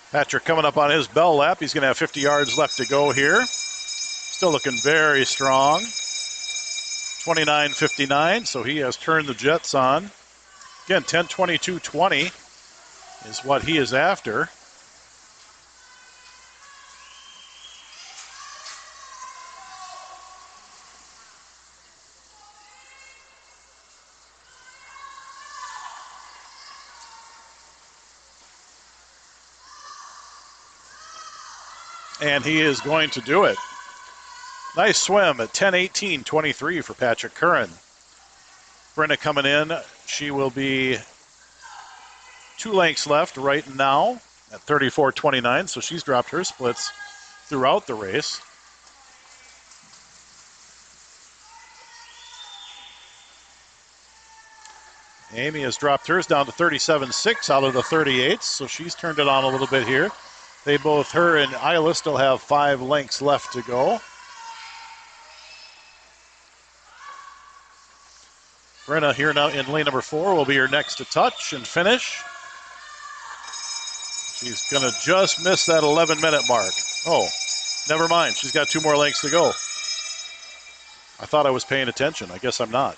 Patrick coming up on his bell lap. He's going to have 50 yards left to go here. Still looking very strong. 29.59, so he has turned the jets on. Again, 10:22.20 is what he is after. And he is going to do it. Nice swim at 10:18.23 for Patrick Curran. Brenna coming in. She will be 2 lengths left right now at 34.29, so she's dropped her splits throughout the race. Amy has dropped hers down to 37.6 out of the 38s, so she's turned it on a little bit here. They both, her and Isla, still have 5 lengths left to go. Brenna here now in lane number 4 will be her next to touch and finish. She's going to just miss that 11-minute mark. Oh, never mind. She's got 2 more lengths to go. I thought I was paying attention. I guess I'm not.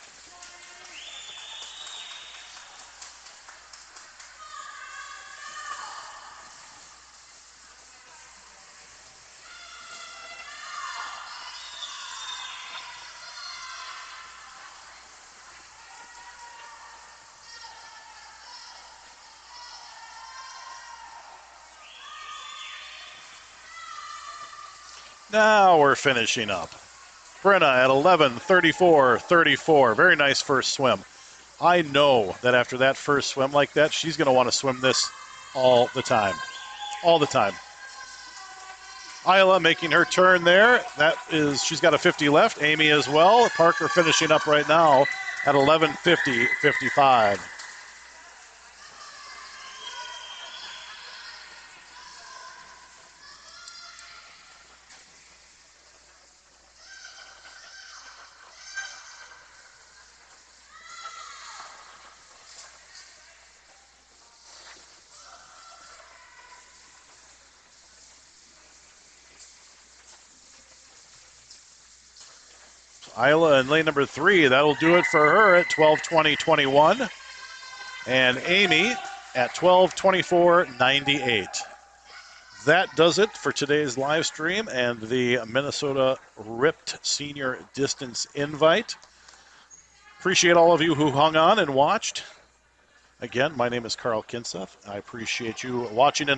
Now we're finishing up. Brenna at 11:34.34. Very nice first swim. I know that after that first swim like that, she's going to want to swim this all the time. All the time. Isla making her turn there. She's got a 50 left. Amy as well. Parker finishing up right now at 11:50.55. Isla in lane number 3. That'll do it for her at 12:20.21. And Amy at 12:24.98. That does it for today's live stream and the Minnesota Ripped Senior Distance Invite. Appreciate all of you who hung on and watched. Again, my name is Carl Kinsuff. I appreciate you watching and listening.